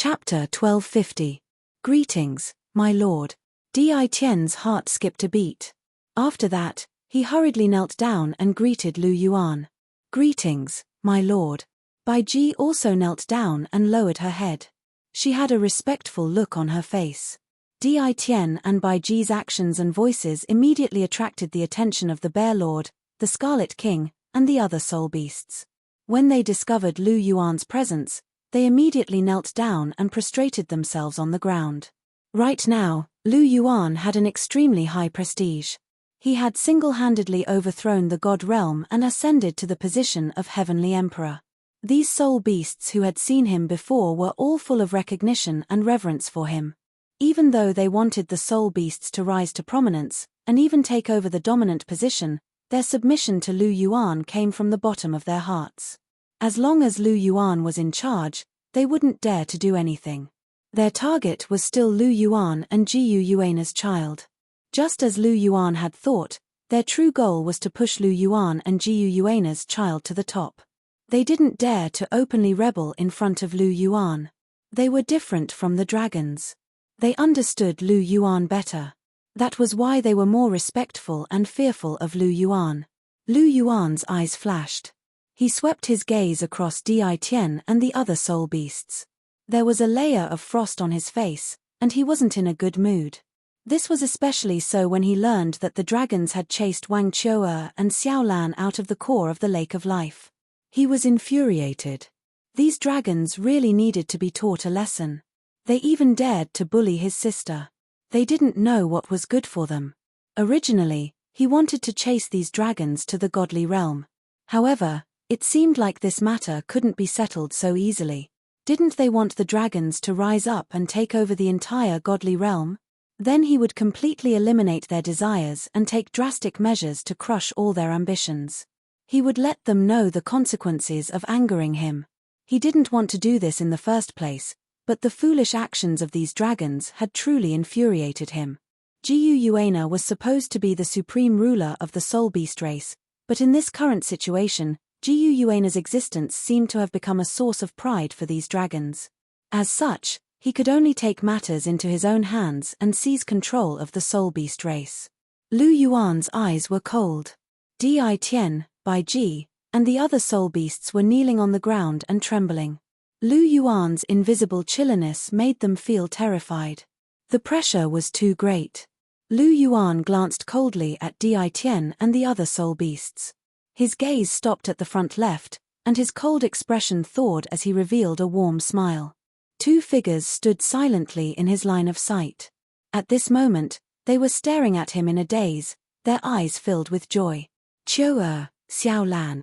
Chapter 1250. Greetings, my lord. Di Tian's heart skipped a beat. After that, he hurriedly knelt down and greeted Lu Yuan. Greetings, my lord. Bai Ji also knelt down and lowered her head. She had a respectful look on her face. Di Tian and Bai Ji's actions and voices immediately attracted the attention of the Bear Lord, the Scarlet King, and the other soul beasts. When they discovered Lu Yuan's presence, they immediately knelt down and prostrated themselves on the ground. Right now, Lu Yuan had an extremely high prestige. He had single-handedly overthrown the god realm and ascended to the position of Heavenly Emperor. These soul beasts who had seen him before were all full of recognition and reverence for him. Even though they wanted the soul beasts to rise to prominence, and even take over the dominant position, their submission to Lu Yuan came from the bottom of their hearts. As long as Lu Yuan was in charge, they wouldn't dare to do anything. Their target was still Lu Yuan and Jiyu Yuana's child. Just as Lu Yuan had thought, their true goal was to push Lu Yuan and Jiyu Yuana's child to the top. They didn't dare to openly rebel in front of Lu Yuan. They were different from the dragons. They understood Lu Yuan better. That was why they were more respectful and fearful of Lu Yuan. Lu Yuan's eyes flashed. He swept his gaze across Di Tian and the other soul beasts. There was a layer of frost on his face, and he wasn't in a good mood. This was especially so when he learned that the dragons had chased Wang Qiu'er and Xiaolan out of the core of the Lake of Life. He was infuriated. These dragons really needed to be taught a lesson. They even dared to bully his sister. They didn't know what was good for them. Originally, he wanted to chase these dragons to the godly realm. However, it seemed like this matter couldn't be settled so easily. Didn't they want the dragons to rise up and take over the entire godly realm? Then he would completely eliminate their desires and take drastic measures to crush all their ambitions. He would let them know the consequences of angering him. He didn't want to do this in the first place, but the foolish actions of these dragons had truly infuriated him. Jiyu Yuana was supposed to be the supreme ruler of the soul beast race, but in this current situation, Jiyu Yuana's existence seemed to have become a source of pride for these dragons. As such, he could only take matters into his own hands and seize control of the soul beast race. Lu Yuan's eyes were cold. Di Tian, Bai Ji, and the other soul beasts were kneeling on the ground and trembling. Lu Yuan's invisible chilliness made them feel terrified. The pressure was too great. Lu Yuan glanced coldly at Di Tian and the other soul beasts. His gaze stopped at the front left, and his cold expression thawed as he revealed a warm smile. Two figures stood silently in his line of sight. At this moment, they were staring at him in a daze, their eyes filled with joy. Qiu'er, Xiaolan.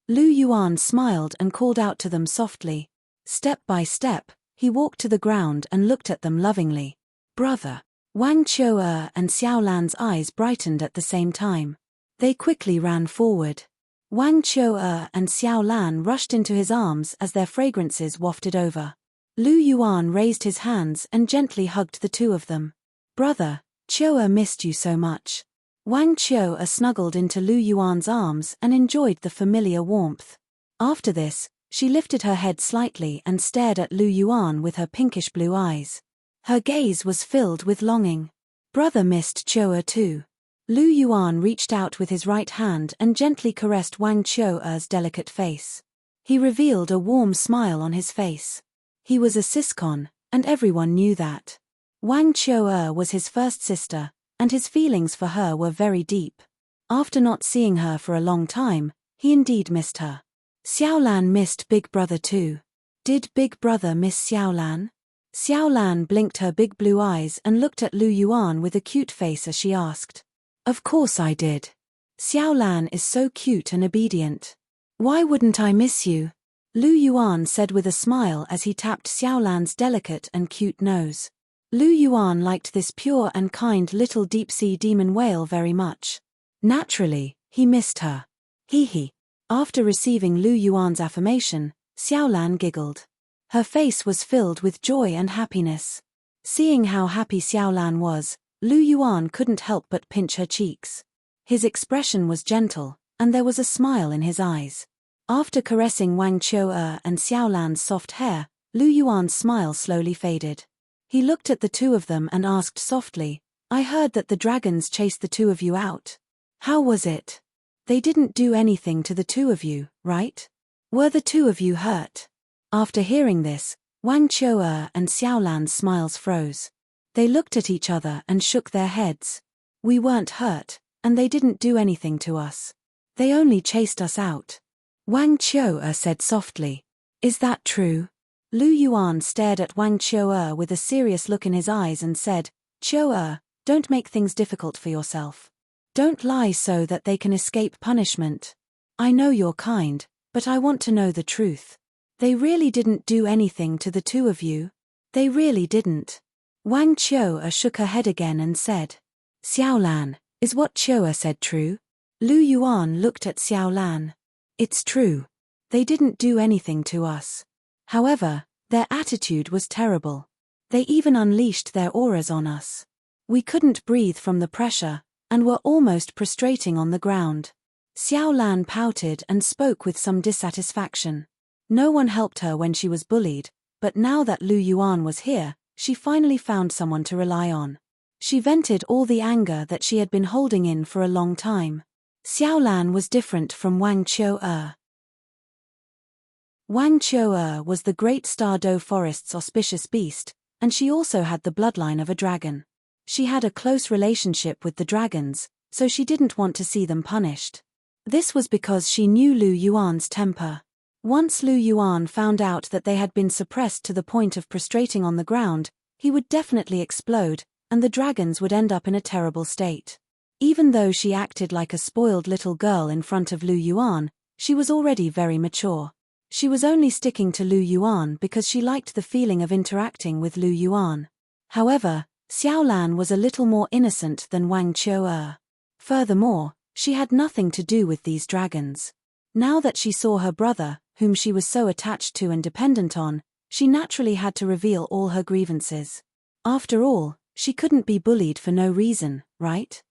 Lu Yuan smiled and called out to them softly. Step by step, he walked to the ground and looked at them lovingly. Brother. Wang Qiu'er and Xiaolan's eyes brightened at the same time. They quickly ran forward. Wang Qiu'er and Xiaolan rushed into his arms as their fragrances wafted over. Lu Yuan raised his hands and gently hugged the two of them. Brother, Qiu'er missed you so much. Wang Qiu'er snuggled into Lu Yuan's arms and enjoyed the familiar warmth. After this, she lifted her head slightly and stared at Lu Yuan with her pinkish blue eyes. Her gaze was filled with longing. Brother missed Qiu'er too. Lu Yuan reached out with his right hand and gently caressed Wang Qiu'er's delicate face. He revealed a warm smile on his face. He was a siscon, and everyone knew that. Wang Qiu'er was his first sister, and his feelings for her were very deep. After not seeing her for a long time, he indeed missed her. Xiaolan missed Big Brother too. Did Big Brother miss Xiaolan? Xiaolan blinked her big blue eyes and looked at Lu Yuan with a cute face as she asked. Of course I did. Xiaolan is so cute and obedient. Why wouldn't I miss you? Lu Yuan said with a smile as he tapped Xiaolan's delicate and cute nose. Lu Yuan liked this pure and kind little deep-sea demon whale very much. Naturally, he missed her. Hee. After receiving Lu Yuan's affirmation, Xiaolan giggled. Her face was filled with joy and happiness. Seeing how happy Xiaolan was, Lu Yuan couldn't help but pinch her cheeks. His expression was gentle, and there was a smile in his eyes. After caressing Wang Qiu'er and Xiaolan's soft hair, Lu Yuan's smile slowly faded. He looked at the two of them and asked softly, I heard that the dragons chased the two of you out. How was it? They didn't do anything to the two of you, right? Were the two of you hurt? After hearing this, Wang Qiu'er and Xiaolan's smiles froze. They looked at each other and shook their heads. We weren't hurt, and they didn't do anything to us. They only chased us out. Wang Qiu'er said softly. Is that true? Lu Yuan stared at Wang Qiu'er with a serious look in his eyes and said, Qiu'er, don't make things difficult for yourself. Don't lie so that they can escape punishment. I know you're kind, but I want to know the truth. They really didn't do anything to the two of you? They really didn't. Wang Qiu'er shook her head again and said, Xiaolan, is what Qiu'er said true? Lu Yuan looked at Xiaolan. It's true. They didn't do anything to us. However, their attitude was terrible. They even unleashed their auras on us. We couldn't breathe from the pressure, and were almost prostrating on the ground. Xiaolan pouted and spoke with some dissatisfaction. No one helped her when she was bullied, but now that Lu Yuan was here, she finally found someone to rely on. She vented all the anger that she had been holding in for a long time. Xiaolan was different from Wang Qiu'er. Wang Qiu'er was the great Star Do Forest's auspicious beast, and she also had the bloodline of a dragon. She had a close relationship with the dragons, so she didn't want to see them punished. This was because she knew Lu Yuan's temper. Once Lu Yuan found out that they had been suppressed to the point of prostrating on the ground, he would definitely explode, and the dragons would end up in a terrible state. Even though she acted like a spoiled little girl in front of Lu Yuan, she was already very mature. She was only sticking to Lu Yuan because she liked the feeling of interacting with Lu Yuan. However, Xiaolan was a little more innocent than Wang Qiu'er. Furthermore, she had nothing to do with these dragons. Now that she saw her brother, whom she was so attached to and dependent on, she naturally had to reveal all her grievances. After all, she couldn't be bullied for no reason, right?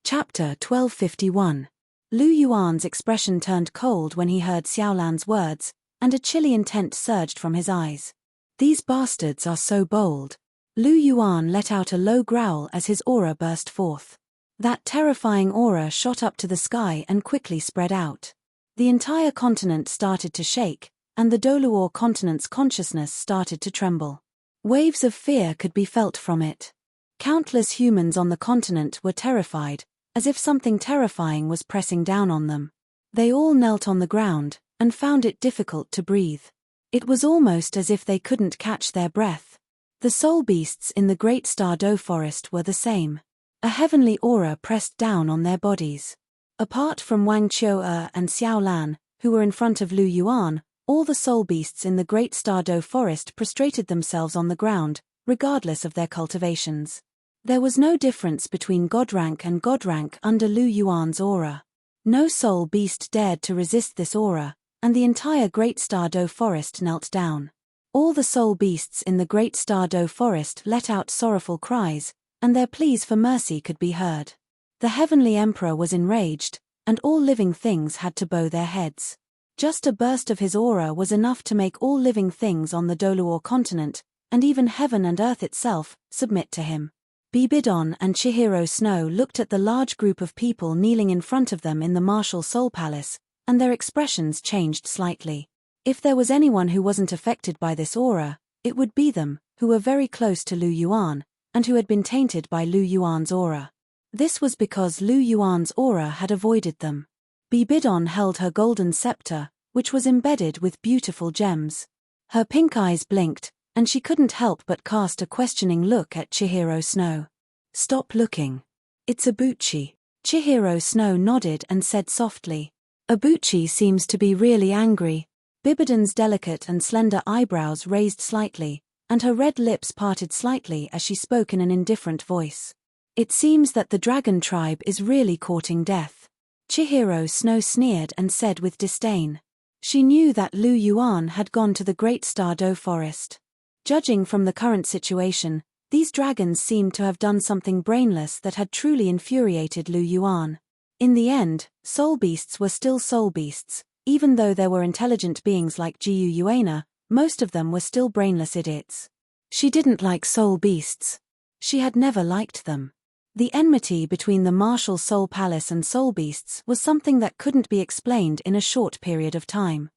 Chapter 1251. Lu Yuan's expression turned cold when he heard Xiaolan's words, and a chilly intent surged from his eyes. These bastards are so bold. Lu Yuan let out a low growl as his aura burst forth. That terrifying aura shot up to the sky and quickly spread out. The entire continent started to shake, and the Douluo continent's consciousness started to tremble. Waves of fear could be felt from it. Countless humans on the continent were terrified, as if something terrifying was pressing down on them. They all knelt on the ground, and found it difficult to breathe. It was almost as if they couldn't catch their breath. The soul beasts in the Great Star Do Forest were the same. A heavenly aura pressed down on their bodies. Apart from Wang Qiu'er and Xiaolan, who were in front of Lu Yuan, all the soul beasts in the Great Star Do Forest prostrated themselves on the ground, regardless of their cultivations. There was no difference between God rank and God rank under Lu Yuan's aura. No soul beast dared to resist this aura, and the entire Great Star Do Forest knelt down. All the soul beasts in the Great Star Do Forest let out sorrowful cries, and their pleas for mercy could be heard. The Heavenly Emperor was enraged, and all living things had to bow their heads. Just a burst of his aura was enough to make all living things on the Douluo continent, and even heaven and earth itself, submit to him. Bibidon and Chihiro Snow looked at the large group of people kneeling in front of them in the martial Soul Palace, and their expressions changed slightly. If there was anyone who wasn't affected by this aura, it would be them, who were very close to Lu Yuan, and who had been tainted by Lu Yuan's aura. This was because Lu Yuan's aura had avoided them. Bibidon held her golden scepter, which was embedded with beautiful gems. Her pink eyes blinked, and she couldn't help but cast a questioning look at Chihiro Snow. Stop looking. It's Ibuchi. Chihiro Snow nodded and said softly. Ibuchi seems to be really angry. Bibidon's delicate and slender eyebrows raised slightly, and her red lips parted slightly as she spoke in an indifferent voice. It seems that the dragon tribe is really courting death. Chihiro Snow sneered and said with disdain. She knew that Lu Yuan had gone to the Great Star Do Forest. Judging from the current situation, these dragons seemed to have done something brainless that had truly infuriated Lu Yuan. In the end, soul beasts were still soul beasts, Even though there were intelligent beings like Jiu Yuana, most of them were still brainless idiots. She didn't like soul beasts. She had never liked them. The enmity between the martial soul palace and soul beasts was something that couldn't be explained in a short period of time.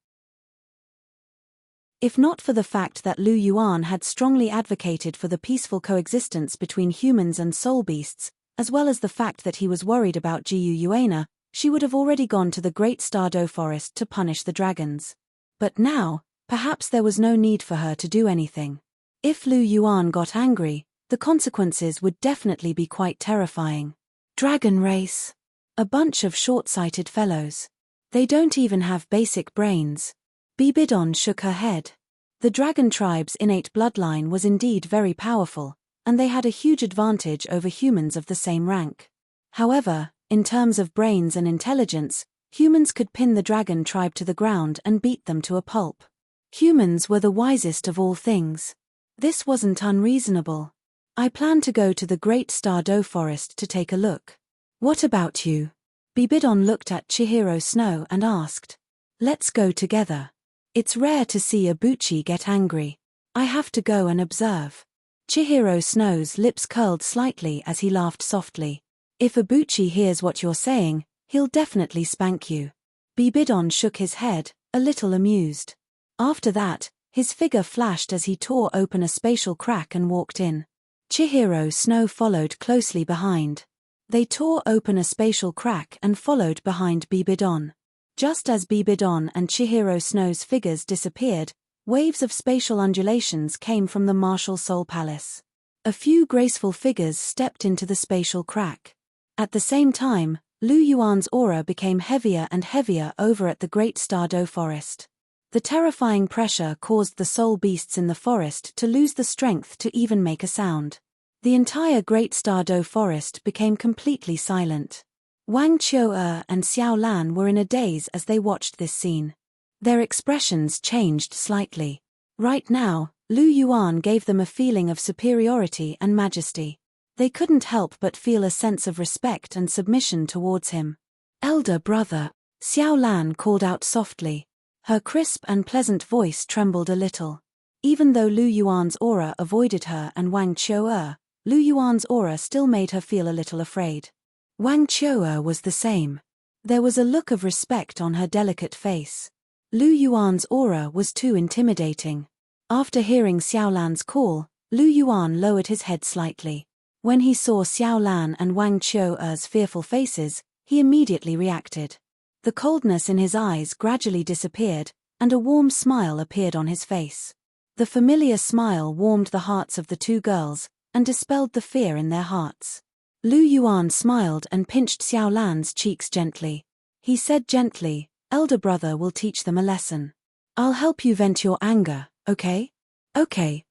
If not for the fact that Lu Yuan had strongly advocated for the peaceful coexistence between humans and soul beasts, as well as the fact that he was worried about Jiu Yuana, she would have already gone to the Great Stardo Forest to punish the dragons. But now, perhaps there was no need for her to do anything. If Lu Yuan got angry, the consequences would definitely be quite terrifying. Dragon race. A bunch of short-sighted fellows. They don't even have basic brains. Bibidon shook her head. The dragon tribe's innate bloodline was indeed very powerful, and they had a huge advantage over humans of the same rank. However, in terms of brains and intelligence, humans could pin the dragon tribe to the ground and beat them to a pulp. Humans were the wisest of all things. This wasn't unreasonable. I plan to go to the Great Stardo Forest to take a look. What about you? Bibidon looked at Chihiro Snow and asked. Let's go together. It's rare to see a Buchi get angry. I have to go and observe. Chihiro Snow's lips curled slightly as he laughed softly. If a Buchi hears what you're saying, he'll definitely spank you. Bibidon shook his head, a little amused. After that, his figure flashed as he tore open a spatial crack and walked in. Chihiro Snow followed closely behind. They tore open a spatial crack and followed behind Bibidon. Just as Bibidon and Chihiro Snow's figures disappeared, waves of spatial undulations came from the martial soul palace. A few graceful figures stepped into the spatial crack. At the same time, Lu Yuan's aura became heavier and heavier over at the Great Stardo Forest. The terrifying pressure caused the soul beasts in the forest to lose the strength to even make a sound. The entire Great Stardo Forest became completely silent. Wang Qiu'er and Xiao Lan were in a daze as they watched this scene. Their expressions changed slightly. Right now, Lu Yuan gave them a feeling of superiority and majesty. They couldn't help but feel a sense of respect and submission towards him. Elder brother, Xiao Lan called out softly. Her crisp and pleasant voice trembled a little. Even though Lu Yuan's aura avoided her and Wang Qiu'er, Lu Yuan's aura still made her feel a little afraid. Wang Qiu'er was the same. There was a look of respect on her delicate face. Lu Yuan's aura was too intimidating. After hearing Xiao Lan's call, Lu Yuan lowered his head slightly. When he saw Xiao Lan and Wang Qiu'er's fearful faces, he immediately reacted. The coldness in his eyes gradually disappeared, and a warm smile appeared on his face. The familiar smile warmed the hearts of the two girls, and dispelled the fear in their hearts. Lu Yuan smiled and pinched Xiao Lan's cheeks gently. He said gently, "Elder brother will teach them a lesson. I'll help you vent your anger, okay?" Okay.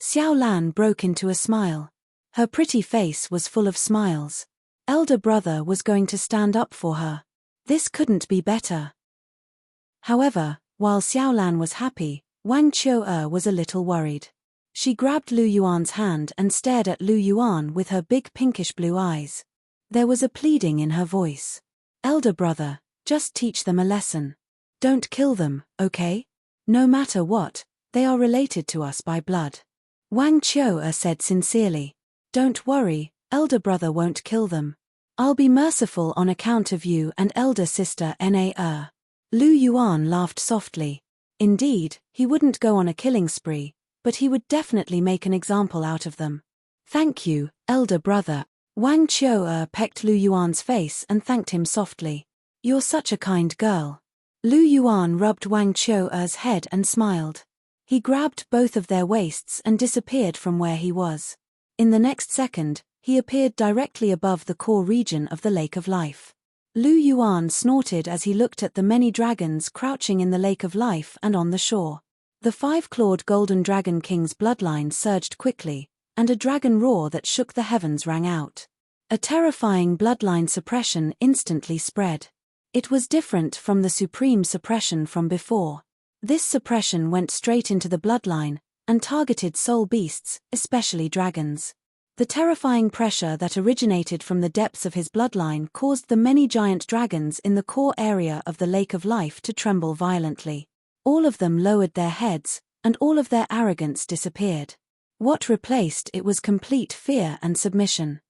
Xiao Lan broke into a smile. Her pretty face was full of smiles. Elder brother was going to stand up for her. This couldn't be better. However, while Xiao Lan was happy, Wang Qiu'er was a little worried. She grabbed Lu Yuan's hand and stared at Lu Yuan with her big pinkish-blue eyes. There was a pleading in her voice. "Elder brother, just teach them a lesson. Don't kill them, okay? No matter what, they are related to us by blood." Wang Qiu'er said sincerely. "Don't worry, elder brother won't kill them. I'll be merciful on account of you and elder sister Na. Lu Yuan laughed softly. Indeed, he wouldn't go on a killing spree, but he would definitely make an example out of them. "Thank you, elder brother." Wang Qiu'er pecked Lu Yuan's face and thanked him softly. "You're such a kind girl." Lu Yuan rubbed Wang Qiu'er's head and smiled. He grabbed both of their waists and disappeared from where he was. In the next second, he appeared directly above the core region of the Lake of Life. Lu Yuan snorted as he looked at the many dragons crouching in the Lake of Life and on the shore. The five-clawed golden dragon king's bloodline surged quickly, and a dragon roar that shook the heavens rang out. A terrifying bloodline suppression instantly spread. It was different from the supreme suppression from before. This suppression went straight into the bloodline, and targeted soul beasts, especially dragons. The terrifying pressure that originated from the depths of his bloodline caused the many giant dragons in the core area of the Lake of Life to tremble violently. All of them lowered their heads, and all of their arrogance disappeared. What replaced it was complete fear and submission.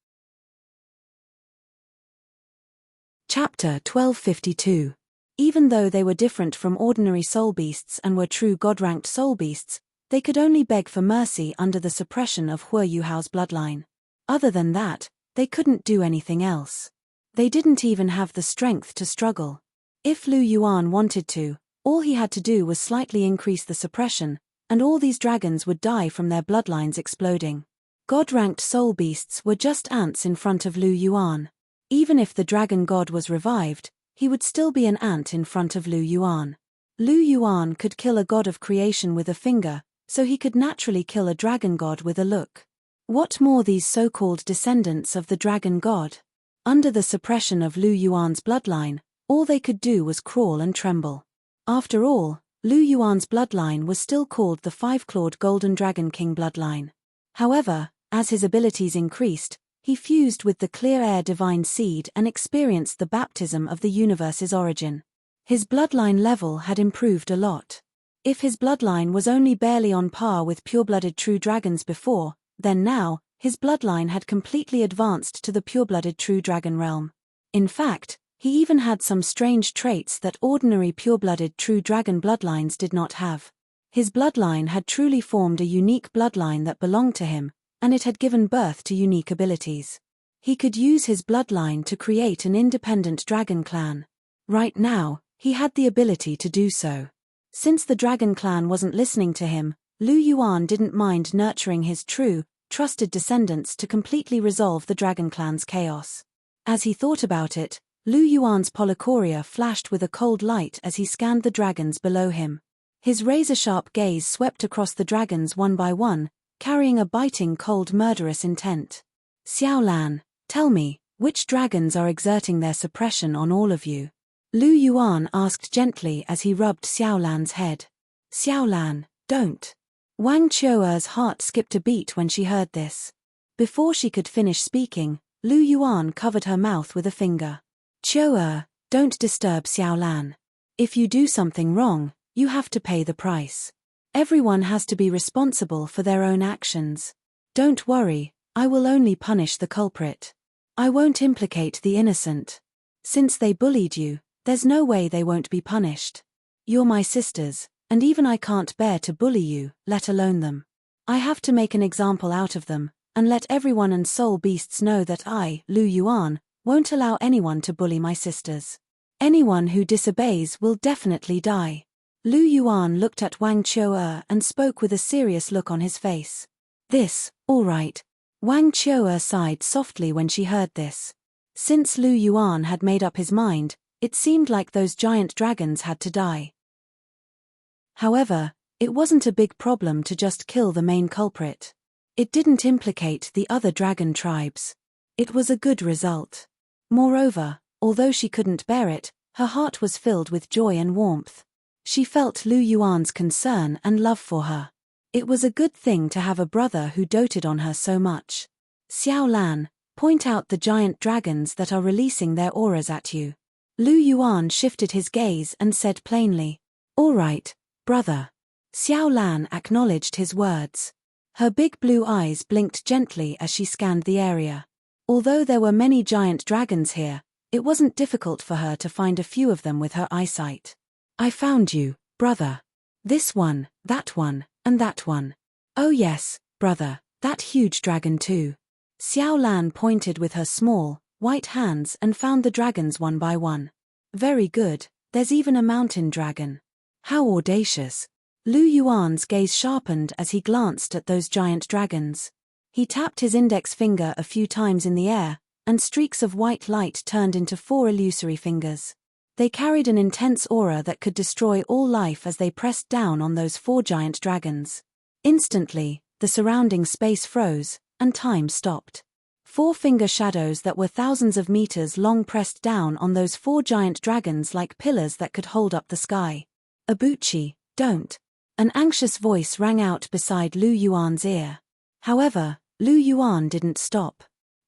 Chapter 1252. Even though they were different from ordinary soul beasts and were true god-ranked soul beasts, they could only beg for mercy under the suppression of Hue Yuhao's bloodline. Other than that, they couldn't do anything else. They didn't even have the strength to struggle. If Lu Yuan wanted to, all he had to do was slightly increase the suppression, and all these dragons would die from their bloodlines exploding. God-ranked soul beasts were just ants in front of Lu Yuan. Even if the dragon god was revived, he would still be an ant in front of Lu Yuan. Lu Yuan could kill a god of creation with a finger, so he could naturally kill a dragon god with a look. What more these so-called descendants of the dragon god? Under the suppression of Lu Yuan's bloodline, all they could do was crawl and tremble. After all, Lu Yuan's bloodline was still called the five-clawed Golden Dragon King bloodline. However, as his abilities increased, he fused with the clear-air divine seed and experienced the baptism of the universe's origin. His bloodline level had improved a lot. If his bloodline was only barely on par with pure-blooded true dragons before, then now, his bloodline had completely advanced to the pure-blooded true dragon realm. In fact, he even had some strange traits that ordinary pure-blooded true dragon bloodlines did not have. His bloodline had truly formed a unique bloodline that belonged to him, and it had given birth to unique abilities. He could use his bloodline to create an independent dragon clan. Right now, he had the ability to do so. Since the dragon clan wasn't listening to him, Lu Yuan didn't mind nurturing his true, trusted descendants to completely resolve the dragon clan's chaos. As he thought about it, Lu Yuan's polychoria flashed with a cold light as he scanned the dragons below him. His razor-sharp gaze swept across the dragons one by one, carrying a biting cold murderous intent. Xiaolan, tell me, which dragons are exerting their suppression on all of you? Lu Yuan asked gently as he rubbed Xiaolan's head. Xiaolan, don't. Wang Qiuer's heart skipped a beat when she heard this. Before she could finish speaking, Lu Yuan covered her mouth with a finger. Qiuer, don't disturb Xiaolan. If you do something wrong, you have to pay the price. Everyone has to be responsible for their own actions. Don't worry, I will only punish the culprit. I won't implicate the innocent. Since they bullied you, there's no way they won't be punished. You're my sisters, and even I can't bear to bully you, let alone them. I have to make an example out of them, and let everyone and soul beasts know that I, Lu Yuan, won't allow anyone to bully my sisters. Anyone who disobeys will definitely die. Lu Yuan looked at Wang Qiuer and spoke with a serious look on his face. This, all right. Wang Qiuer sighed softly when she heard this. Since Lu Yuan had made up his mind, it seemed like those giant dragons had to die. However, it wasn't a big problem to just kill the main culprit. It didn't implicate the other dragon tribes. It was a good result. Moreover, although she couldn't bear it, her heart was filled with joy and warmth. She felt Lu Yuan's concern and love for her. It was a good thing to have a brother who doted on her so much. Xiaolan, point out the giant dragons that are releasing their auras at you. Lu Yuan shifted his gaze and said plainly, all right, brother. Xiaolan acknowledged his words. Her big blue eyes blinked gently as she scanned the area. Although there were many giant dragons here, it wasn't difficult for her to find a few of them with her eyesight. I found you, brother. This one, and that one. Oh yes, brother, that huge dragon too. Xiaolan pointed with her small, white hands and found the dragons one by one. Very good, there's even a mountain dragon. How audacious. Lu Yuan's gaze sharpened as he glanced at those giant dragons. He tapped his index finger a few times in the air, and streaks of white light turned into 4 illusory fingers. They carried an intense aura that could destroy all life as they pressed down on those 4 giant dragons. Instantly, the surrounding space froze, and time stopped. 4-finger shadows that were thousands of meters long pressed down on those 4 giant dragons like pillars that could hold up the sky. Abuchi, don't. An anxious voice rang out beside Lu Yuan's ear. However, Lu Yuan didn't stop.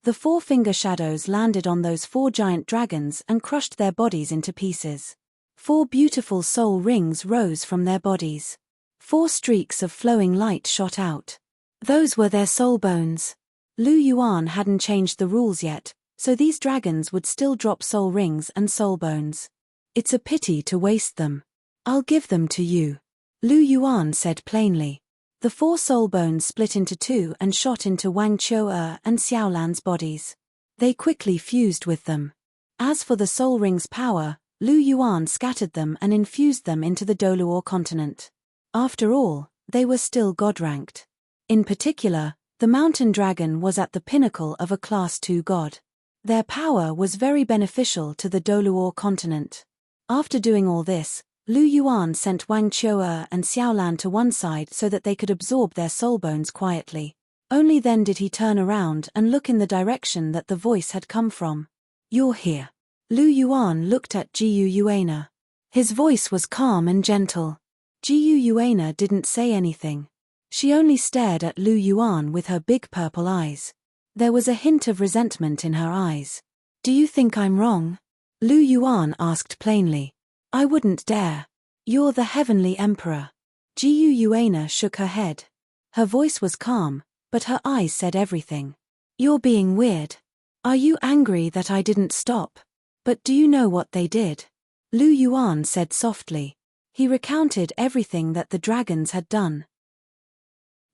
The four-finger shadows landed on those four giant dragons and crushed their bodies into pieces. 4 beautiful soul rings rose from their bodies. 4 streaks of flowing light shot out. Those were their soul bones. Lu Yuan hadn't changed the rules yet, so these dragons would still drop soul rings and soul bones. It's a pity to waste them. I'll give them to you. Lu Yuan said plainly. The 4 soul bones split into 2 and shot into Wang Qiu'er and Xiaolan's bodies. They quickly fused with them. As for the soul ring's power, Lu Yuan scattered them and infused them into the Douluo continent. After all, they were still god-ranked. In particular, the mountain dragon was at the pinnacle of a Class 2 god. Their power was very beneficial to the Douluo continent. After doing all this, Lu Yuan sent Wang Qiu'er and Xiaolan to one side so that they could absorb their soul bones quietly. Only then did he turn around and look in the direction that the voice had come from. You're here. Lu Yuan looked at Jiyu Yuana. His voice was calm and gentle. Jiyu Yuana didn't say anything. She only stared at Lu Yuan with her big purple eyes. There was a hint of resentment in her eyes. Do you think I'm wrong? Lu Yuan asked plainly. I wouldn't dare. You're the Heavenly Emperor. Jiyu Yuana shook her head. Her voice was calm, but her eyes said everything. You're being weird. Are you angry that I didn't stop? But do you know what they did? Lu Yuan said softly. He recounted everything that the dragons had done.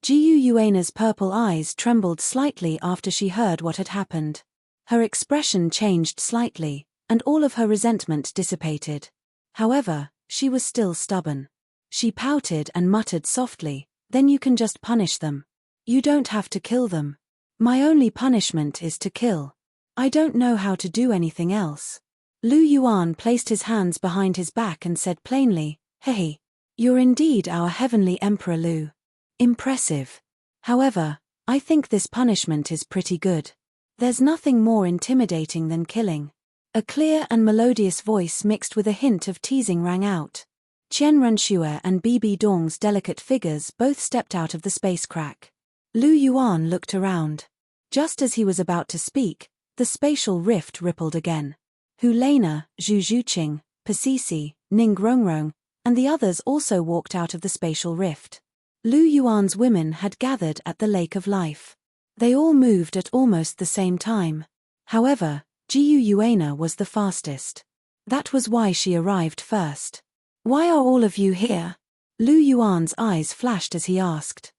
Jiyu Yuana's purple eyes trembled slightly after she heard what had happened. Her expression changed slightly, and all of her resentment dissipated. However, she was still stubborn. She pouted and muttered softly, then you can just punish them. You don't have to kill them. My only punishment is to kill. I don't know how to do anything else. Lu Yuan placed his hands behind his back and said plainly, Hey, you're indeed our Heavenly Emperor Lu. Impressive. However, I think this punishment is pretty good. There's nothing more intimidating than killing. A clear and melodious voice mixed with a hint of teasing rang out. Qian Renxue and Bibi Dong's delicate figures both stepped out of the space crack. Lu Yuan looked around. Just as he was about to speak, the spatial rift rippled again. Hu Lena, Zhu Zhuqing, Pasisi, Ning Rongrong, and the others also walked out of the spatial rift. Lu Yuan's women had gathered at the Lake of Life. They all moved at almost the same time. However, Jiyu Yuana was the fastest. That was why she arrived first. Why are all of you here? Lu Yuan's eyes flashed as he asked.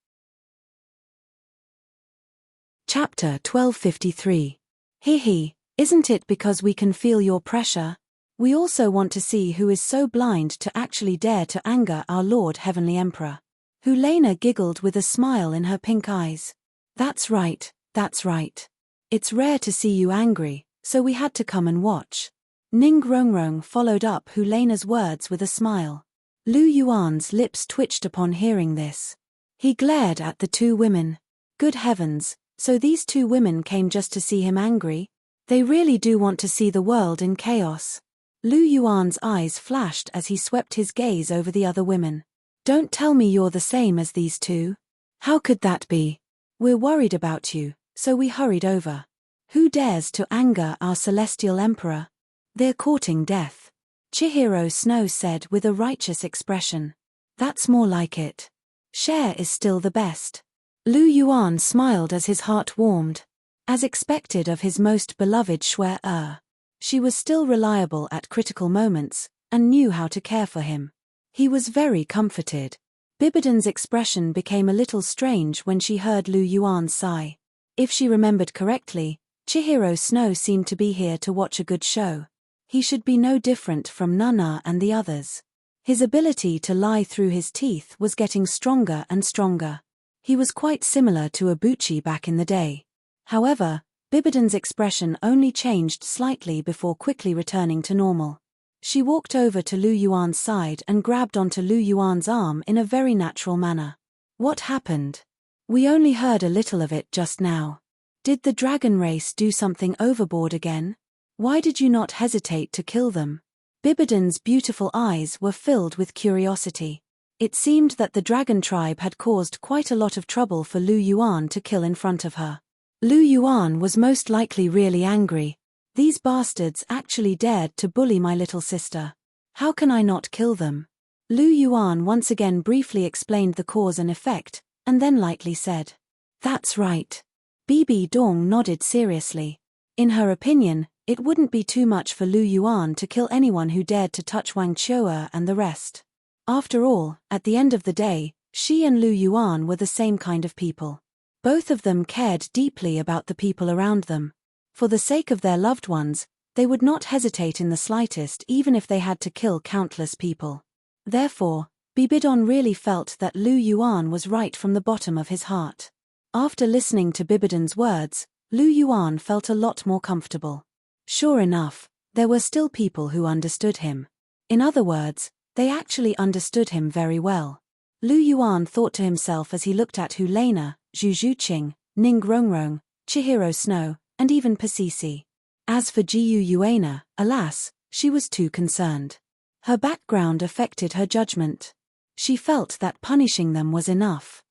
Chapter 1253. He, isn't it because we can feel your pressure? We also want to see who is so blind to actually dare to anger our Lord Heavenly Emperor. Hulena giggled with a smile in her pink eyes. That's right, that's right. It's rare to see you angry, so we had to come and watch. Ning Rongrong followed up Hulena's words with a smile. Lu Yuan's lips twitched upon hearing this. He glared at the two women. Good heavens, so these two women came just to see him angry? They really do want to see the world in chaos. Lu Yuan's eyes flashed as he swept his gaze over the other women. Don't tell me you're the same as these two. How could that be? We're worried about you, so we hurried over. Who dares to anger our celestial emperor? They're courting death. Chihiro Snow said with a righteous expression. That's more like it. Cher is still the best. Lu Yuan smiled as his heart warmed. As expected of his most beloved Shui-er. She was still reliable at critical moments, and knew how to care for him. He was very comforted. Bibidon's expression became a little strange when she heard Lu Yuan sigh. If she remembered correctly, Chihiro Snow seemed to be here to watch a good show. He should be no different from Nana and the others. His ability to lie through his teeth was getting stronger and stronger. He was quite similar to Ibuchi back in the day. However, Bibidon's expression only changed slightly before quickly returning to normal. She walked over to Lu Yuan's side and grabbed onto Lu Yuan's arm in a very natural manner. What happened? We only heard a little of it just now. Did the dragon race do something overboard again? Why did you not hesitate to kill them? Bibidon's beautiful eyes were filled with curiosity. It seemed that the dragon tribe had caused quite a lot of trouble for Lu Yuan to kill in front of her. Lu Yuan was most likely really angry. These bastards actually dared to bully my little sister. How can I not kill them? Lu Yuan once again briefly explained the cause and effect, and then lightly said, "That's right." Bibi Dong nodded seriously. In her opinion, it wouldn't be too much for Lu Yuan to kill anyone who dared to touch Wang Chou'er and the rest. After all, at the end of the day, she and Lu Yuan were the same kind of people. Both of them cared deeply about the people around them. For the sake of their loved ones, they would not hesitate in the slightest even if they had to kill countless people. Therefore, Bibidon really felt that Lu Yuan was right from the bottom of his heart. After listening to Bibidon's words, Lu Yuan felt a lot more comfortable. Sure enough, there were still people who understood him. In other words, they actually understood him very well. Lu Yuan thought to himself as he looked at Hu Lena, Zhu Zhuqing, Ning Rongrong, Chihiro Snow, and even Pasisi. As for Jiu Yuana, alas, she was too concerned. Her background affected her judgment. She felt that punishing them was enough.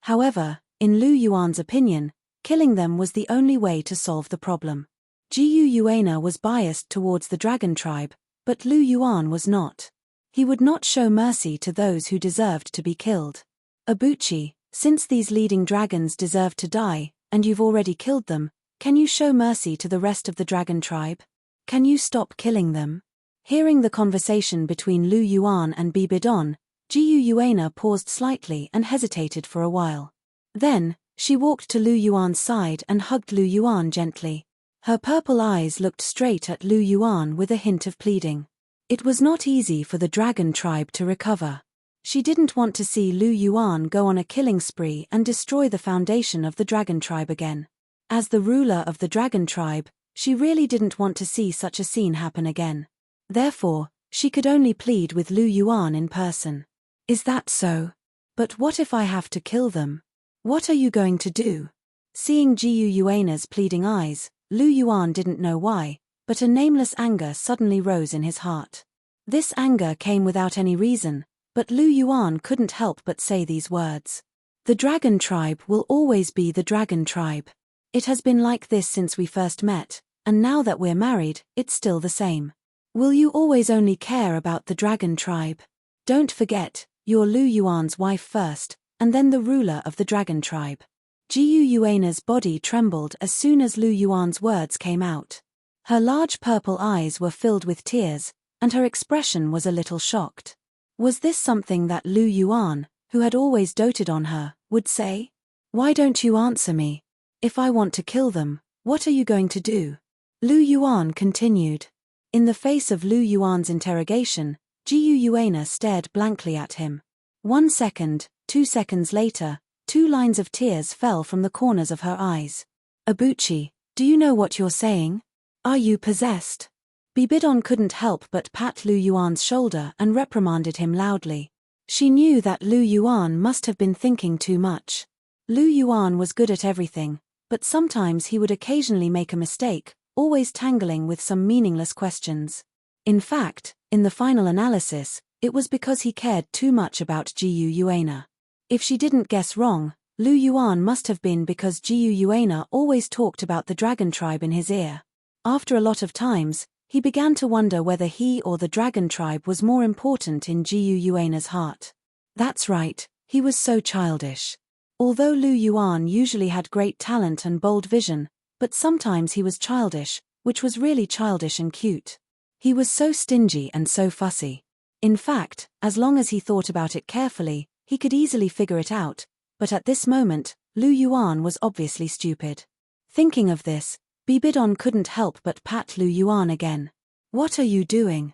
However, in Lu Yuan's opinion, killing them was the only way to solve the problem. Jiu Yuana was biased towards the dragon tribe, but Lu Yuan was not. He would not show mercy to those who deserved to be killed. Abuchi, since these leading dragons deserve to die, and you've already killed them, can you show mercy to the rest of the dragon tribe? Can you stop killing them? Hearing the conversation between Lu Yuan and Bibidon, Jiu Yuana paused slightly and hesitated for a while. Then, she walked to Lu Yuan's side and hugged Lu Yuan gently. Her purple eyes looked straight at Lu Yuan with a hint of pleading. It was not easy for the dragon tribe to recover. She didn't want to see Lu Yuan go on a killing spree and destroy the foundation of the dragon tribe again. As the ruler of the dragon tribe, she really didn't want to see such a scene happen again. Therefore, she could only plead with Lu Yuan in person. Is that so? But what if I have to kill them? What are you going to do? Seeing Jiu Yuana's pleading eyes, Lu Yuan didn't know why, but a nameless anger suddenly rose in his heart. This anger came without any reason, but Lu Yuan couldn't help but say these words. The dragon tribe will always be the dragon tribe. It has been like this since we first met, and now that we're married, it's still the same. Will you always only care about the dragon tribe? Don't forget, you're Lu Yuan's wife first, and then the ruler of the dragon tribe. Jiu Yuana's body trembled as soon as Lu Yuan's words came out. Her large purple eyes were filled with tears, and her expression was a little shocked. Was this something that Lu Yuan, who had always doted on her, would say? Why don't you answer me? If I want to kill them, what are you going to do? Lu Yuan continued. In the face of Lu Yuan's interrogation, Jiu Yuana stared blankly at him. 1 second, 2 seconds later, 2 lines of tears fell from the corners of her eyes. Abuchi, do you know what you're saying? Are you possessed? Bibidon couldn't help but pat Lu Yuan's shoulder and reprimanded him loudly. She knew that Lu Yuan must have been thinking too much. Lu Yuan was good at everything, but sometimes he would occasionally make a mistake, always tangling with some meaningless questions. In fact, in the final analysis, it was because he cared too much about Jiu Yuana. If she didn't guess wrong, Lu Yuan must have been because Jiu Yuana always talked about the dragon tribe in his ear. After a lot of times, he began to wonder whether he or the dragon tribe was more important in Jiu Yuana's heart. That's right, he was so childish. Although Lu Yuan usually had great talent and bold vision, but sometimes he was childish, which was really childish and cute. He was so stingy and so fussy. In fact, as long as he thought about it carefully, he could easily figure it out, but at this moment, Lu Yuan was obviously stupid. Thinking of this, Bibidon couldn't help but pat Lu Yuan again. What are you doing?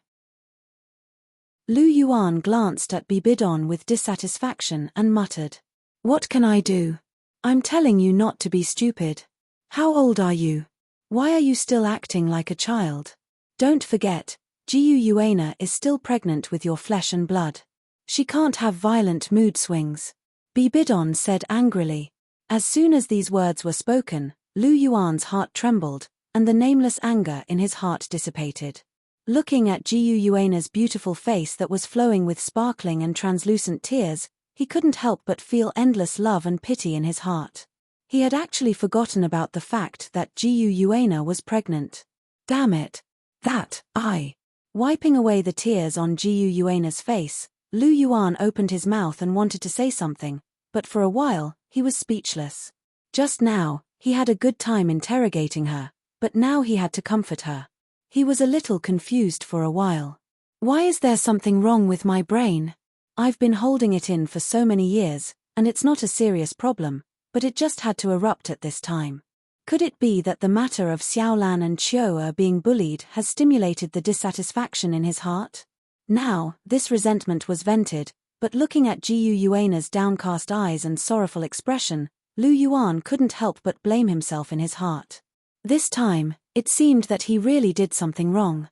Lu Yuan glanced at Bibidon with dissatisfaction and muttered. What can I do? I'm telling you not to be stupid. How old are you? Why are you still acting like a child? Don't forget, Jiu Yuana is still pregnant with your flesh and blood. She can't have violent mood swings. Bibidon said angrily. As soon as these words were spoken, Lu Yuan's heart trembled, and the nameless anger in his heart dissipated. Looking at Jiu Yuana's beautiful face that was flowing with sparkling and translucent tears, he couldn't help but feel endless love and pity in his heart. He had actually forgotten about the fact that Jiu Yuana was pregnant. Damn it. Wiping away the tears on Jiu Yuana's face, Lu Yuan opened his mouth and wanted to say something, but for a while, he was speechless. Just now, he had a good time interrogating her, but now he had to comfort her. He was a little confused for a while. Why is there something wrong with my brain? I've been holding it in for so many years, and it's not a serious problem, but it just had to erupt at this time. Could it be that the matter of Xiaolan and Qiu being bullied has stimulated the dissatisfaction in his heart? Now, this resentment was vented, but looking at Jiu Yuana's downcast eyes and sorrowful expression, Lu Yuan couldn't help but blame himself in his heart. This time, it seemed that he really did something wrong.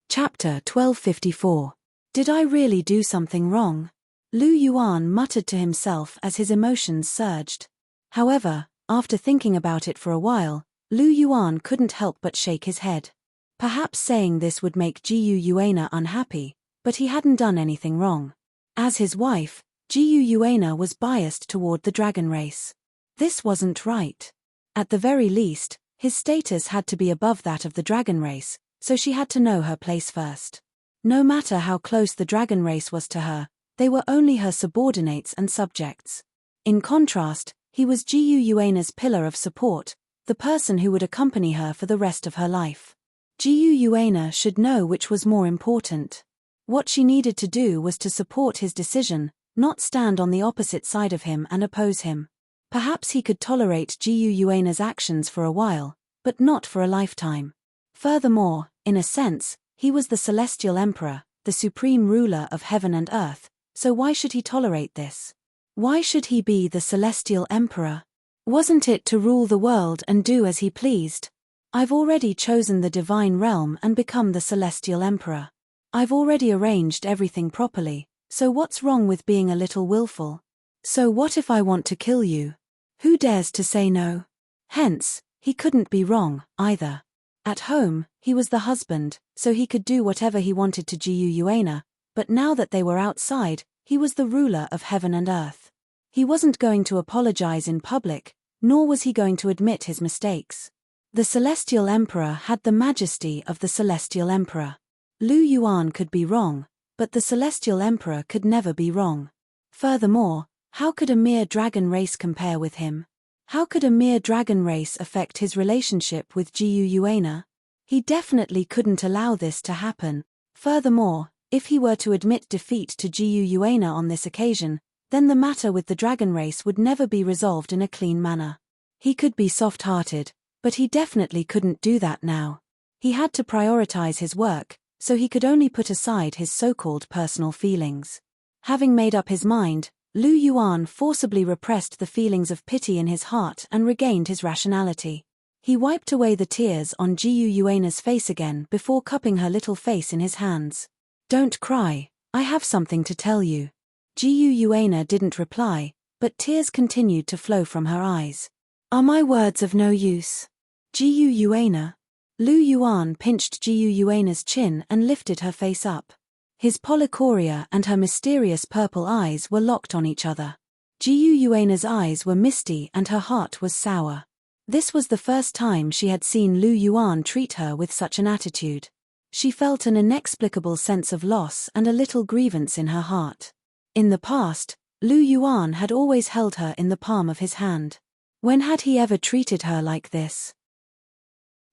Chapter 1254. Did I really do something wrong? Lu Yuan muttered to himself as his emotions surged. However, after thinking about it for a while, Lu Yuan couldn't help but shake his head. Perhaps saying this would make Jiu Yuana unhappy, but he hadn't done anything wrong. As his wife, Jiu Yuana was biased toward the dragon race. This wasn't right. At the very least, his status had to be above that of the dragon race, so she had to know her place first. No matter how close the dragon race was to her, they were only her subordinates and subjects. In contrast, he was Jiu Yuana's pillar of support, the person who would accompany her for the rest of her life. Jiu Yuana should know which was more important. What she needed to do was to support his decision, not stand on the opposite side of him and oppose him. Perhaps he could tolerate Jiu Yuana's actions for a while, but not for a lifetime. Furthermore, in a sense, he was the celestial emperor, the supreme ruler of heaven and earth, so why should he tolerate this? Why should he be the celestial emperor? Wasn't it to rule the world and do as he pleased? I've already chosen the divine realm and become the celestial emperor. I've already arranged everything properly, so what's wrong with being a little willful? So what if I want to kill you? Who dares to say no? Hence, he couldn't be wrong, either. At home, he was the husband, so he could do whatever he wanted to Jiu Yuana, but now that they were outside, he was the ruler of heaven and earth. He wasn't going to apologize in public, nor was he going to admit his mistakes. The celestial emperor had the majesty of the celestial emperor. Lu Yuan could be wrong, but the celestial emperor could never be wrong. Furthermore, how could a mere dragon race compare with him? How could a mere dragon race affect his relationship with Jiu Yuana? He definitely couldn't allow this to happen. Furthermore, if he were to admit defeat to Jiu Yuana on this occasion, then the matter with the dragon race would never be resolved in a clean manner. He could be soft-hearted, but he definitely couldn't do that now. He had to prioritize his work, so he could only put aside his so-called personal feelings. Having made up his mind, Lu Yuan forcibly repressed the feelings of pity in his heart and regained his rationality. He wiped away the tears on Jiu Yuana's face again before cupping her little face in his hands. Don't cry, I have something to tell you. Jiu Yuana didn't reply, but tears continued to flow from her eyes. Are my words of no use? Jiu Yuana? Lu Yuan pinched Jiu Yuana's chin and lifted her face up. His polychoria and her mysterious purple eyes were locked on each other. Jiu Yuana's eyes were misty and her heart was sour. This was the first time she had seen Lu Yuan treat her with such an attitude. She felt an inexplicable sense of loss and a little grievance in her heart. In the past, Lu Yuan had always held her in the palm of his hand. When had he ever treated her like this?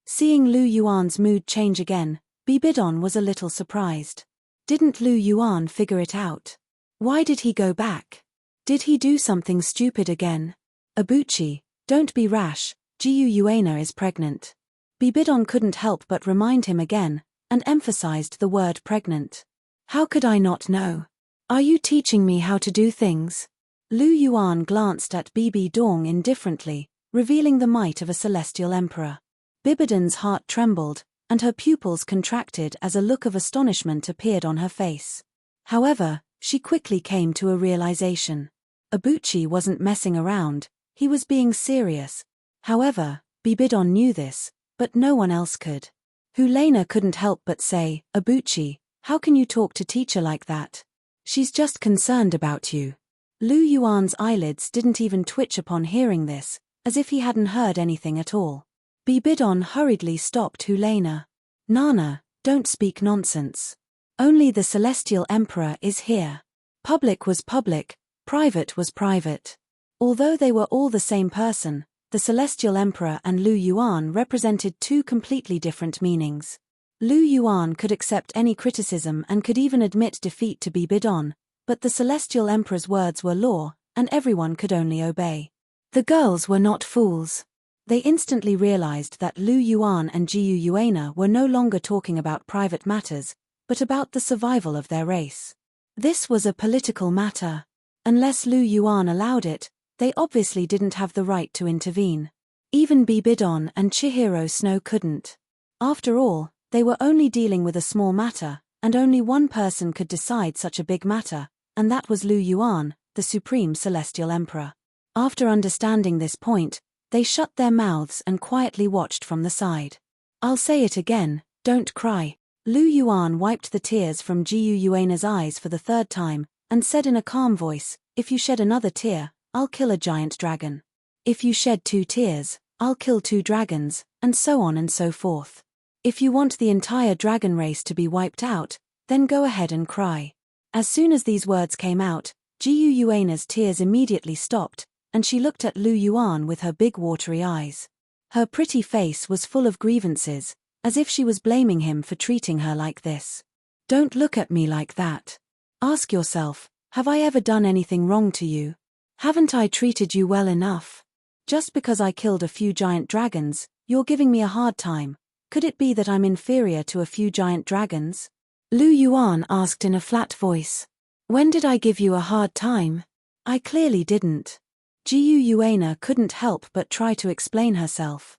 Seeing Lu Yuan's mood change again, Bibidon was a little surprised. Didn't Lu Yuan figure it out? Why did he go back? Did he do something stupid again? Abuchi, don't be rash, Jiu Yuana is pregnant. Bibidon couldn't help but remind him again, and emphasized the word pregnant. How could I not know? Are you teaching me how to do things? Lu Yuan glanced at Bibi Dong indifferently, revealing the might of a celestial emperor. Bibidon's heart trembled, and her pupils contracted as a look of astonishment appeared on her face. However, she quickly came to a realization. Abuchi wasn't messing around, he was being serious. However, Bibidon knew this, but no one else could. Hulena couldn't help but say, Abuchi, how can you talk to teacher like that? She's just concerned about you. Lu Yuan's eyelids didn't even twitch upon hearing this, as if he hadn't heard anything at all. Bibidon hurriedly stopped Hulena. Nana, don't speak nonsense. Only the Celestial Emperor is here. Public was public, private was private. Although they were all the same person, the Celestial Emperor and Lu Yuan represented two completely different meanings. Lu Yuan could accept any criticism and could even admit defeat to Bibidon, but the Celestial Emperor's words were law, and everyone could only obey. The girls were not fools. They instantly realized that Lu Yuan and Jiu Yuena were no longer talking about private matters, but about the survival of their race. This was a political matter. Unless Lu Yuan allowed it, they obviously didn't have the right to intervene. Even Bibidon and Chihiro Snow couldn't. After all, they were only dealing with a small matter, and only one person could decide such a big matter, and that was Lu Yuan, the Supreme Celestial Emperor. After understanding this point, they shut their mouths and quietly watched from the side. I'll say it again, don't cry. Lu Yuan wiped the tears from Jiu Yuena's eyes for the third time, and said in a calm voice, if you shed another tear, I'll kill a giant dragon. If you shed 2 tears, I'll kill 2 dragons, and so on and so forth. If you want the entire dragon race to be wiped out, then go ahead and cry. As soon as these words came out, Jiu Yuena's tears immediately stopped, and she looked at Lu Yuan with her big watery eyes. Her pretty face was full of grievances, as if she was blaming him for treating her like this. Don't look at me like that. Ask yourself, have I ever done anything wrong to you? Haven't I treated you well enough? Just because I killed a few giant dragons, you're giving me a hard time. Could it be that I'm inferior to a few giant dragons? Lu Yuan asked in a flat voice. When did I give you a hard time? I clearly didn't. Jiu Yuena couldn't help but try to explain herself.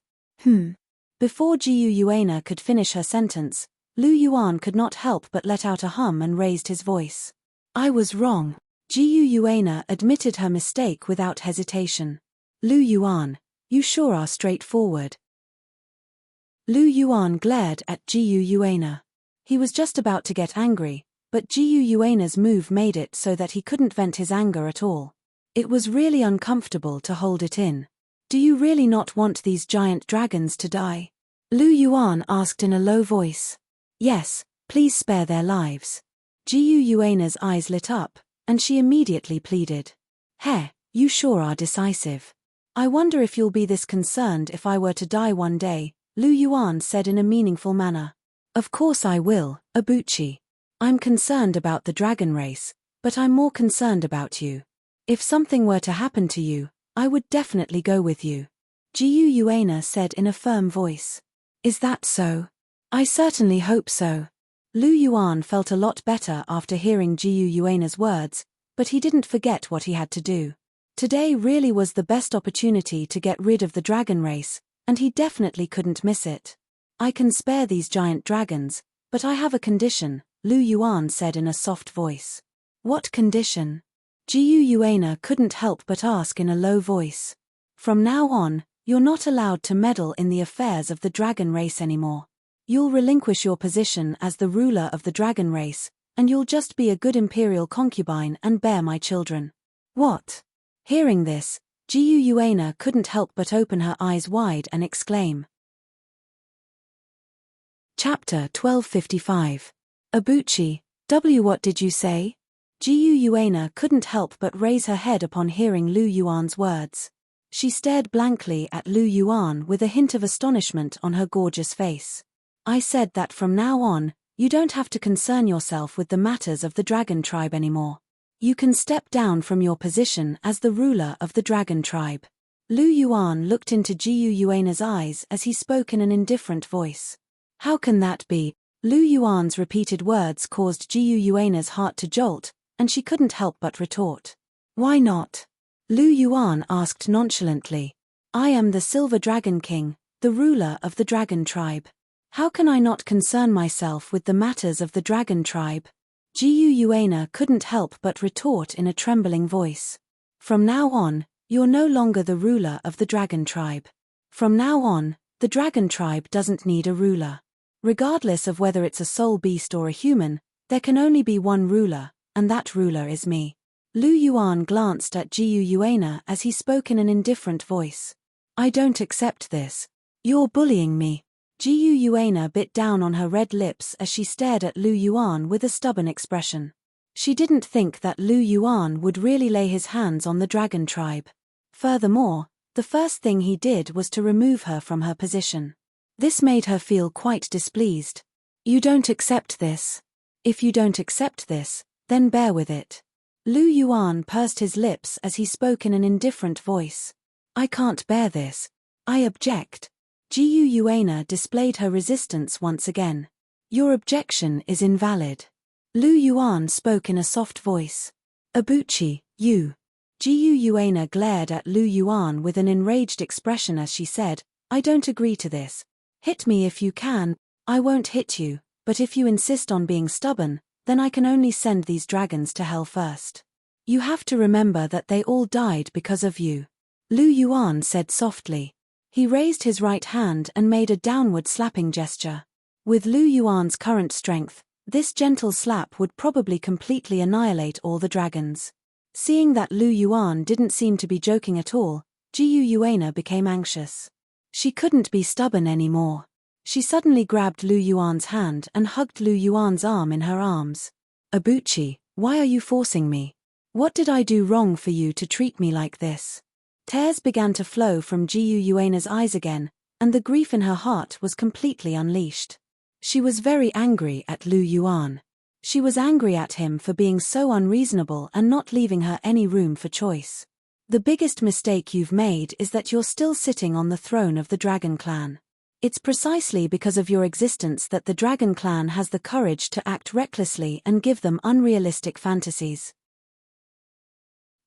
Before Jiu Yuena could finish her sentence, Lu Yuan could not help but let out a hum and raised his voice. I was wrong. Jiu Yuena admitted her mistake without hesitation. Lu Yuan, you sure are straightforward. Lu Yuan glared at Jiu Yuena. He was just about to get angry, but Jiu Yuena's move made it so that he couldn't vent his anger at all. It was really uncomfortable to hold it in. Do you really not want these giant dragons to die? Lu Yuan asked in a low voice. Yes, please spare their lives. Jiu Yuena's eyes lit up, and she immediately pleaded. Heh, you sure are decisive. I wonder if you'll be this concerned if I were to die one day, Lu Yuan said in a meaningful manner. Of course I will, Abuchi. I'm concerned about the dragon race, but I'm more concerned about you. If something were to happen to you, I would definitely go with you. Jiu Yuena said in a firm voice. Is that so? I certainly hope so. Lu Yuan felt a lot better after hearing Jiu Yuena's words, but he didn't forget what he had to do. Today really was the best opportunity to get rid of the dragon race, and he definitely couldn't miss it. I can spare these giant dragons, but I have a condition, Lu Yuan said in a soft voice. What condition? Jiu Yuena couldn't help but ask in a low voice. From now on, you're not allowed to meddle in the affairs of the dragon race anymore. You'll relinquish your position as the ruler of the dragon race, and you'll just be a good imperial concubine and bear my children. What? Hearing this, Jiu Yuena couldn't help but open her eyes wide and exclaim. Chapter 1255. Abuchi, what did you say? Jiu Yuena couldn't help but raise her head upon hearing Lu Yuan's words. She stared blankly at Lu Yuan with a hint of astonishment on her gorgeous face. I said that from now on, you don't have to concern yourself with the matters of the dragon tribe anymore. You can step down from your position as the ruler of the dragon tribe. Lu Yuan looked into Jiu Yuena's eyes as he spoke in an indifferent voice. How can that be? Lu Yuan's repeated words caused Jiu Yuena's heart to jolt, and she couldn't help but retort. Why not? Lu Yuan asked nonchalantly. I am the Silver Dragon King, the ruler of the dragon tribe. How can I not concern myself with the matters of the dragon tribe? Jiu Yuena couldn't help but retort in a trembling voice. From now on, you're no longer the ruler of the dragon tribe. From now on, The dragon tribe doesn't need a ruler. Regardless of whether it's a soul beast or a human, there can only be one ruler, and that ruler is me. Lu Yuan glanced at Jiu Yuana as he spoke in an indifferent voice. I don't accept this. You're bullying me. Jiu Yuana bit down on her red lips as she stared at Lu Yuan with a stubborn expression. She didn't think that Lu Yuan would really lay his hands on the dragon tribe. Furthermore, the first thing he did was to remove her from her position. This made her feel quite displeased. You don't accept this. If you don't accept this, then bear with it. Lu Yuan pursed his lips as he spoke in an indifferent voice. I can't bear this. I object. Jiu Yuana displayed her resistance once again. Your objection is invalid. Lu Yuan spoke in a soft voice. Abuchi, you. Jiu Yuana glared at Lu Yuan with an enraged expression as she said, I don't agree to this. Hit me if you can, I won't hit you, but if you insist on being stubborn, then I can only send these dragons to hell first. You have to remember that they all died because of you. Lu Yuan said softly. He raised his right hand and made a downward slapping gesture. With Lu Yuan's current strength, this gentle slap would probably completely annihilate all the dragons. Seeing that Lu Yuan didn't seem to be joking at all, Jiu Yuana became anxious. She couldn't be stubborn anymore. She suddenly grabbed Lu Yuan's hand and hugged Lu Yuan's arm in her arms. Abuchi, why are you forcing me? What did I do wrong for you to treat me like this? Tears began to flow from Jiu Yuana's eyes again, and the grief in her heart was completely unleashed. She was very angry at Lu Yuan. She was angry at him for being so unreasonable and not leaving her any room for choice. The biggest mistake you've made is that you're still sitting on the throne of the Dragon Clan. It's precisely because of your existence that the Dragon Clan has the courage to act recklessly and give them unrealistic fantasies.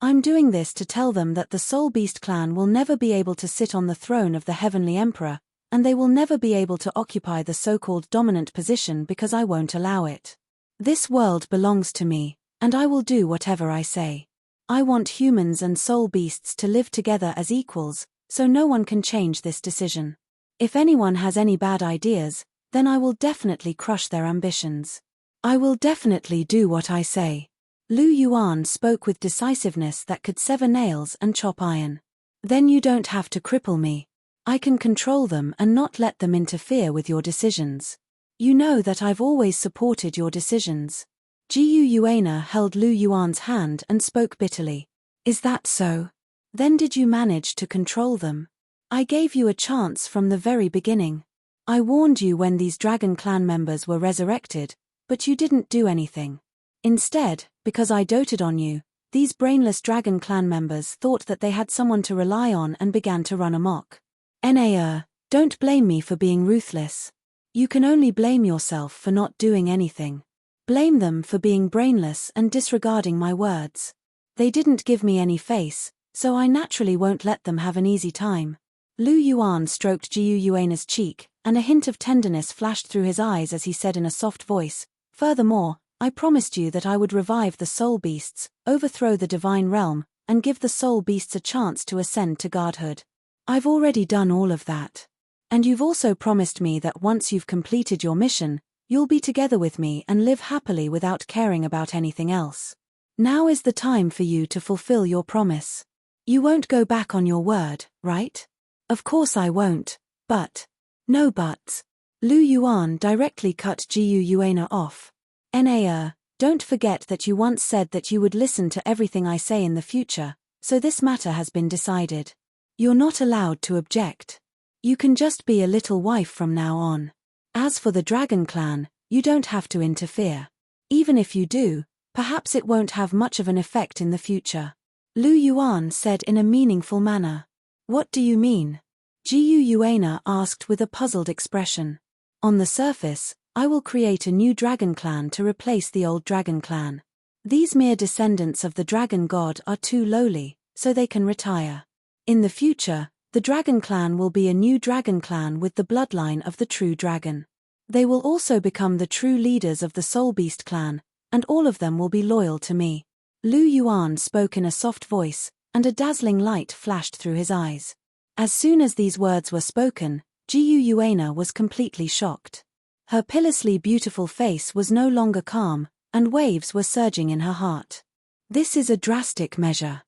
I'm doing this to tell them that the Soul Beast clan will never be able to sit on the throne of the Heavenly Emperor, and they will never be able to occupy the so-called dominant position because I won't allow it. This world belongs to me, and I will do whatever I say. I want humans and soul beasts to live together as equals, so no one can change this decision. If anyone has any bad ideas, then I will definitely crush their ambitions. I will definitely do what I say. Lu Yuan spoke with decisiveness that could sever nails and chop iron. Then you don't have to cripple me. I can control them and not let them interfere with your decisions. You know that I've always supported your decisions. Jiu Yuana held Lu Yuan's hand and spoke bitterly. Is that so? Then did you manage to control them? I gave you a chance from the very beginning. I warned you when these Dragon Clan members were resurrected, but you didn't do anything. Instead, because I doted on you, these brainless Dragon Clan members thought that they had someone to rely on and began to run amok. Don't blame me for being ruthless. You can only blame yourself for not doing anything. Blame them for being brainless and disregarding my words. They didn't give me any face, so I naturally won't let them have an easy time. Lu Yuan stroked Jiu Yuana's cheek, and a hint of tenderness flashed through his eyes as he said in a soft voice, Furthermore, I promised you that I would revive the soul beasts, overthrow the divine realm, and give the soul beasts a chance to ascend to godhood. I've already done all of that. And you've also promised me that once you've completed your mission, you'll be together with me and live happily without caring about anything else. Now is the time for you to fulfill your promise. You won't go back on your word, right? Of course I won't, but... No buts. Lu Yuan directly cut Jiu Yuana off. Don't forget that you once said that you would listen to everything I say in the future, so this matter has been decided. You're not allowed to object. You can just be a little wife from now on. As for the Dragon Clan, you don't have to interfere. Even if you do, perhaps it won't have much of an effect in the future. Lu Yuan said in a meaningful manner. What do you mean? Jiu Yuana asked with a puzzled expression. On the surface, I will create a new Dragon Clan to replace the old Dragon Clan. These mere descendants of the Dragon God are too lowly, so they can retire. In the future, the Dragon Clan will be a new Dragon Clan with the bloodline of the true dragon. They will also become the true leaders of the Soul Beast clan, and all of them will be loyal to me. Lu Yuan spoke in a soft voice, and a dazzling light flashed through his eyes. As soon as these words were spoken, Jiu Yuana was completely shocked. Her pitilessly beautiful face was no longer calm, and waves were surging in her heart. This is a drastic measure.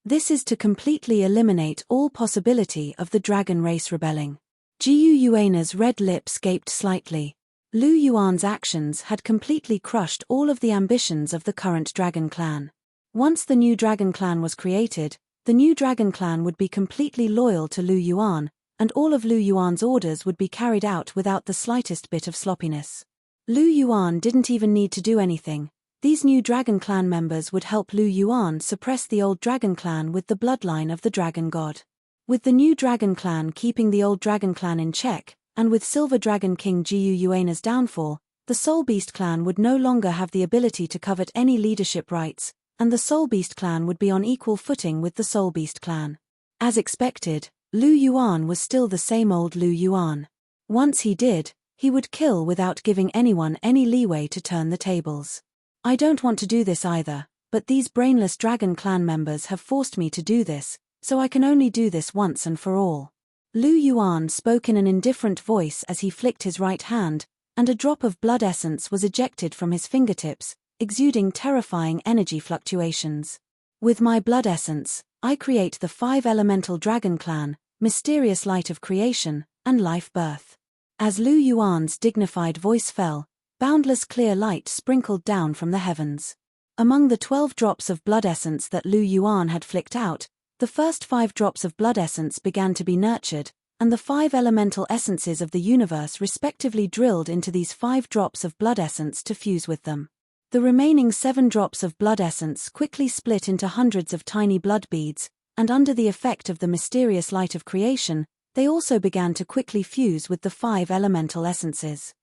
This is to completely eliminate all possibility of the dragon race rebelling. Jiu Yuana's red lips gaped slightly. Lu Yuan's actions had completely crushed all of the ambitions of the current dragon clan. Once the new dragon clan was created, the new dragon clan would be completely loyal to Lu Yuan, and all of Lu Yuan's orders would be carried out without the slightest bit of sloppiness. Lu Yuan didn't even need to do anything. These new dragon clan members would help Lu Yuan suppress the old dragon clan with the bloodline of the dragon god. With the new dragon clan keeping the old dragon clan in check, and with Silver Dragon King Jiu Yuana's downfall, the Soul Beast clan would no longer have the ability to covet any leadership rights, and the Soul Beast clan would be on equal footing with the Soul Beast clan. As expected, Lu Yuan was still the same old Lu Yuan. Once he did, he would kill without giving anyone any leeway to turn the tables. I don't want to do this either, but these brainless dragon clan members have forced me to do this, so I can only do this once and for all. Lu Yuan spoke in an indifferent voice as he flicked his right hand, and a drop of blood essence was ejected from his fingertips, exuding terrifying energy fluctuations. With my blood essence, I create the 5 elemental dragon clan, mysterious light of creation, and life birth. As Lu Yuan's dignified voice fell, boundless clear light sprinkled down from the heavens. Among the 12 drops of blood essence that Lu Yuan had flicked out, the first 5 drops of blood essence began to be nurtured, and the 5 elemental essences of the universe respectively drilled into these 5 drops of blood essence to fuse with them. The remaining 7 drops of blood essence quickly split into hundreds of tiny blood beads, and under the effect of the mysterious light of creation, they also began to quickly fuse with the 5 elemental essences.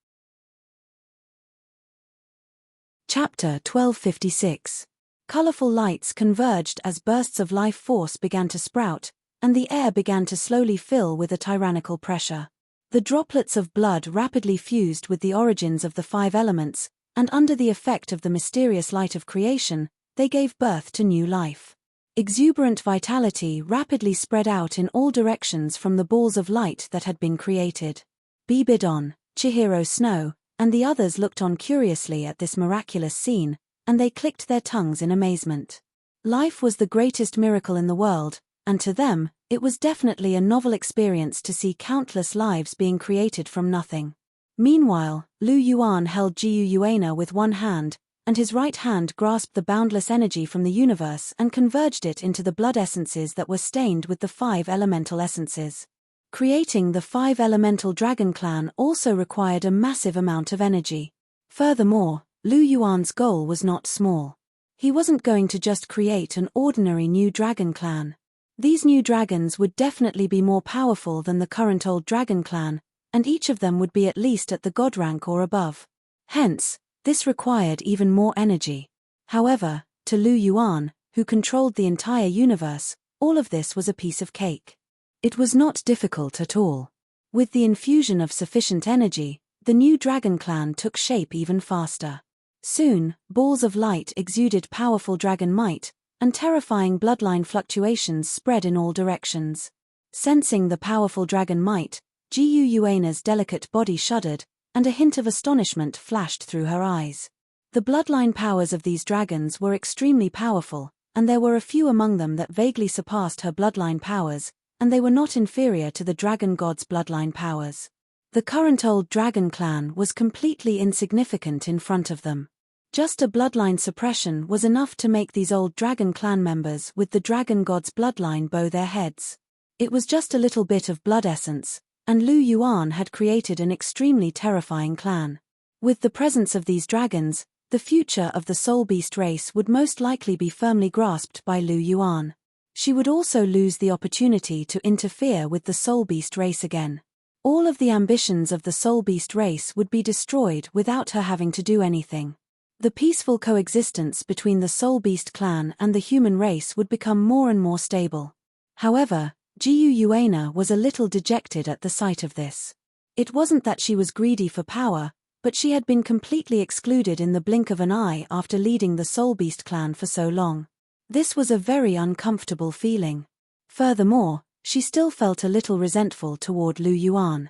Chapter 1256. Colorful lights converged as bursts of life force began to sprout, and the air began to slowly fill with a tyrannical pressure. The droplets of blood rapidly fused with the origins of the 5 elements, and under the effect of the mysterious light of creation, they gave birth to new life. Exuberant vitality rapidly spread out in all directions from the balls of light that had been created. Bibidon, Chihiro Snow, and the others looked on curiously at this miraculous scene, and they clicked their tongues in amazement. Life was the greatest miracle in the world, and to them, it was definitely a novel experience to see countless lives being created from nothing. Meanwhile, Lu Yuan held Jiu Yuana with one hand, and his right hand grasped the boundless energy from the universe and converged it into the blood essences that were stained with the 5 elemental essences. Creating the 5 elemental dragon clan also required a massive amount of energy. Furthermore, Lu Yuan's goal was not small. He wasn't going to just create an ordinary new dragon clan. These new dragons would definitely be more powerful than the current old dragon clan, and each of them would be at least at the god rank or above. Hence, this required even more energy. However, to Lu Yuan, who controlled the entire universe, all of this was a piece of cake. It was not difficult at all. With the infusion of sufficient energy, the new dragon clan took shape even faster. Soon, balls of light exuded powerful dragon might, and terrifying bloodline fluctuations spread in all directions. Sensing the powerful dragon might, Jiu Yuana's delicate body shuddered, and a hint of astonishment flashed through her eyes. The bloodline powers of these dragons were extremely powerful, and there were a few among them that vaguely surpassed her bloodline powers, and they were not inferior to the dragon god's bloodline powers. The current old dragon clan was completely insignificant in front of them. Just a bloodline suppression was enough to make these old dragon clan members with the dragon god's bloodline bow their heads. It was just a little bit of blood essence, and Lu Yuan had created an extremely terrifying clan. With the presence of these dragons, the future of the Soul Beast race would most likely be firmly grasped by Lu Yuan. She would also lose the opportunity to interfere with the Soul Beast race again. All of the ambitions of the Soul Beast race would be destroyed without her having to do anything. The peaceful coexistence between the Soul Beast clan and the human race would become more and more stable. However, Jiu Yuana was a little dejected at the sight of this. It wasn't that she was greedy for power, but she had been completely excluded in the blink of an eye after leading the Soul Beast clan for so long. This was a very uncomfortable feeling. Furthermore, she still felt a little resentful toward Lu Yuan.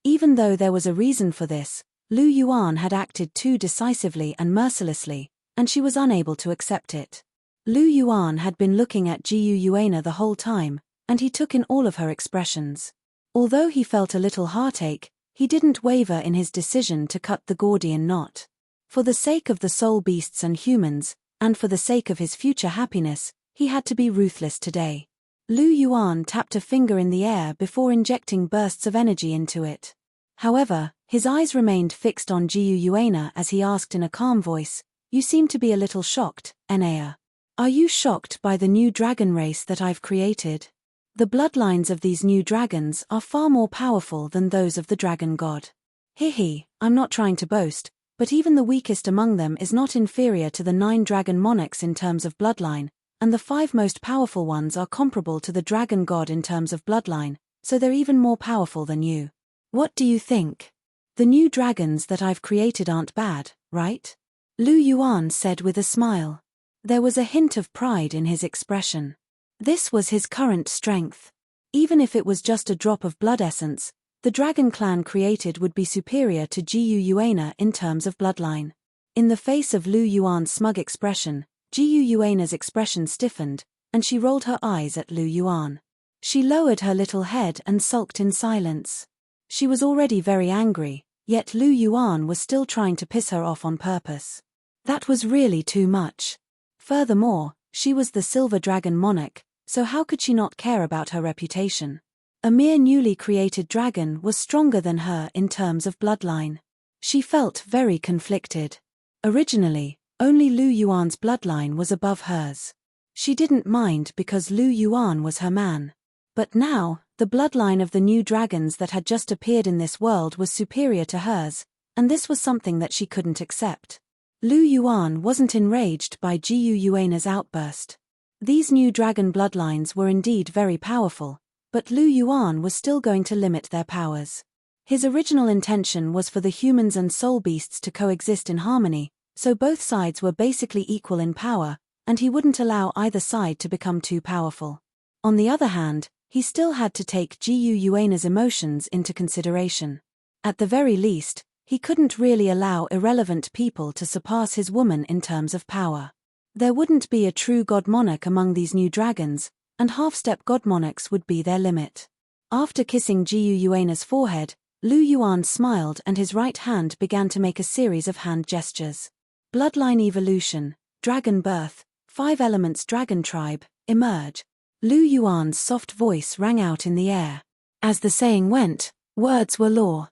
Even though there was a reason for this, Lu Yuan had acted too decisively and mercilessly, and she was unable to accept it. Lu Yuan had been looking at Jiu Yuana the whole time, and he took in all of her expressions. Although he felt a little heartache, he didn't waver in his decision to cut the Gordian knot. For the sake of the soul beasts and humans, and for the sake of his future happiness, he had to be ruthless today. Lu Yuan tapped a finger in the air before injecting bursts of energy into it. However, his eyes remained fixed on Jiu Yuana as he asked in a calm voice, "You seem to be a little shocked, Enea. Are you shocked by the new dragon race that I've created? The bloodlines of these new dragons are far more powerful than those of the dragon god. Hehe, I'm not trying to boast, but even the weakest among them is not inferior to the 9 dragon monarchs in terms of bloodline, and the 5 most powerful ones are comparable to the dragon god in terms of bloodline, so they're even more powerful than you. What do you think? The new dragons that I've created aren't bad, right?" Lu Yuan said with a smile. There was a hint of pride in his expression. This was his current strength. Even if it was just a drop of blood essence, the dragon clan created would be superior to Jiu Yuana in terms of bloodline. In the face of Lu Yuan's smug expression, Jiu Yuana's expression stiffened, and she rolled her eyes at Lu Yuan. She lowered her little head and sulked in silence. She was already very angry, yet Lu Yuan was still trying to piss her off on purpose. That was really too much. Furthermore, she was the Silver Dragon Monarch, so how could she not care about her reputation? A mere newly created dragon was stronger than her in terms of bloodline. She felt very conflicted. Originally, only Lu Yuan's bloodline was above hers. She didn't mind because Lu Yuan was her man. But now, the bloodline of the new dragons that had just appeared in this world was superior to hers, and this was something that she couldn't accept. Lu Yuan wasn't enraged by Jiu Yuana's outburst. These new dragon bloodlines were indeed very powerful, but Lu Yuan was still going to limit their powers. His original intention was for the humans and soul beasts to coexist in harmony, so both sides were basically equal in power, and he wouldn't allow either side to become too powerful. On the other hand, he still had to take Jiu Yuana's emotions into consideration. At the very least, he couldn't really allow irrelevant people to surpass his woman in terms of power. There wouldn't be a true god monarch among these new dragons, and half-step god monarchs would be their limit. After kissing Jiu Yuana's forehead, Lu Yuan smiled and his right hand began to make a series of hand gestures. Bloodline evolution, dragon birth, 5 elements dragon tribe, emerge. Lu Yuan's soft voice rang out in the air. As the saying went, words were law.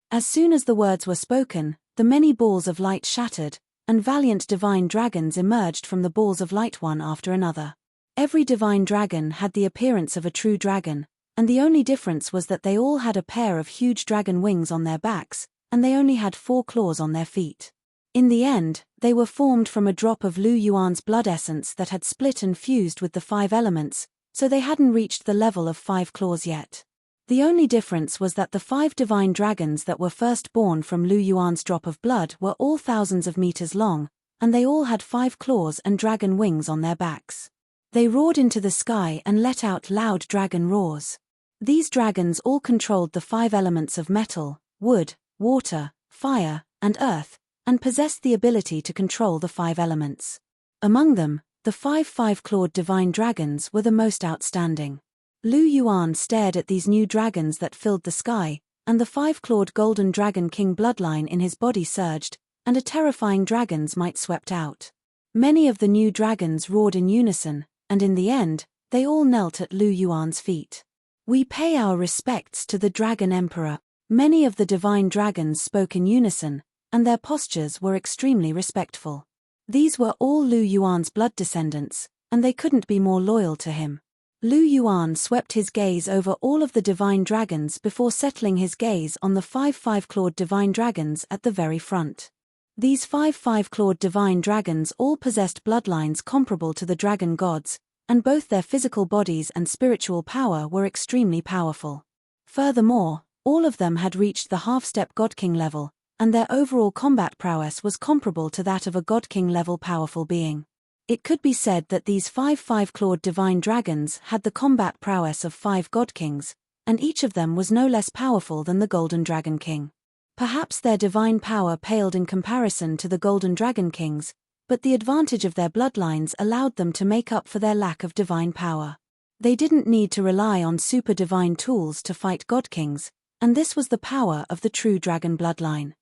As soon as the words were spoken, the many balls of light shattered, and valiant divine dragons emerged from the balls of light one after another. Every divine dragon had the appearance of a true dragon, and the only difference was that they all had a pair of huge dragon wings on their backs, and they only had 4 claws on their feet. In the end, they were formed from a drop of Lu Yuan's blood essence that had split and fused with the 5 elements, so they hadn't reached the level of 5 claws yet. The only difference was that the 5 divine dragons that were first born from Lu Yuan's drop of blood were all thousands of meters long, and they all had 5 claws and dragon wings on their backs. They roared into the sky and let out loud dragon roars. These dragons all controlled the 5 elements of metal, wood, water, fire, and earth, and possessed the ability to control the 5 elements. Among them, the 5 5-clawed divine dragons were the most outstanding. Lu Yuan stared at these new dragons that filled the sky, and the 5-clawed golden dragon king bloodline in his body surged, and a terrifying dragon's might swept out. Many of the new dragons roared in unison, and in the end, they all knelt at Lu Yuan's feet. "We pay our respects to the Dragon Emperor." Many of the divine dragons spoke in unison, and their postures were extremely respectful. These were all Lu Yuan's blood descendants, and they couldn't be more loyal to him. Lu Yuan swept his gaze over all of the divine dragons before settling his gaze on the 5 5-clawed divine dragons at the very front. These 5 5-clawed divine dragons all possessed bloodlines comparable to the dragon gods, and both their physical bodies and spiritual power were extremely powerful. Furthermore, all of them had reached the half-step Godking level, and their overall combat prowess was comparable to that of a Godking level powerful being. It could be said that these 5 5-clawed divine dragons had the combat prowess of 5 god kings, and each of them was no less powerful than the Golden Dragon King. Perhaps their divine power paled in comparison to the Golden Dragon Kings, but the advantage of their bloodlines allowed them to make up for their lack of divine power. They didn't need to rely on super divine tools to fight god kings, and this was the power of the true dragon bloodline.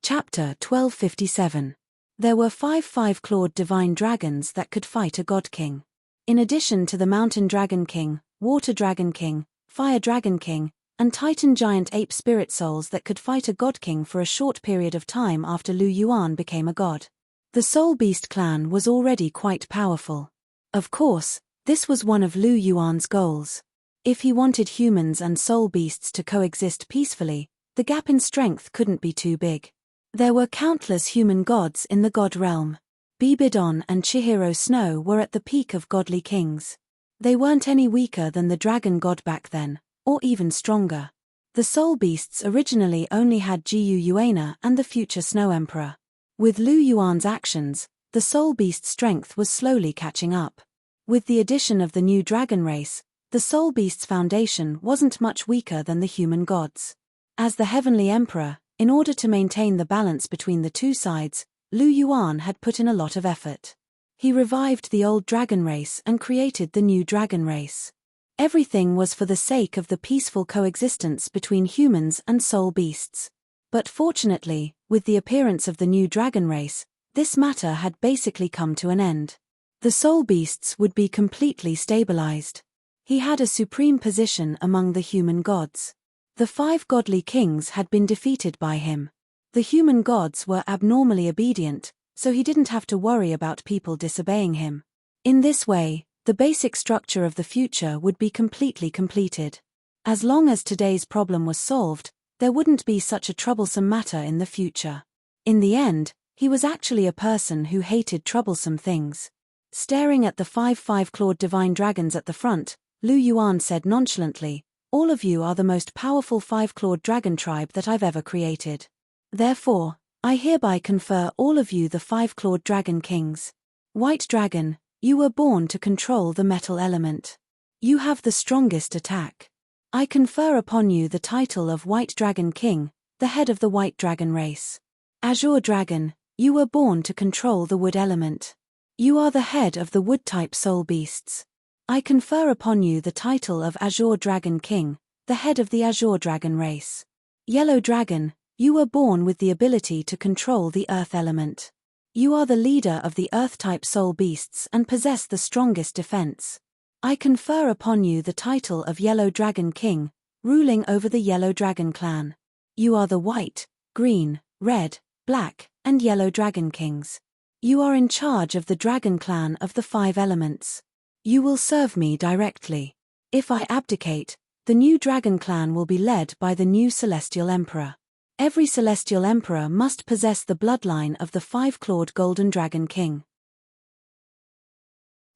Chapter 1257. There were 5 5-clawed divine dragons that could fight a god king. In addition to the Mountain Dragon King, Water Dragon King, Fire Dragon King, and Titan Giant Ape Spirit Souls that could fight a god king for a short period of time after Lu Yuan became a god. The Soul Beast clan was already quite powerful. Of course, this was one of Lu Yuan's goals. If he wanted humans and soul beasts to coexist peacefully, the gap in strength couldn't be too big. There were countless human gods in the god realm. Bibidon and Chihiro Snow were at the peak of godly kings. They weren't any weaker than the dragon god back then, or even stronger. The soul beasts originally only had Jiyu Yuana and the future Snow Emperor. With Lu Yuan's actions, the soul beast strength was slowly catching up. With the addition of the new dragon race, the soul beast's foundation wasn't much weaker than the human gods. As the heavenly emperor, in order to maintain the balance between the two sides, Lu Yuan had put in a lot of effort. He revived the old dragon race and created the new dragon race. Everything was for the sake of the peaceful coexistence between humans and soul beasts. But fortunately, with the appearance of the new dragon race, this matter had basically come to an end. The soul beasts would be completely stabilized. He had a supreme position among the human gods. The 5 godly kings had been defeated by him. The human gods were abnormally obedient, so he didn't have to worry about people disobeying him. In this way, the basic structure of the future would be completely completed. As long as today's problem was solved, there wouldn't be such a troublesome matter in the future. In the end, he was actually a person who hated troublesome things. Staring at the 5 5-clawed divine dragons at the front, Lu Yuan said nonchalantly, "All of you are the most powerful 5-clawed dragon tribe that I've ever created. Therefore, I hereby confer all of you the 5-clawed dragon kings. White Dragon, you were born to control the metal element. You have the strongest attack. I confer upon you the title of White Dragon King, the head of the White Dragon race. Azure Dragon, you were born to control the wood element. You are the head of the wood-type soul beasts. I confer upon you the title of Azure Dragon King, the head of the Azure Dragon race. Yellow Dragon, you were born with the ability to control the earth element. You are the leader of the earth-type soul beasts and possess the strongest defense. I confer upon you the title of Yellow Dragon King, ruling over the Yellow Dragon clan. You are the white, green, red, black, and yellow dragon kings. You are in charge of the dragon clan of the 5 elements. You will serve me directly. If I abdicate, the new dragon clan will be led by the new celestial emperor. Every celestial emperor must possess the bloodline of the 5-clawed golden dragon king.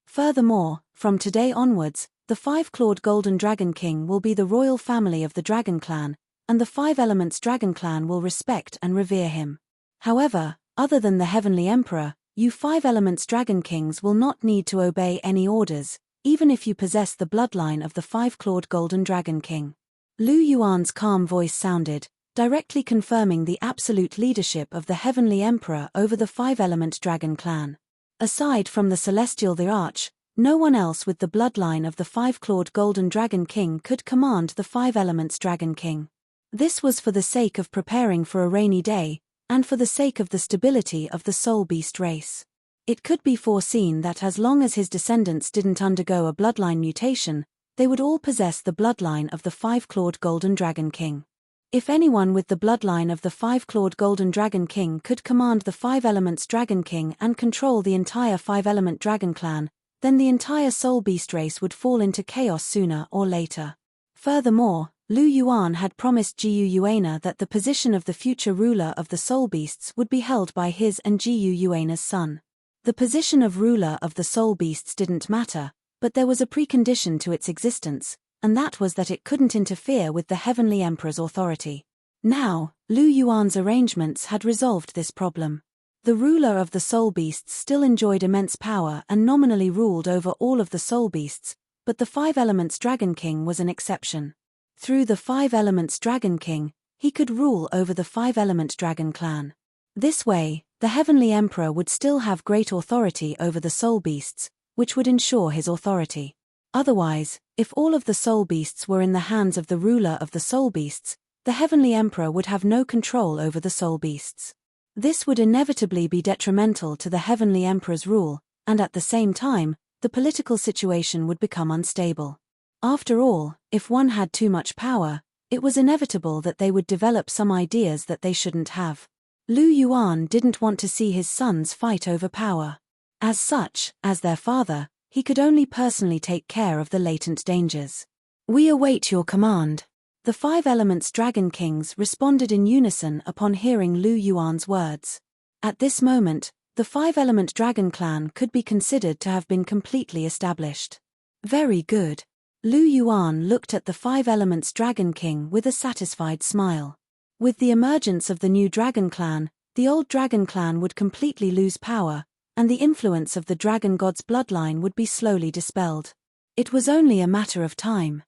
Furthermore, from today onwards, the 5-clawed golden dragon king will be the royal family of the dragon clan, and the 5 elements dragon clan will respect and revere him. However, other than the heavenly emperor, you 5 elements dragon kings will not need to obey any orders, even if you possess the bloodline of the 5-clawed golden dragon king. Lu Yuan's calm voice sounded, directly confirming the absolute leadership of the heavenly emperor over the 5-element dragon clan. Aside from the celestial the Arch, no one else with the bloodline of the 5-clawed golden dragon king could command the 5 elements dragon king. This was for the sake of preparing for a rainy day, and for the sake of the stability of the soul beast race. It could be foreseen that as long as his descendants didn't undergo a bloodline mutation, they would all possess the bloodline of the 5-clawed golden dragon king. If anyone with the bloodline of the 5-clawed golden dragon king could command the 5 elements dragon king and control the entire 5-element dragon clan, then the entire soul beast race would fall into chaos sooner or later. Furthermore, Lu Yuan had promised Jiyu Yuana that the position of the future ruler of the soul beasts would be held by his and Jiyu Yuana's son. The position of ruler of the soul beasts didn't matter, but there was a precondition to its existence, and that was that it couldn't interfere with the heavenly emperor's authority. Now, Lu Yuan's arrangements had resolved this problem. The ruler of the soul beasts still enjoyed immense power and nominally ruled over all of the soul beasts, but the Five Elements Dragon King was an exception. Through the Five Elements Dragon King, he could rule over the Five-Element Dragon clan. This way, the Heavenly Emperor would still have great authority over the soul beasts, which would ensure his authority. Otherwise, if all of the soul beasts were in the hands of the ruler of the soul beasts, the Heavenly Emperor would have no control over the soul beasts. This would inevitably be detrimental to the Heavenly Emperor's rule, and at the same time, the political situation would become unstable. After all, if one had too much power, it was inevitable that they would develop some ideas that they shouldn't have. Lu Yuan didn't want to see his sons fight over power. As such, as their father, he could only personally take care of the latent dangers. "We await your command." The Five Elements Dragon Kings responded in unison upon hearing Lu Yuan's words. At this moment, the Five-Element Dragon clan could be considered to have been completely established. Very good. Lu Yuan looked at the Five Elements Dragon King with a satisfied smile. With the emergence of the new Dragon clan, the old Dragon clan would completely lose power, and the influence of the Dragon God's bloodline would be slowly dispelled. It was only a matter of time.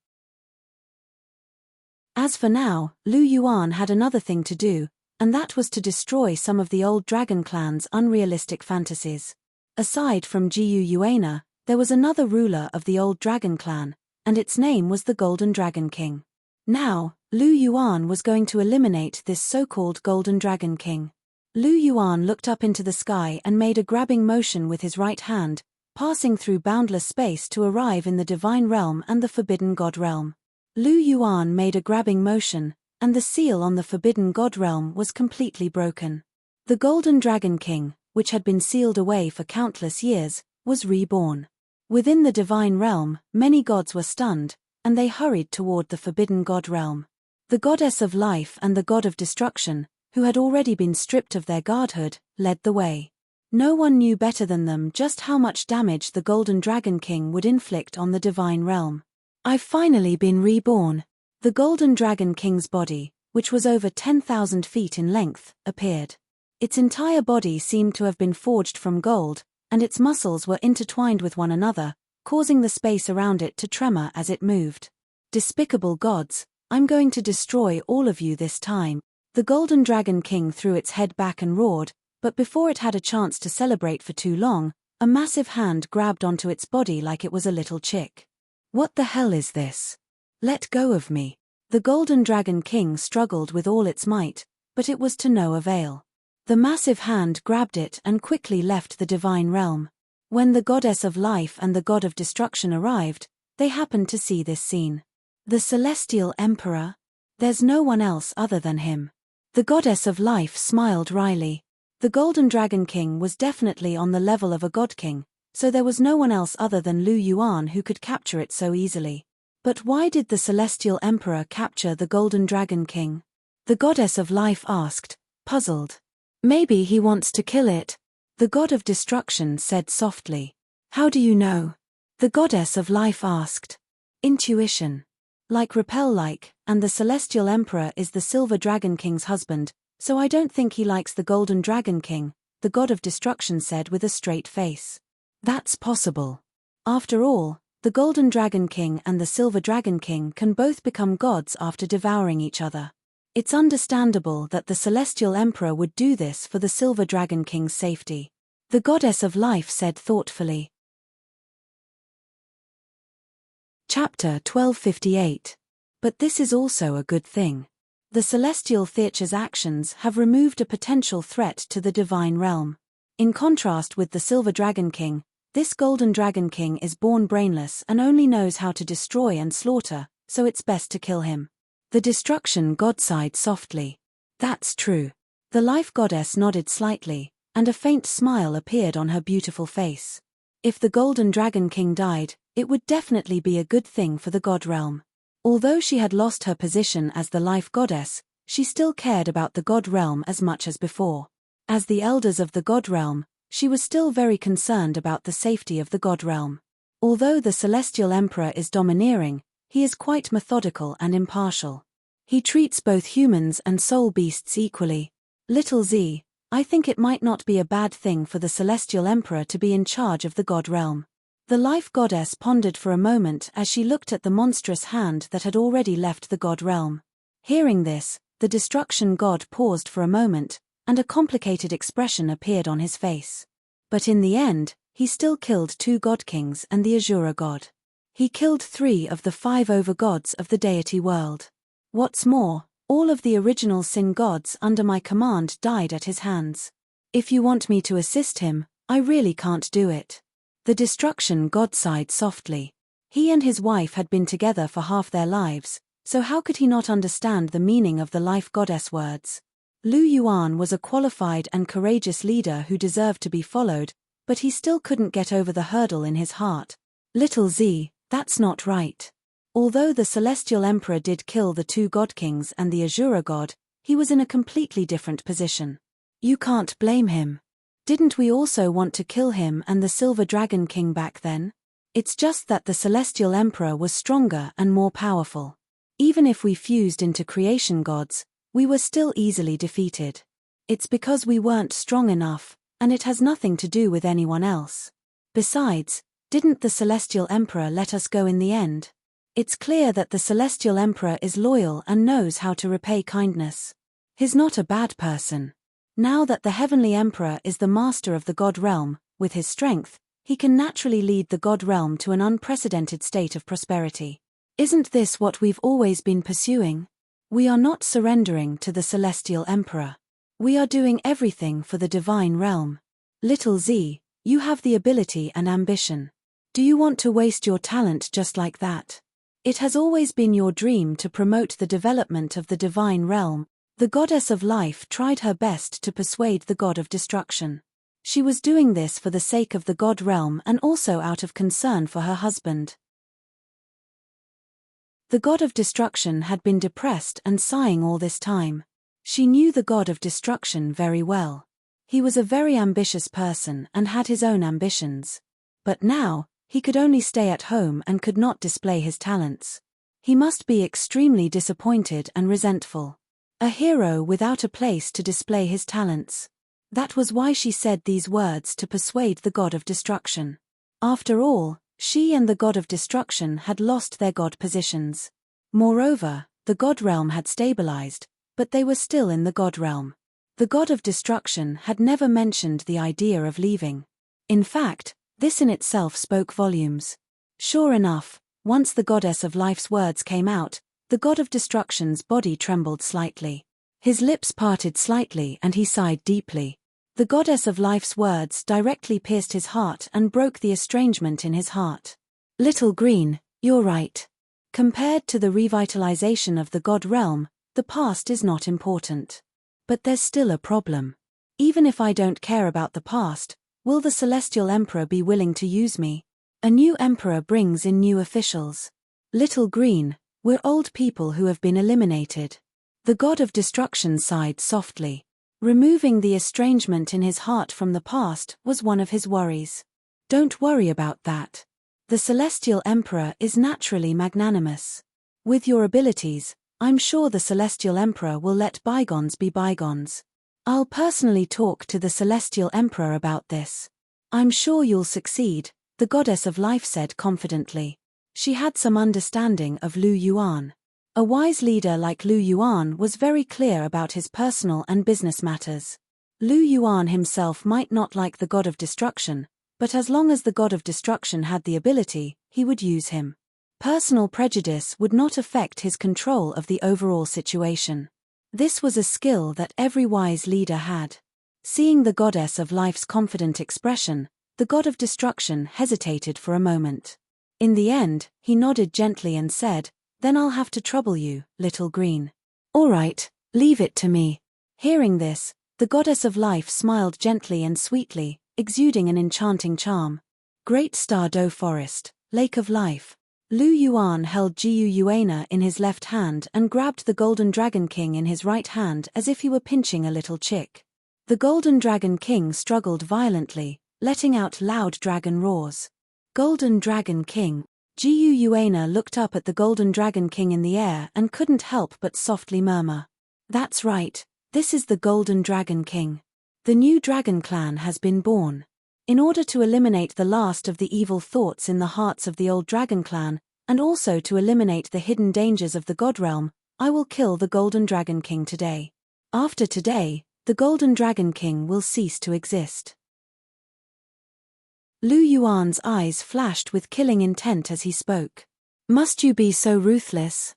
As for now, Lu Yuan had another thing to do, and that was to destroy some of the old Dragon clan's unrealistic fantasies. Aside from Jiu Yuana, there was another ruler of the old Dragon clan, and its name was the Golden Dragon King. Now, Lu Yuan was going to eliminate this so-called Golden Dragon King. Lu Yuan looked up into the sky and made a grabbing motion with his right hand, passing through boundless space to arrive in the Divine Realm and the Forbidden God Realm. Lu Yuan made a grabbing motion, and the seal on the Forbidden God Realm was completely broken. The Golden Dragon King, which had been sealed away for countless years, was reborn. Within the Divine Realm, many gods were stunned, and they hurried toward the Forbidden God Realm. The Goddess of Life and the God of Destruction, who had already been stripped of their godhood, led the way. No one knew better than them just how much damage the Golden Dragon King would inflict on the Divine Realm. "I've finally been reborn." The Golden Dragon King's body, which was over 10,000 feet in length, appeared. Its entire body seemed to have been forged from gold, and its muscles were intertwined with one another, causing the space around it to tremor as it moved. "Despicable gods, I'm going to destroy all of you this time." The Golden Dragon King threw its head back and roared, but before it had a chance to celebrate for too long, a massive hand grabbed onto its body like it was a little chick. "What the hell is this? Let go of me." The Golden Dragon King struggled with all its might, but it was to no avail. The massive hand grabbed it and quickly left the Divine Realm. When the Goddess of Life and the God of Destruction arrived, they happened to see this scene. The Celestial Emperor? There's no one else other than him. The Goddess of Life smiled wryly. The Golden Dragon King was definitely on the level of a Godking, so there was no one else other than Lu Yuan who could capture it so easily. But why did the Celestial Emperor capture the Golden Dragon King? The Goddess of Life asked, puzzled. "Maybe he wants to kill it," the God of Destruction said softly. "How do you know?" the Goddess of Life asked. "Intuition. Like repel-like, and the Celestial Emperor is the Silver Dragon King's husband, so I don't think he likes the Golden Dragon King," the God of Destruction said with a straight face. "That's possible. After all, the Golden Dragon King and the Silver Dragon King can both become gods after devouring each other. It's understandable that the Celestial Emperor would do this for the Silver Dragon King's safety," the Goddess of Life said thoughtfully. Chapter 1258. But this is also a good thing. The Celestial Theater's actions have removed a potential threat to the Divine Realm. In contrast with the Silver Dragon King, this Golden Dragon King is born brainless and only knows how to destroy and slaughter, so it's best to kill him. The Destruction God sighed softly. "That's true." The Life Goddess nodded slightly, and a faint smile appeared on her beautiful face. If the Golden Dragon King died, it would definitely be a good thing for the God Realm. Although she had lost her position as the Life Goddess, she still cared about the God Realm as much as before. As the elders of the God Realm, she was still very concerned about the safety of the God Realm. Although the Celestial Emperor is domineering, he is quite methodical and impartial. He treats both humans and soul beasts equally. Little Z, I think it might not be a bad thing for the Celestial Emperor to be in charge of the God realm. The Life Goddess pondered for a moment as she looked at the monstrous hand that had already left the God realm. Hearing this, the Destruction God paused for a moment, and a complicated expression appeared on his face. But in the end, he still killed 2 God Kings and the Azura God. He killed 3 of the 5 overgods of the deity world. What's more, all of the original sin gods under my command died at his hands. If you want me to assist him, I really can't do it. The Destruction God sighed softly. He and his wife had been together for half their lives, so how could he not understand the meaning of the Life Goddess words? Lu Yuan was a qualified and courageous leader who deserved to be followed, but he still couldn't get over the hurdle in his heart. Little Z, that's not right. Although the Celestial Emperor did kill the 2 God Kings and the Azura God, he was in a completely different position. You can't blame him. Didn't we also want to kill him and the Silver Dragon King back then? It's just that the Celestial Emperor was stronger and more powerful. Even if we fused into creation gods, we were still easily defeated. It's because we weren't strong enough, and it has nothing to do with anyone else. Besides, didn't the Celestial Emperor let us go in the end? It's clear that the Celestial Emperor is loyal and knows how to repay kindness. He's not a bad person. Now that the Heavenly Emperor is the master of the God realm, with his strength, he can naturally lead the God realm to an unprecedented state of prosperity. Isn't this what we've always been pursuing? We are not surrendering to the Celestial Emperor. We are doing everything for the divine realm. Little Z, you have the ability and ambition. Do you want to waste your talent just like that? It has always been your dream to promote the development of the divine realm. The Goddess of Life tried her best to persuade the God of Destruction. She was doing this for the sake of the God realm and also out of concern for her husband. The God of Destruction had been depressed and sighing all this time. She knew the God of Destruction very well. He was a very ambitious person and had his own ambitions. But now, he could only stay at home and could not display his talents. He must be extremely disappointed and resentful. A hero without a place to display his talents. That was why she said these words to persuade the God of Destruction. After all, she and the God of Destruction had lost their God positions. Moreover, the God realm had stabilized, but they were still in the God realm. The God of Destruction had never mentioned the idea of leaving. In fact, this in itself spoke volumes. Sure enough, once the Goddess of Life's words came out, the God of Destruction's body trembled slightly. His lips parted slightly and he sighed deeply. The Goddess of Life's words directly pierced his heart and broke the estrangement in his heart. Little Green, you're right. Compared to the revitalization of the God realm, the past is not important. But there's still a problem. Even if I don't care about the past, will the Celestial Emperor be willing to use me? A new emperor brings in new officials. Little Green, we're old people who have been eliminated. The God of Destruction sighed softly. Removing the estrangement in his heart from the past was one of his worries. Don't worry about that. The Celestial Emperor is naturally magnanimous. With your abilities, I'm sure the Celestial Emperor will let bygones be bygones. I'll personally talk to the Celestial Emperor about this. I'm sure you'll succeed, the Goddess of Life said confidently. She had some understanding of Lu Yuan. A wise leader like Lu Yuan was very clear about his personal and business matters. Lu Yuan himself might not like the God of Destruction, but as long as the God of Destruction had the ability, he would use him. Personal prejudice would not affect his control of the overall situation. This was a skill that every wise leader had. Seeing the Goddess of Life's confident expression, the God of Destruction hesitated for a moment. In the end, he nodded gently and said, "Then I'll have to trouble you, Little Green." "All right, leave it to me." Hearing this, the Goddess of Life smiled gently and sweetly, exuding an enchanting charm. Great Star Do Forest, Lake of Life. Lu Yuan held Jiu Yuana in his left hand and grabbed the Golden Dragon King in his right hand as if he were pinching a little chick. The Golden Dragon King struggled violently, letting out loud dragon roars. Golden Dragon King, Gu Yuana looked up at the Golden Dragon King in the air and couldn't help but softly murmur. That's right, this is the Golden Dragon King. The new dragon clan has been born. In order to eliminate the last of the evil thoughts in the hearts of the old dragon clan, and also to eliminate the hidden dangers of the God realm, I will kill the Golden Dragon King today. After today, the Golden Dragon King will cease to exist. Lu Yuan's eyes flashed with killing intent as he spoke. Must you be so ruthless?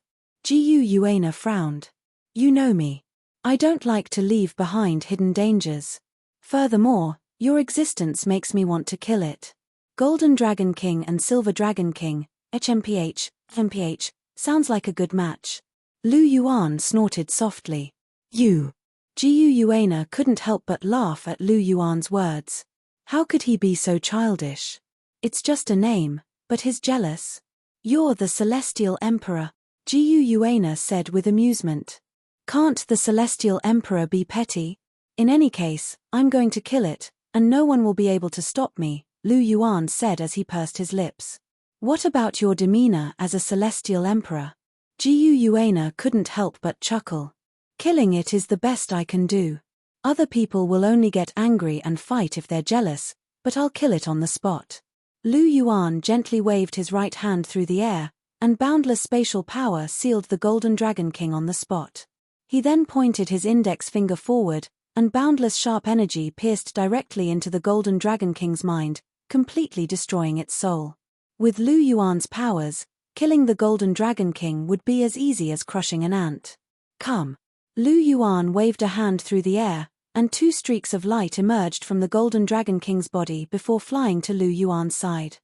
Gu Yuana frowned. You know me. I don't like to leave behind hidden dangers. Furthermore, your existence makes me want to kill it. Golden Dragon King and Silver Dragon King, HMPH, sounds like a good match. Lu Yuan snorted softly. You. Gu Yuana couldn't help but laugh at Lu Yuan's words. How could he be so childish? It's just a name, but he's jealous. You're the Celestial Emperor, Gu Yuana said with amusement. Can't the Celestial Emperor be petty? In any case, I'm going to kill it, and no one will be able to stop me, Lu Yuan said as he pursed his lips. What about your demeanor as a Celestial Emperor? Gu Yuana couldn't help but chuckle. Killing it is the best I can do. Other people will only get angry and fight if they're jealous, but I'll kill it on the spot. Lu Yuan gently waved his right hand through the air, and boundless spatial power sealed the Golden Dragon King on the spot. He then pointed his index finger forward, and boundless sharp energy pierced directly into the Golden Dragon King's mind, completely destroying its soul. With Lu Yuan's powers, killing the Golden Dragon King would be as easy as crushing an ant. Come. Lu Yuan waved a hand through the air, and two streaks of light emerged from the Golden Dragon King's body before flying to Lu Yuan's side.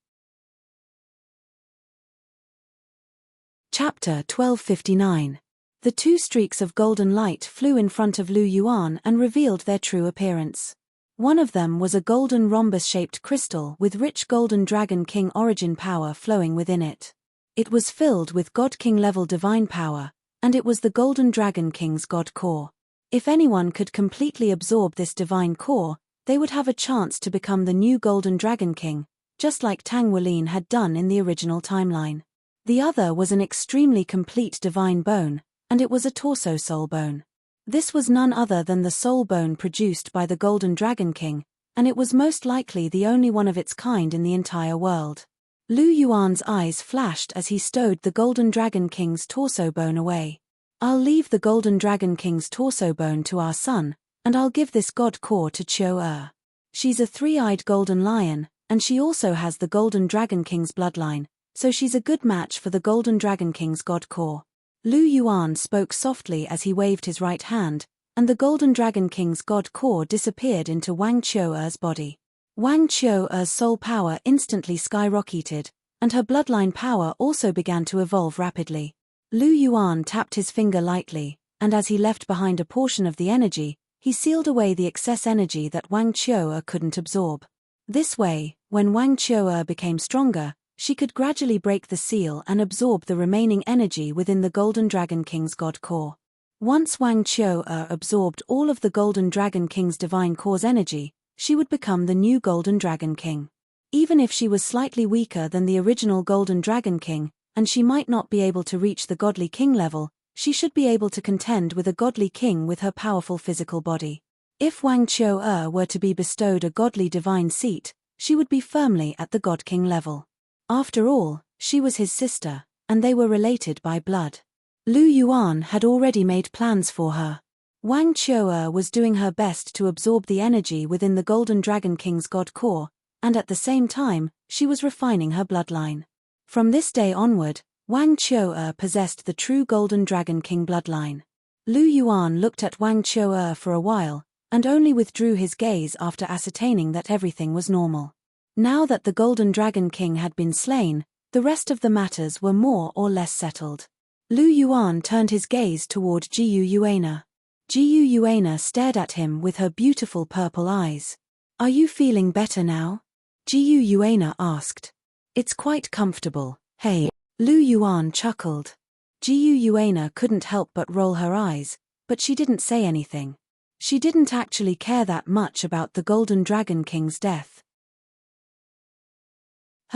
Chapter 1259. The two streaks of golden light flew in front of Lu Yuan and revealed their true appearance. One of them was a golden rhombus-shaped crystal with rich Golden Dragon King origin power flowing within it. It was filled with Godking level divine power, and it was the Golden Dragon King's God core. If anyone could completely absorb this divine core, they would have a chance to become the new Golden Dragon King, just like Tang Weilin had done in the original timeline. The other was an extremely complete divine bone, and it was a torso soul bone. This was none other than the soul bone produced by the Golden Dragon King, and it was most likely the only one of its kind in the entire world. Lu Yuan's eyes flashed as he stowed the Golden Dragon King's torso bone away. I'll leave the Golden Dragon King's torso bone to our son, and I'll give this god core to Qiu. She's a three-eyed golden lion, and she also has the Golden Dragon King's bloodline, so she's a good match for the Golden Dragon King's god core. Lu Yuan spoke softly as he waved his right hand, and the Golden Dragon King's god core disappeared into Wang Qiu's body. Wang Qiu's soul power instantly skyrocketed, and her bloodline power also began to evolve rapidly. Lu Yuan tapped his finger lightly, and as he left behind a portion of the energy, he sealed away the excess energy that Wang Qiu couldn't absorb. This way, when Wang Qiu became stronger, she could gradually break the seal and absorb the remaining energy within the Golden Dragon King's God core. Once Wang Qiu absorbed all of the Golden Dragon King's divine core's energy, she would become the new Golden Dragon King. Even if she was slightly weaker than the original Golden Dragon King, and she might not be able to reach the Godly King level, she should be able to contend with a Godly King with her powerful physical body. If Wang Qiu were to be bestowed a godly divine seat, she would be firmly at the God King level. After all, she was his sister, and they were related by blood. Lu Yuan had already made plans for her. Wang Qiu was doing her best to absorb the energy within the Golden Dragon King's God core, and at the same time, she was refining her bloodline. From this day onward, Wang Qiu possessed the true Golden Dragon King bloodline. Lu Yuan looked at Wang Qiu for a while, and only withdrew his gaze after ascertaining that everything was normal. Now that the Golden Dragon King had been slain, the rest of the matters were more or less settled. Lu Yuan turned his gaze toward Gu Yuana. Gu Yuana stared at him with her beautiful purple eyes. Are you feeling better now? Gu Yuana asked. It's quite comfortable, hey. Lu Yuan chuckled. Gu Yuana couldn't help but roll her eyes, but she didn't say anything. She didn't actually care that much about the Golden Dragon King's death.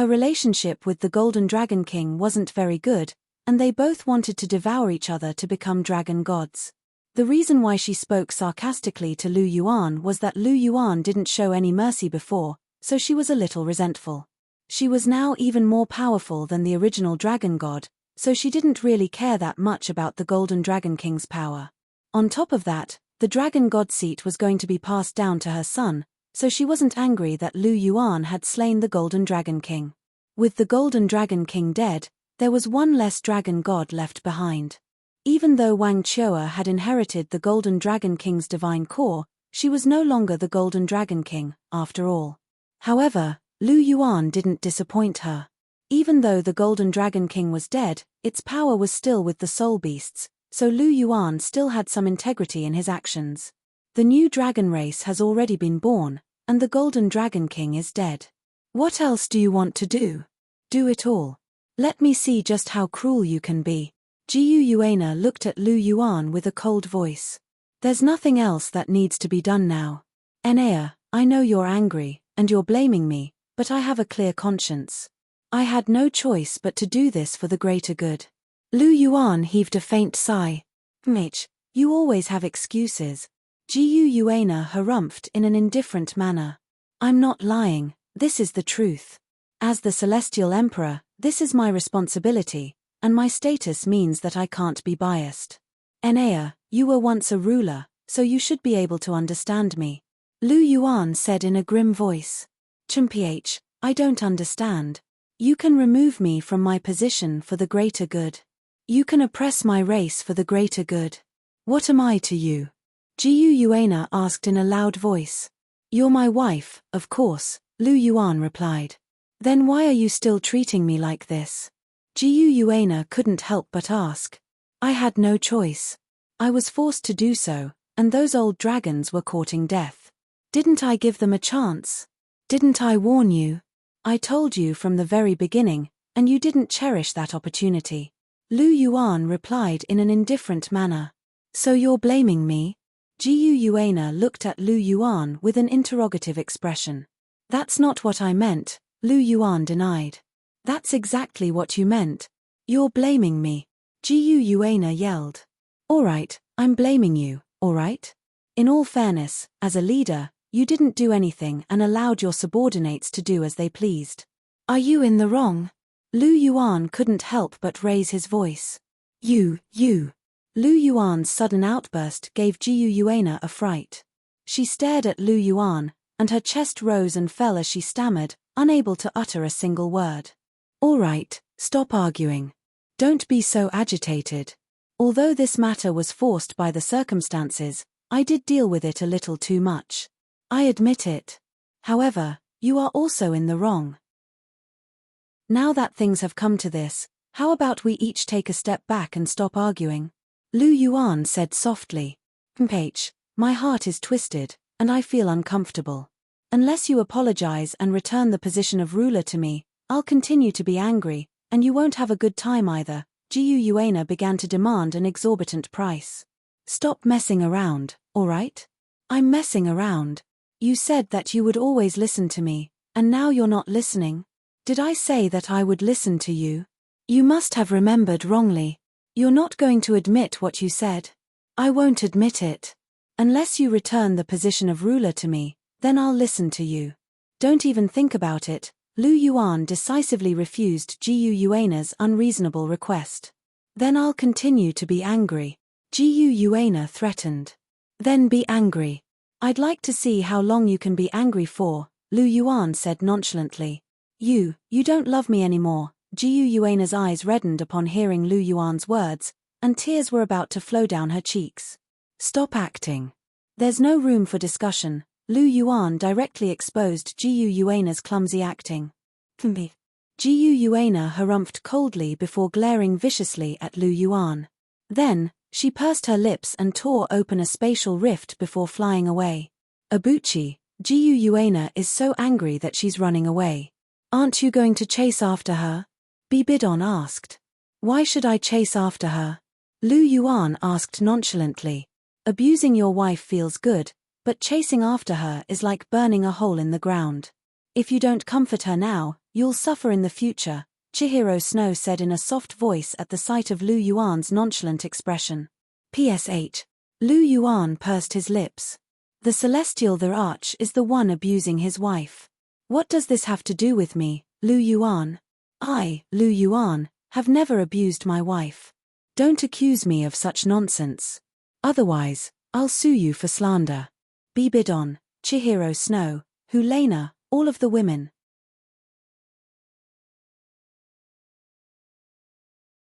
Her relationship with the Golden Dragon King wasn't very good, and they both wanted to devour each other to become dragon gods. The reason why she spoke sarcastically to Lu Yuan was that Lu Yuan didn't show any mercy before, so she was a little resentful. She was now even more powerful than the original dragon god, so she didn't really care that much about the Golden Dragon King's power. On top of that, the dragon god seat was going to be passed down to her son, so she wasn't angry that Lu Yuan had slain the Golden Dragon King. With the Golden Dragon King dead, there was one less dragon god left behind. Even though Wang Chua had inherited the Golden Dragon King's divine core, she was no longer the Golden Dragon King, after all. However, Lu Yuan didn't disappoint her. Even though the Golden Dragon King was dead, its power was still with the soul beasts, so Lu Yuan still had some integrity in his actions. The new dragon race has already been born, and the Golden Dragon King is dead. What else do you want to do? Do it all. Let me see just how cruel you can be. Jiu Yuana looked at Lu Yuan with a cold voice. There's nothing else that needs to be done now. Enea, I know you're angry, and you're blaming me, but I have a clear conscience. I had no choice but to do this for the greater good. Lu Yuan heaved a faint sigh. Mitch, you always have excuses. Jiu Yuana harumphed in an indifferent manner. I'm not lying, this is the truth. As the Celestial Emperor, this is my responsibility, and my status means that I can't be biased. Enea, you were once a ruler, so you should be able to understand me. Lu Yuan said in a grim voice. Chimph, I don't understand. You can remove me from my position for the greater good. You can oppress my race for the greater good. What am I to you? Jiu Yuana asked in a loud voice. You're my wife, of course, Lu Yuan replied. Then why are you still treating me like this? Jiu Yuana couldn't help but ask. I had no choice. I was forced to do so, and those old dragons were courting death. Didn't I give them a chance? Didn't I warn you? I told you from the very beginning, and you didn't cherish that opportunity. Lu Yuan replied in an indifferent manner. So you're blaming me? Jiu Yuana looked at Lu Yuan with an interrogative expression. That's not what I meant, Lu Yuan denied. That's exactly what you meant. You're blaming me. Jiu Yuana yelled. Alright, I'm blaming you, alright? In all fairness, as a leader, you didn't do anything and allowed your subordinates to do as they pleased. Are you in the wrong? Lu Yuan couldn't help but raise his voice. You. Lu Yuan's sudden outburst gave Jiu Yuana a fright. She stared at Lu Yuan, and her chest rose and fell as she stammered, unable to utter a single word. All right, stop arguing. Don't be so agitated. Although this matter was forced by the circumstances, I did deal with it a little too much. I admit it. However, you are also in the wrong. Now that things have come to this, how about we each take a step back and stop arguing? Lu Yuan said softly. Mph, my heart is twisted, and I feel uncomfortable. Unless you apologize and return the position of ruler to me, I'll continue to be angry, and you won't have a good time either. Jiu Yuana began to demand an exorbitant price. Stop messing around, alright? I'm messing around. You said that you would always listen to me, and now you're not listening. Did I say that I would listen to you? You must have remembered wrongly. You're not going to admit what you said. I won't admit it. Unless you return the position of ruler to me, then I'll listen to you. Don't even think about it. Lu Yuan decisively refused Jiu Yuana's unreasonable request. Then I'll continue to be angry. Jiu Yuana threatened. Then be angry. I'd like to see how long you can be angry for, Lu Yuan said nonchalantly. You don't love me anymore. Jiu Yuana's eyes reddened upon hearing Lu Yuan's words, and tears were about to flow down her cheeks. Stop acting. There's no room for discussion. Lu Yuan directly exposed Jiu Yuana's clumsy acting. Jiu Yuana harumphed coldly before glaring viciously at Lu Yuan. Then, she pursed her lips and tore open a spatial rift before flying away. Abuchi, Jiu Yuana is so angry that she's running away. Aren't you going to chase after her? Bibidon asked. Why should I chase after her? Lu Yuan asked nonchalantly. Abusing your wife feels good, but chasing after her is like burning a hole in the ground. If you don't comfort her now, You'll suffer in the future, Chihiro Snow said in a soft voice at the sight of Lu Yuan's nonchalant expression. PSH. Lu Yuan pursed his lips. The Celestial the Arch is the one abusing his wife. What does this have to do with me, Lu Yuan? I, Lu Yuan, have never abused my wife. Don't accuse me of such nonsense. Otherwise, I'll sue you for slander. Be bid on, Chihiro Snow, Hulena, all of the women.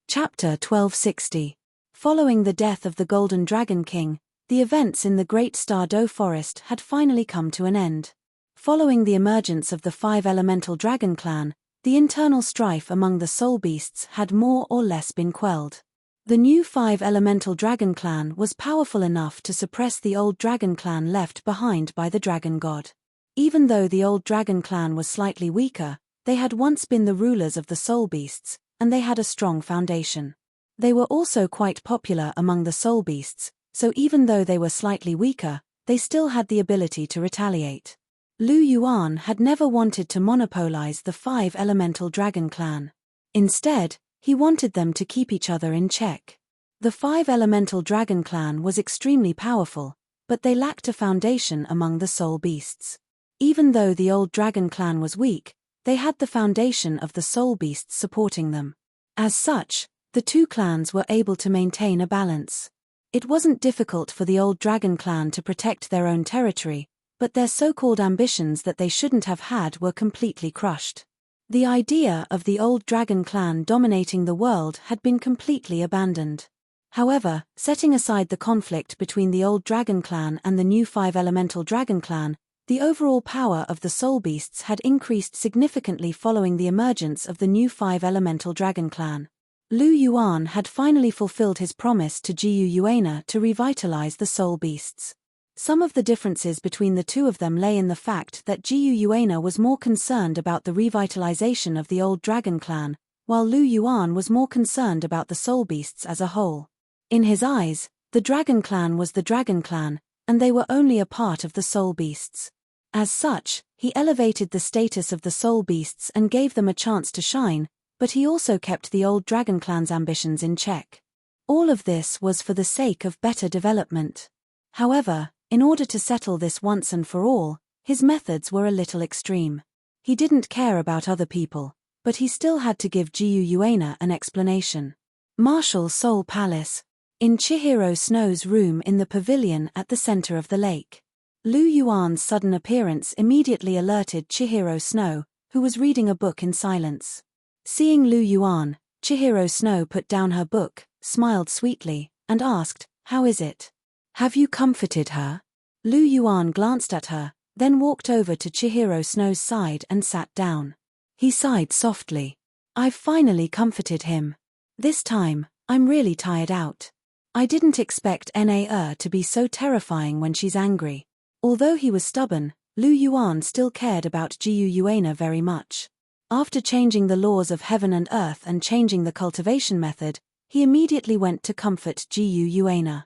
Chapter 1260. Following the death of the Golden Dragon King, the events in the Great Douluo Forest had finally come to an end. Following the emergence of the 5 elemental dragon clan, the internal strife among the soul beasts had more or less been quelled. The new 5 elemental dragon clan was powerful enough to suppress the old dragon clan left behind by the dragon god. Even though the old dragon clan was slightly weaker, they had once been the rulers of the soul beasts, and they had a strong foundation. They were also quite popular among the soul beasts, so even though they were slightly weaker, they still had the ability to retaliate. Lu Yuan had never wanted to monopolize the 5 elemental dragon clan. Instead, he wanted them to keep each other in check. The 5 elemental dragon clan was extremely powerful, but they lacked a foundation among the soul beasts. Even though the old dragon clan was weak, they had the foundation of the soul beasts supporting them. As such, the 2 clans were able to maintain a balance. It wasn't difficult for the old dragon clan to protect their own territory, but their so-called ambitions that they shouldn't have had were completely crushed. The idea of the old dragon clan dominating the world had been completely abandoned. However, setting aside the conflict between the old dragon clan and the new 5 elemental dragon clan, the overall power of the soul beasts had increased significantly following the emergence of the new 5 elemental dragon clan. Lu Yuan had finally fulfilled his promise to Jiyu Yuana to revitalize the soul beasts. Some of the differences between the two of them lay in the fact that Jiyu Yuana was more concerned about the revitalization of the old dragon clan, while Lu Yuan was more concerned about the soul beasts as a whole. In his eyes, the dragon clan was the dragon clan, and they were only a part of the soul beasts. As such, he elevated the status of the soul beasts and gave them a chance to shine, but he also kept the old dragon clan's ambitions in check. All of this was for the sake of better development. However, in order to settle this once and for all, his methods were a little extreme. He didn't care about other people, but he still had to give Jiyu Yuana an explanation. Martial Soul Palace. In Chihiro Snow's room in the pavilion at the center of the lake. Lu Yuan's sudden appearance immediately alerted Chihiro Snow, who was reading a book in silence. Seeing Lu Yuan, Chihiro Snow put down her book, smiled sweetly, and asked, "How is it? Have you comforted her?" Lu Yuan glanced at her, then walked over to Chihiro Snow's side and sat down. He sighed softly. "I've finally comforted him. This time, I'm really tired out. I didn't expect Na to be so terrifying when she's angry." Although he was stubborn, Lu Yuan still cared about Jiyu Yuana very much. After changing the laws of heaven and earth and changing the cultivation method, he immediately went to comfort Jiyu Yuana.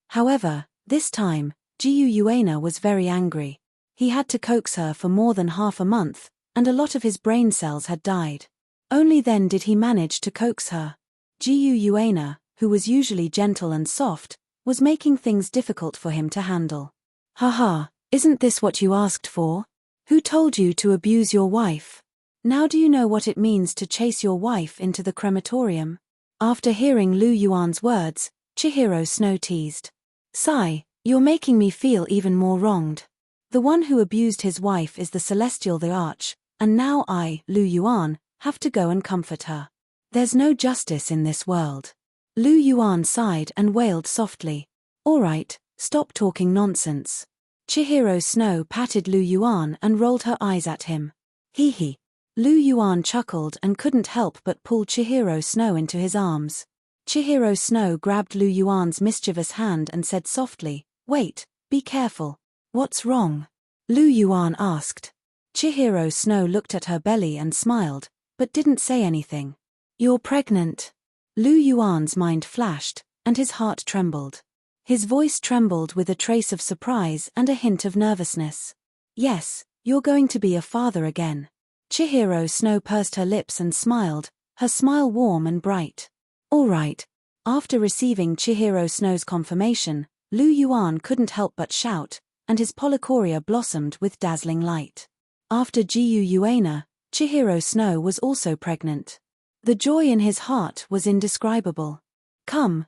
However, this time, Jiyu Yuana was very angry. He had to coax her for more than half a month, and a lot of his brain cells had died. Only then did he manage to coax her. Jiyu Yuana, who was usually gentle and soft, was making things difficult for him to handle. "Haha, isn't this what you asked for? Who told you to abuse your wife? Now do you know what it means to chase your wife into the crematorium?" After hearing Lu Yuan's words, Chihiro Snow teased. "Sigh, you're making me feel even more wronged. The one who abused his wife is the Celestial the Arch, and now I, Lu Yuan, have to go and comfort her. There's no justice in this world." Lu Yuan sighed and wailed softly. "All right, stop talking nonsense." Chihiro Snow patted Lu Yuan and rolled her eyes at him. "Hee hee." Lu Yuan chuckled and couldn't help but pull Chihiro Snow into his arms. Chihiro Snow grabbed Lu Yuan's mischievous hand and said softly, "Wait, be careful." "What's wrong?" Lu Yuan asked. Chihiro Snow looked at her belly and smiled, but didn't say anything. "You're pregnant." Lu Yuan's mind flashed, and his heart trembled. His voice trembled with a trace of surprise and a hint of nervousness. "Yes, You're going to be a father again. Chihiro Snow pursed her lips and smiled, her smile warm and bright. All right. After receiving Chihiro Snow's confirmation, Lu Yuan couldn't help but shout, and his polychoria blossomed with dazzling light. After Jiu Yuana, Chihiro Snow was also pregnant. The joy in his heart was indescribable. Come,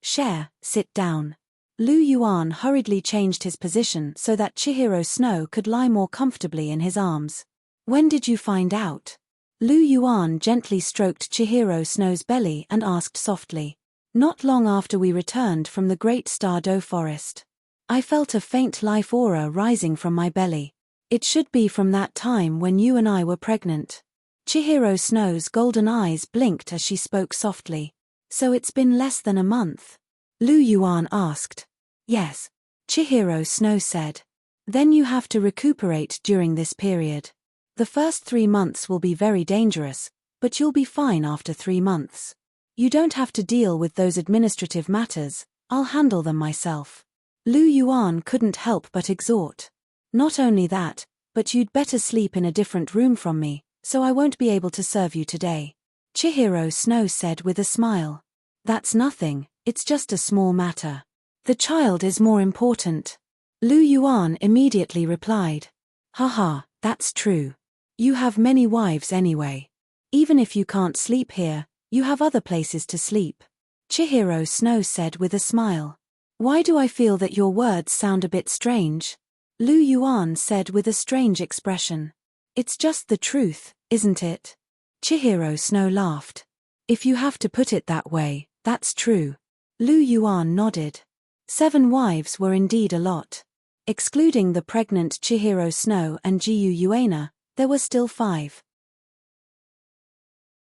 share, sit down. Lu Yuan hurriedly changed his position so that Chihiro Snow could lie more comfortably in his arms. When did you find out? Lu Yuan gently stroked Chihiro Snow's belly and asked softly. Not long after we returned from the great Star Do forest. I felt a faint life aura rising from my belly. It should be from that time when you and I were pregnant. Chihiro Snow's golden eyes blinked as she spoke softly. So it's been less than a month? Lu Yuan asked. Yes. Chihiro Snow said. Then you have to recuperate during this period. The first 3 months will be very dangerous, but you'll be fine after 3 months. You don't have to deal with those administrative matters, I'll handle them myself. Lu Yuan couldn't help but exhort. Not only that, but you'd better sleep in a different room from me, so I won't be able to serve you today. Chihiro Snow said with a smile. That's nothing, it's just a small matter. The child is more important. Lu Yuan immediately replied. Haha, that's true. You have many wives anyway. Even if you can't sleep here, you have other places to sleep. Chihiro Snow said with a smile. Why do I feel that your words sound a bit strange? Lu Yuan said with a strange expression. It's just the truth, isn't it? Chihiro Snow laughed. If you have to put it that way, that's true. Lu Yuan nodded. 7 wives were indeed a lot. Excluding the pregnant Chihiro Snow and Jiu Yuana, there were still 5.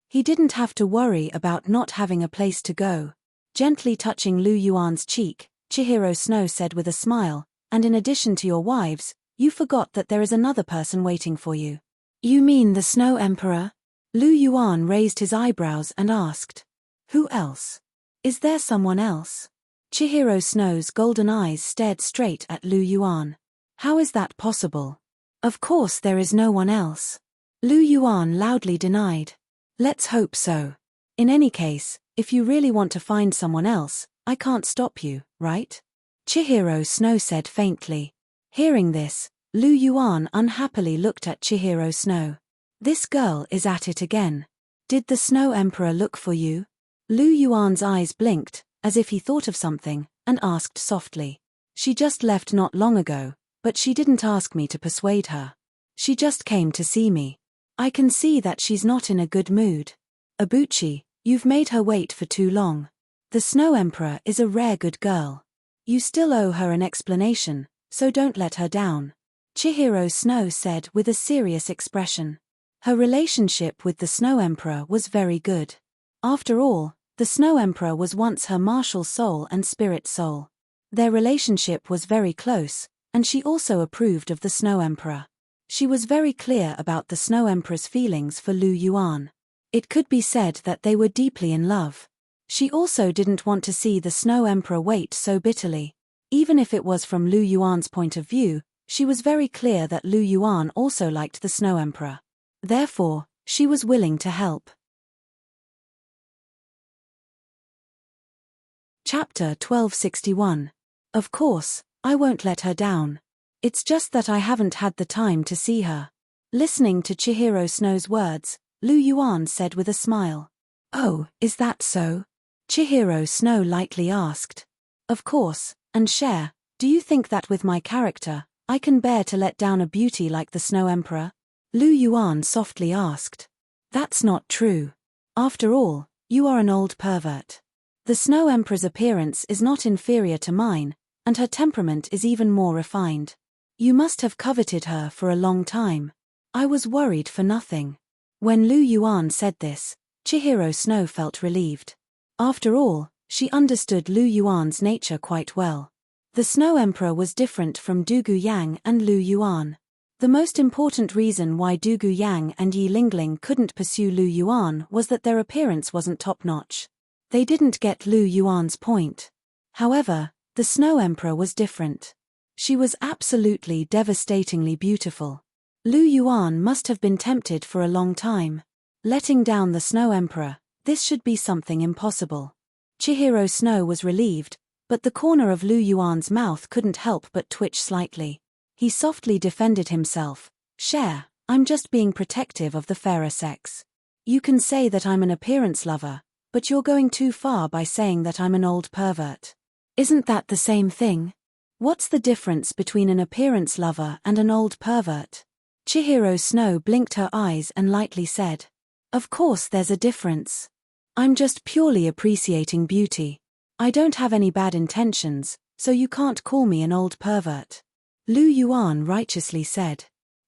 He didn't have to worry about not having a place to go. Gently touching Lu Yuan's cheek, Chihiro Snow said with a smile, and in addition to your wives, you forgot that there is another person waiting for you. You mean the Snow Emperor? Lu Yuan raised his eyebrows and asked. Who else? Is there someone else? Chihiro Snow's golden eyes stared straight at Lu Yuan. How is that possible? Of course there is no one else. Lu Yuan loudly denied. Let's hope so. In any case, if you really want to find someone else, I can't stop you, right? Chihiro Snow said faintly. Hearing this, Lu Yuan unhappily looked at Chihiro Snow. This girl is at it again. Did the Snow Emperor look for you? Lu Yuan's eyes blinked, as if he thought of something, and asked softly. She just left not long ago, but she didn't ask me to persuade her. She just came to see me. I can see that she's not in a good mood. Abuchi, you've made her wait for too long. The Snow Emperor is a rare good girl. You still owe her an explanation, so don't let her down. Chihiro Snow said with a serious expression. Her relationship with the Snow Emperor was very good. After all, the Snow Emperor was once her martial soul and spirit soul. Their relationship was very close, and she also approved of the Snow Emperor. She was very clear about the Snow Emperor's feelings for Lu Yuan. It could be said that they were deeply in love. She also didn't want to see the Snow Emperor wait so bitterly. Even if it was from Lu Yuan's point of view, she was very clear that Lu Yuan also liked the Snow Emperor. Therefore, she was willing to help. Chapter 1261. Of course, I won't let her down. It's just that I haven't had the time to see her. Listening to Chihiro Snow's words, Lu Yuan said with a smile. Oh, is that so? Chihiro Snow lightly asked. Of course, and Cher, do you think that with my character, I can bear to let down a beauty like the Snow Emperor? Lu Yuan softly asked. That's not true. After all, you are an old pervert. The Snow Emperor's appearance is not inferior to mine, and her temperament is even more refined. You must have coveted her for a long time. I was worried for nothing. When Lu Yuan said this, Chihiro Snow felt relieved. After all, she understood Lu Yuan's nature quite well. The Snow Emperor was different from Dugu Yang and Lu Yuan. The most important reason why Dugu Yang and Yi Lingling couldn't pursue Lu Yuan was that their appearance wasn't top-notch. They didn't get Lu Yuan's point. However, the Snow Emperor was different. She was absolutely devastatingly beautiful. Lu Yuan must have been tempted for a long time. Letting down the Snow Emperor, this should be something impossible. Chihiro Snow was relieved, but the corner of Lu Yuan's mouth couldn't help but twitch slightly. He softly defended himself. "Cher, I'm just being protective of the fairer sex. You can say that I'm an appearance lover, but you're going too far by saying that I'm an old pervert. Isn't that the same thing? What's the difference between an appearance lover and an old pervert?" Chihiro Snow blinked her eyes and lightly said, "Of course there's a difference. I'm just purely appreciating beauty. I don't have any bad intentions, so you can't call me an old pervert." Lu Yuan righteously said,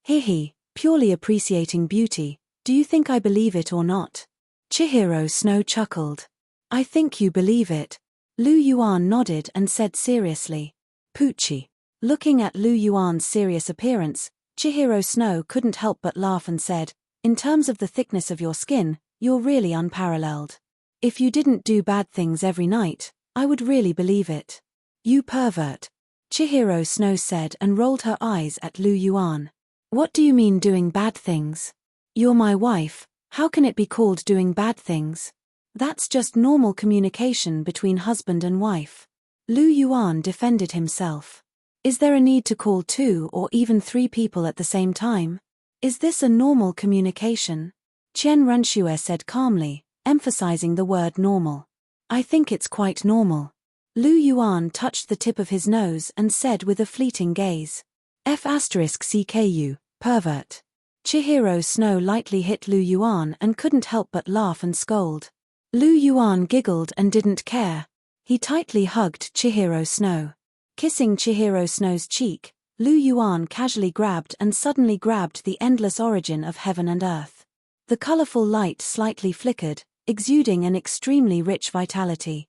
"Hehe, purely appreciating beauty, do you think I believe it or not?" Chihiro Snow chuckled. "I think you believe it." Lu Yuan nodded and said seriously, "Poochie." Looking at Lu Yuan's serious appearance, Chihiro Snow couldn't help but laugh and said, "In terms of the thickness of your skin, you're really unparalleled. If you didn't do bad things every night, I would really believe it." "You pervert," Chihiro Snow said and rolled her eyes at Lu Yuan. "What do you mean doing bad things? You're my wife, how can it be called doing bad things? That's just normal communication between husband and wife." Lu Yuan defended himself. "Is there a need to call 2 or even 3 people at the same time? Is this a normal communication?" Qian Renxue said calmly, emphasizing the word normal. "I think it's quite normal." Lu Yuan touched the tip of his nose and said with a fleeting gaze, "F*CKU, pervert." Chihiro Snow lightly hit Lu Yuan and couldn't help but laugh and scold. Lu Yuan giggled and didn't care. He tightly hugged Chihiro Snow. Kissing Chihiro Snow's cheek, Lu Yuan casually grabbed and suddenly grabbed the endless origin of heaven and earth. The colorful light slightly flickered, exuding an extremely rich vitality.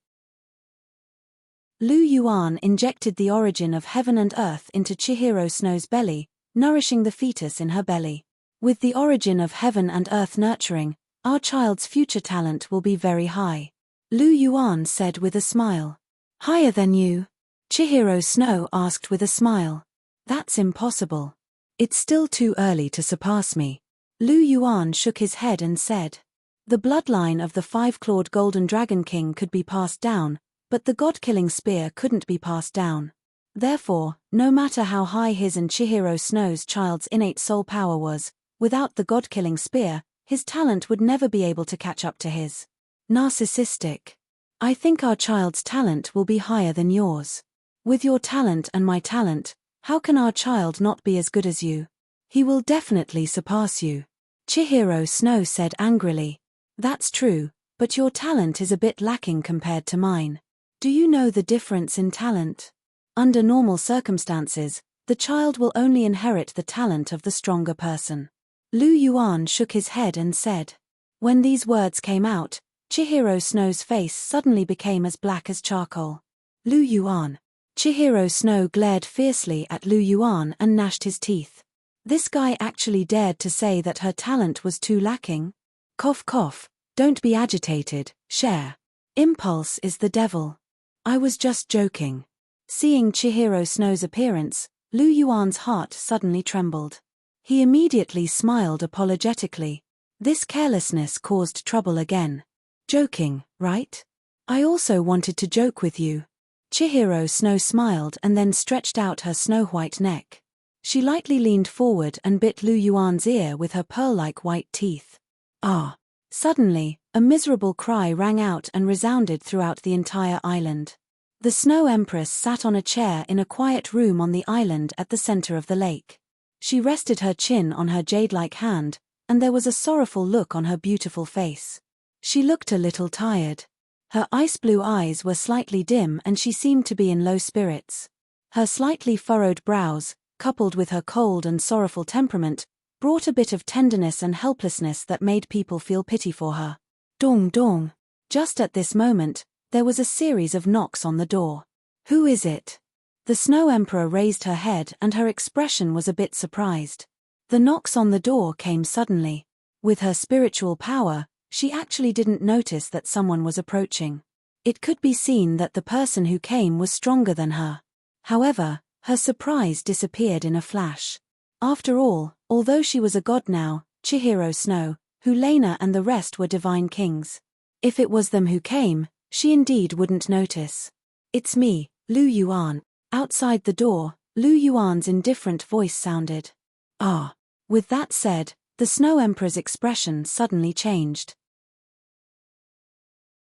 Lu Yuan injected the origin of heaven and earth into Chihiro Snow's belly, nourishing the fetus in her belly. "With the origin of heaven and earth nurturing, our child's future talent will be very high," Lu Yuan said with a smile. "Higher than you?" Chihiro Snow asked with a smile. "That's impossible. It's still too early to surpass me." Lu Yuan shook his head and said, "The bloodline of the 5-clawed Golden Dragon King could be passed down, but the god-killing spear couldn't be passed down. Therefore, no matter how high his and Chihiro Snow's child's innate soul power was, without the god-killing spear, his talent would never be able to catch up to his." "Narcissistic. I think our child's talent will be higher than yours. With your talent and my talent, how can our child not be as good as you? He will definitely surpass you," Chihiro Snow said angrily. "That's true, but your talent is a bit lacking compared to mine. Do you know the difference in talent? Under normal circumstances, the child will only inherit the talent of the stronger person." Lu Yuan shook his head and said. When these words came out, Chihiro Snow's face suddenly became as black as charcoal. "Lu Yuan." Chihiro Snow glared fiercely at Lu Yuan and gnashed his teeth. This guy actually dared to say that her talent was too lacking? Cough cough, don't be agitated, Cher. Impulse is the devil. I was just joking. Seeing Chihiro Snow's appearance, Lu Yuan's heart suddenly trembled. He immediately smiled apologetically. This carelessness caused trouble again. "Joking, right? I also wanted to joke with you." Chihiro Snow smiled and then stretched out her snow-white neck. She lightly leaned forward and bit Lu Yuan's ear with her pearl-like white teeth. "Ah!" Suddenly, a miserable cry rang out and resounded throughout the entire island. The Snow Empress sat on a chair in a quiet room on the island at the center of the lake. She rested her chin on her jade-like hand, and there was a sorrowful look on her beautiful face. She looked a little tired. Her ice-blue eyes were slightly dim and she seemed to be in low spirits. Her slightly furrowed brows, coupled with her cold and sorrowful temperament, brought a bit of tenderness and helplessness that made people feel pity for her. Dong dong. Just at this moment, there was a series of knocks on the door. "Who is it?" The Snow Emperor raised her head and her expression was a bit surprised. The knocks on the door came suddenly. With her spiritual power, she actually didn't notice that someone was approaching. It could be seen that the person who came was stronger than her. However, Her surprise disappeared in a flash. After all, although she was a god now, Chihiro Snow, Hulena and the rest were divine kings. If it was them who came, she indeed wouldn't notice. "It's me, Lu Yuan." Outside the door, Lu Yuan's indifferent voice sounded. "Ah." With that said, the Snow Emperor's expression suddenly changed.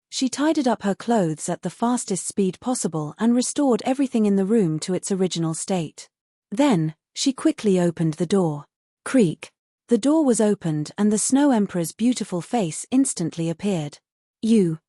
She tidied up her clothes at the fastest speed possible and restored everything in the room to its original state. Then, she quickly opened the door. Creak. The door was opened and the Snow Emperor's beautiful face instantly appeared.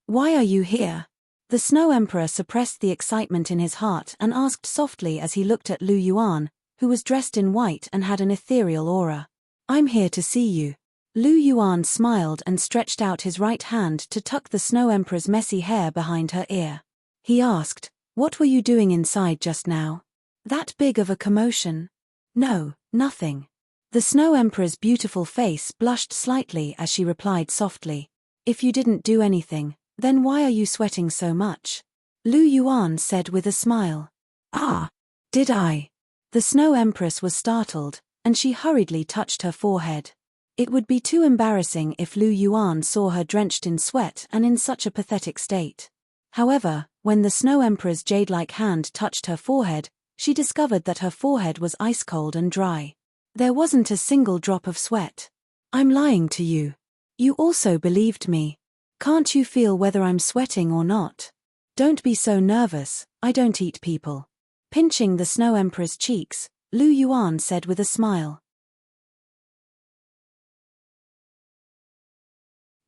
Why are you here?" The Snow Emperor suppressed the excitement in his heart and asked softly as he looked at Lu Yuan, who was dressed in white and had an ethereal aura. "I'm here to see you." Lu Yuan smiled and stretched out his right hand to tuck the Snow Emperor's messy hair behind her ear. He asked, "What were you doing inside just now? That big of a commotion?" "No, nothing." The Snow Emperor's beautiful face blushed slightly as she replied softly, "If you didn't do anything, then why are you sweating so much?" Lu Yuan said with a smile. "Ah, did I?" The Snow Empress was startled, and she hurriedly touched her forehead. It would be too embarrassing if Lu Yuan saw her drenched in sweat and in such a pathetic state. However, when the Snow Emperor's jade-like hand touched her forehead, she discovered that her forehead was ice-cold and dry. There wasn't a single drop of sweat. "I'm lying to you. You also believed me. Can't you feel whether I'm sweating or not? Don't be so nervous, I don't eat people." Pinching the Snow Emperor's cheeks, Lu Yuan said with a smile.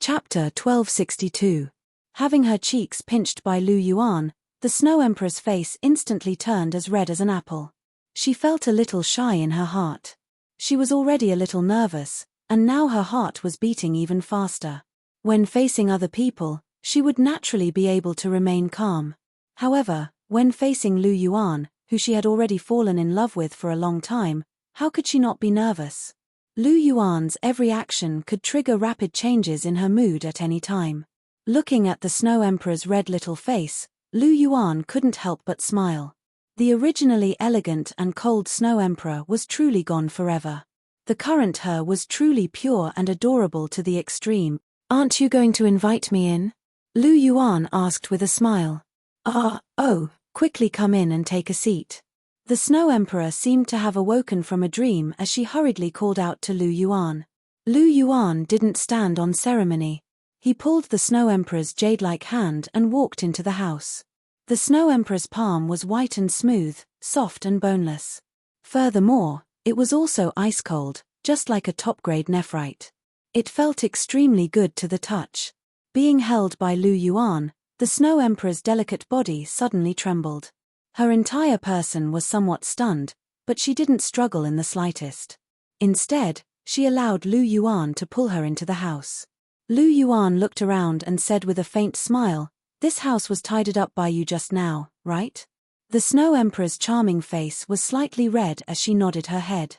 Chapter 1262. Having her cheeks pinched by Lu Yuan, the Snow Emperor's face instantly turned as red as an apple. She felt a little shy in her heart. She was already a little nervous, and now her heart was beating even faster. When facing other people, she would naturally be able to remain calm. However, when facing Lu Yuan, who she had already fallen in love with for a long time, how could she not be nervous? Lu Yuan's every action could trigger rapid changes in her mood at any time. Looking at the Snow Emperor's red little face, Lu Yuan couldn't help but smile. The originally elegant and cold Snow Emperor was truly gone forever. The current her was truly pure and adorable to the extreme. "Aren't you going to invite me in?" Lu Yuan asked with a smile. Oh, quickly come in and take a seat." The Snow Emperor seemed to have awoken from a dream as she hurriedly called out to Lu Yuan. Lu Yuan didn't stand on ceremony. He pulled the Snow Emperor's jade-like hand and walked into the house. The Snow Emperor's palm was white and smooth, soft and boneless. Furthermore, it was also ice-cold, just like a top-grade nephrite. It felt extremely good to the touch. Being held by Lu Yuan, the Snow Emperor's delicate body suddenly trembled. Her entire person was somewhat stunned, but she didn't struggle in the slightest. Instead, she allowed Lu Yuan to pull her into the house. Lu Yuan looked around and said with a faint smile, "This house was tidied up by you just now, right?" The Snow Emperor's charming face was slightly red as she nodded her head.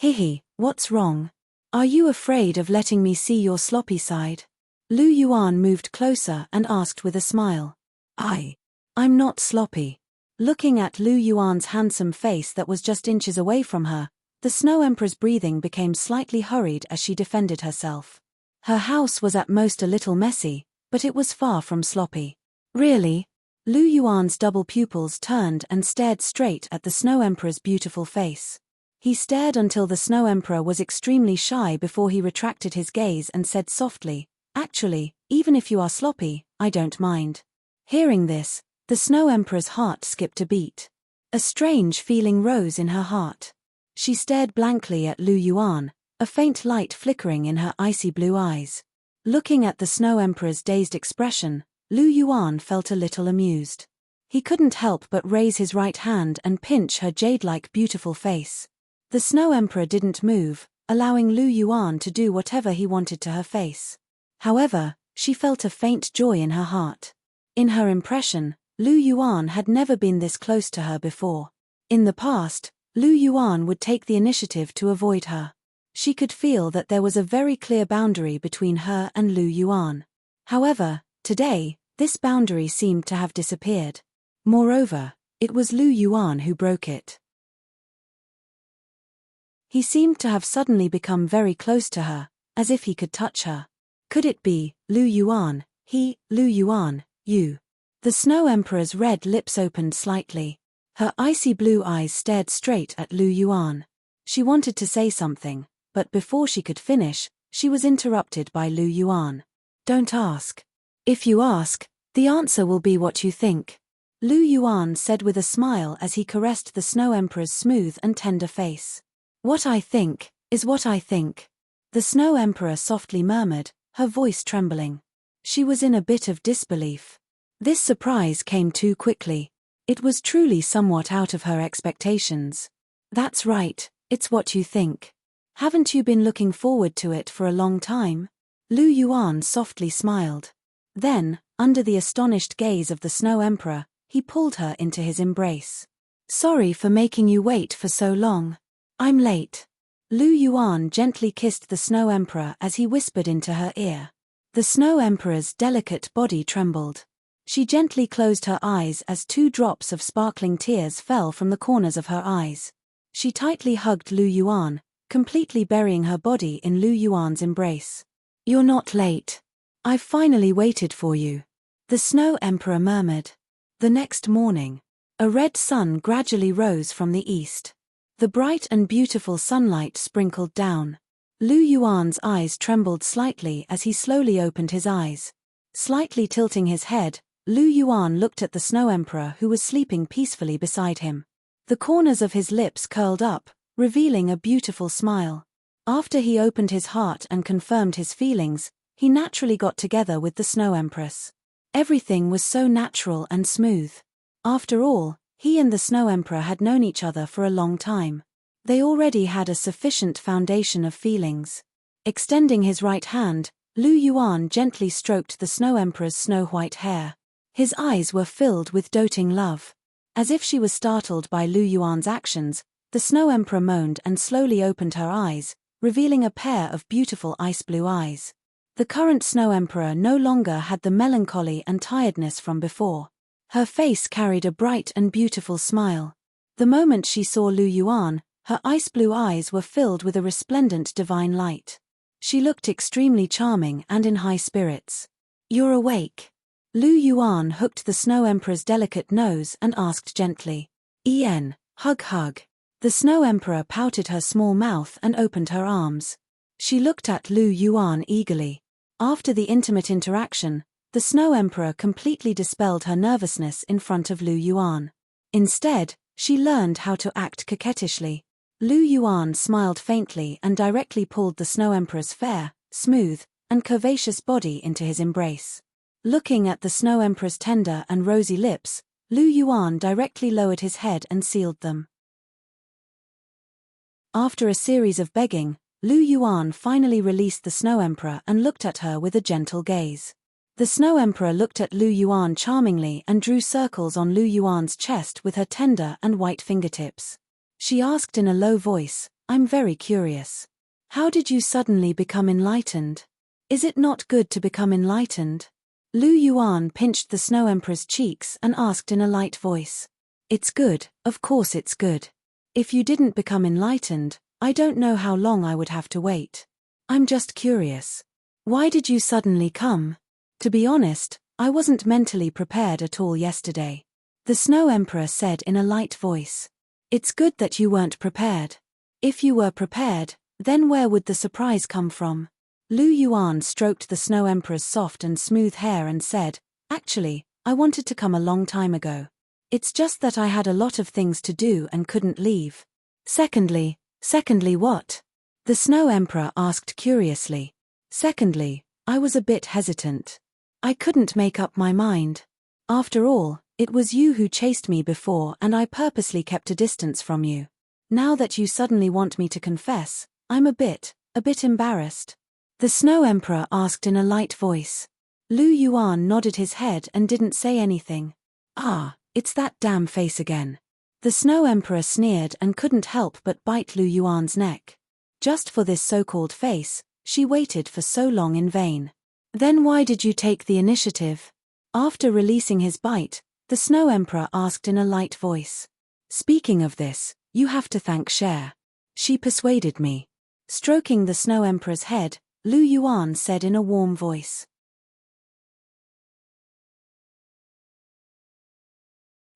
"Hihi, what's wrong? Are you afraid of letting me see your sloppy side?" Lu Yuan moved closer and asked with a smile. I'm not sloppy." Looking at Lu Yuan's handsome face that was just inches away from her, the Snow Emperor's breathing became slightly hurried as she defended herself. Her house was at most a little messy, but it was far from sloppy. "Really?" Lu Yuan's double pupils turned and stared straight at the Snow Emperor's beautiful face. He stared until the Snow Emperor was extremely shy before he retracted his gaze and said softly, "Actually, even if you are sloppy, I don't mind." Hearing this, the Snow Emperor's heart skipped a beat. A strange feeling rose in her heart. She stared blankly at Lu Yuan, a faint light flickering in her icy blue eyes. Looking at the Snow Emperor's dazed expression, Lu Yuan felt a little amused. He couldn't help but raise his right hand and pinch her jade-like beautiful face. The Snow Emperor didn't move, allowing Lu Yuan to do whatever he wanted to her face. However, she felt a faint joy in her heart. In her impression, Lu Yuan had never been this close to her before. In the past, Lu Yuan would take the initiative to avoid her. She could feel that there was a very clear boundary between her and Lu Yuan. However, today, this boundary seemed to have disappeared. Moreover, it was Lu Yuan who broke it. He seemed to have suddenly become very close to her, as if he could touch her. Could it be, Lu Yuan, Lu Yuan, you? The Snow Emperor's red lips opened slightly. Her icy blue eyes stared straight at Lu Yuan. She wanted to say something, but before she could finish, she was interrupted by Lu Yuan. Don't ask. If you ask, the answer will be what you think. Lu Yuan said with a smile as he caressed the Snow Emperor's smooth and tender face. What I think, is what I think. The Snow Emperor softly murmured, her voice trembling. She was in a bit of disbelief. This surprise came too quickly. It was truly somewhat out of her expectations. That's right, it's what you think. Haven't you been looking forward to it for a long time? Lu Yuan softly smiled. Then, under the astonished gaze of the Snow Emperor, he pulled her into his embrace. Sorry for making you wait for so long. I'm late. Lu Yuan gently kissed the Snow Emperor as he whispered into her ear. The Snow Emperor's delicate body trembled. She gently closed her eyes as 2 drops of sparkling tears fell from the corners of her eyes. She tightly hugged Lu Yuan, completely burying her body in Lu Yuan's embrace. You're not late. I've finally waited for you. The Snow Emperor murmured. The next morning, a red sun gradually rose from the east. The bright and beautiful sunlight sprinkled down. Lu Yuan's eyes trembled slightly as he slowly opened his eyes. Slightly tilting his head, Lu Yuan looked at the Snow Emperor who was sleeping peacefully beside him. The corners of his lips curled up, revealing a beautiful smile. After he opened his heart and confirmed his feelings, he naturally got together with the Snow Empress. Everything was so natural and smooth. After all, he and the Snow Emperor had known each other for a long time. They already had a sufficient foundation of feelings. Extending his right hand, Lu Yuan gently stroked the Snow Emperor's snow-white hair. His eyes were filled with doting love. As if she was startled by Lu Yuan's actions, the Snow Emperor moaned and slowly opened her eyes, revealing a pair of beautiful ice-blue eyes. The current Snow Emperor no longer had the melancholy and tiredness from before. Her face carried a bright and beautiful smile. The moment she saw Lu Yuan, her ice-blue eyes were filled with a resplendent divine light. She looked extremely charming and in high spirits. You're awake. Lu Yuan hooked the Snow Emperor's delicate nose and asked gently. Hug. The Snow Emperor pouted her small mouth and opened her arms. She looked at Lu Yuan eagerly. After the intimate interaction, the Snow Emperor completely dispelled her nervousness in front of Lu Yuan. Instead, she learned how to act coquettishly. Lu Yuan smiled faintly and directly pulled the Snow Emperor's fair, smooth, and curvaceous body into his embrace. Looking at the Snow Emperor's tender and rosy lips, Lu Yuan directly lowered his head and sealed them. After a series of begging, Lu Yuan finally released the Snow Emperor and looked at her with a gentle gaze. The Snow Emperor looked at Lu Yuan charmingly and drew circles on Lu Yuan's chest with her tender and white fingertips. She asked in a low voice, I'm very curious. How did you suddenly become enlightened? Is it not good to become enlightened? Lu Yuan pinched the Snow Emperor's cheeks and asked in a light voice. It's good, of course it's good. If you didn't become enlightened, I don't know how long I would have to wait. I'm just curious. Why did you suddenly come? To be honest, I wasn't mentally prepared at all yesterday. The Snow Emperor said in a light voice. It's good that you weren't prepared. If you were prepared, then where would the surprise come from? Lu Yuan stroked the Snow Emperor's soft and smooth hair and said, Actually, I wanted to come a long time ago. It's just that I had a lot of things to do and couldn't leave. Secondly what? The Snow Emperor asked curiously. Secondly, I was a bit hesitant. I couldn't make up my mind. After all, it was you who chased me before and I purposely kept a distance from you. Now that you suddenly want me to confess, I'm a bit embarrassed. The Snow Emperor asked in a light voice. Lu Yuan nodded his head and didn't say anything. It's that damn face again. The Snow Emperor sneered and couldn't help but bite Lu Yuan's neck. Just for this so-called face, she waited for so long in vain. Then why did you take the initiative? After releasing his bite, the Snow Emperor asked in a light voice. Speaking of this, you have to thank Cher. She persuaded me. Stroking the Snow Emperor's head, Lu Yuan said in a warm voice.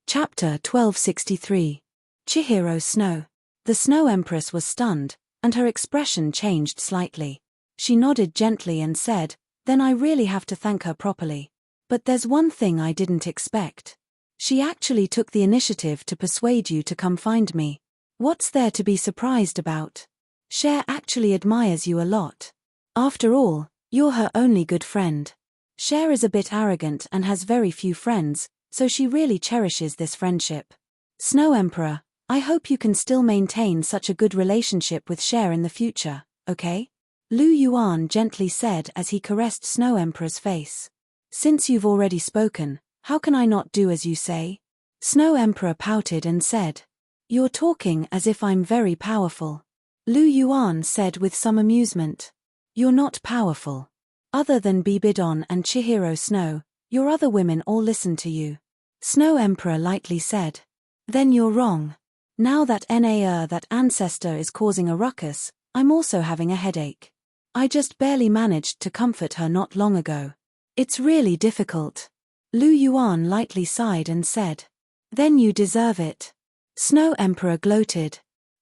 Chapter 1263. Chihiro Snow. The Snow Empress was stunned, and her expression changed slightly. She nodded gently and said, "Then I really have to thank her properly. But there's one thing I didn't expect. She actually took the initiative to persuade you to come find me. What's there to be surprised about? Cher actually admires you a lot. After all, you're her only good friend. Cher is a bit arrogant and has very few friends, so she really cherishes this friendship. Snow Emperor, I hope you can still maintain such a good relationship with Cher in the future, okay?" Lu Yuan gently said as he caressed Snow Emperor's face. "Since you've already spoken, how can I not do as you say?" Snow Emperor pouted and said, "You're talking as if I'm very powerful." Lu Yuan said with some amusement. "You're not powerful. Other than Bibidon and Chihiro Snow, your other women all listen to you." Snow Emperor lightly said. "Then you're wrong. Now that that ancestor is causing a ruckus, I'm also having a headache. I just barely managed to comfort her not long ago. It's really difficult." Lu Yuan lightly sighed and said, "Then you deserve it." Snow Emperor gloated.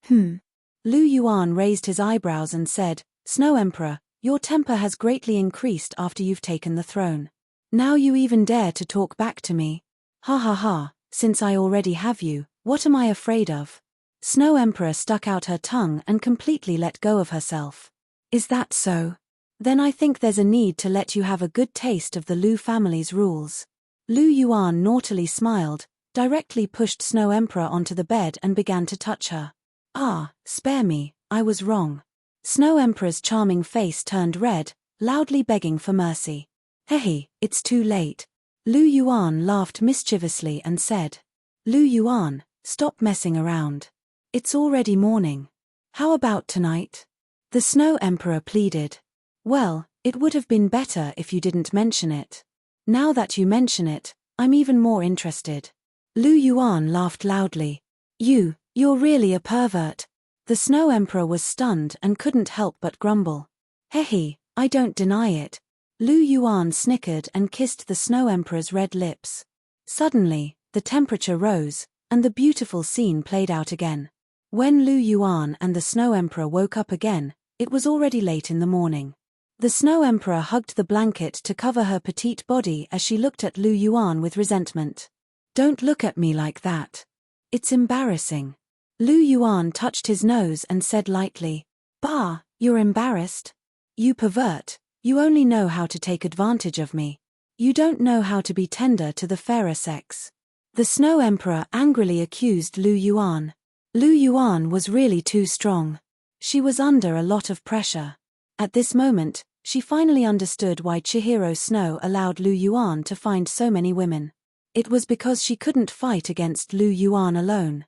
Lu Yuan raised his eyebrows and said, "Snow Emperor, your temper has greatly increased after you've taken the throne. Now you even dare to talk back to me. Ha ha ha, since I already have you, what am I afraid of?" Snow Emperor stuck out her tongue and completely let go of herself. "Is that so? Then I think there's a need to let you have a good taste of the Lu family's rules." Lu Yuan naughtily smiled, directly pushed Snow Emperor onto the bed and began to touch her. "Ah, spare me, I was wrong." Snow Emperor's charming face turned red, loudly begging for mercy. "Hey, it's too late." Lu Yuan laughed mischievously and said, "Lu Yuan, stop messing around. It's already morning. How about tonight?" The Snow Emperor pleaded. "Well, it would have been better if you didn't mention it. Now that you mention it, I'm even more interested." Lu Yuan laughed loudly. You're really a pervert." The Snow Emperor was stunned and couldn't help but grumble. "Hehe, I don't deny it." Lu Yuan snickered and kissed the Snow Emperor's red lips. Suddenly, the temperature rose, and the beautiful scene played out again. When Lu Yuan and the Snow Emperor woke up again, it was already late in the morning. The Snow Emperor hugged the blanket to cover her petite body as she looked at Lu Yuan with resentment. "Don't look at me like that. It's embarrassing." Lu Yuan touched his nose and said lightly, "Bah, you're embarrassed? You pervert, you only know how to take advantage of me. You don't know how to be tender to the fairer sex." The Snow Emperor angrily accused Lu Yuan. Lu Yuan was really too strong. She was under a lot of pressure. At this moment, she finally understood why Chihiro Snow allowed Lu Yuan to find so many women. It was because she couldn't fight against Lu Yuan alone.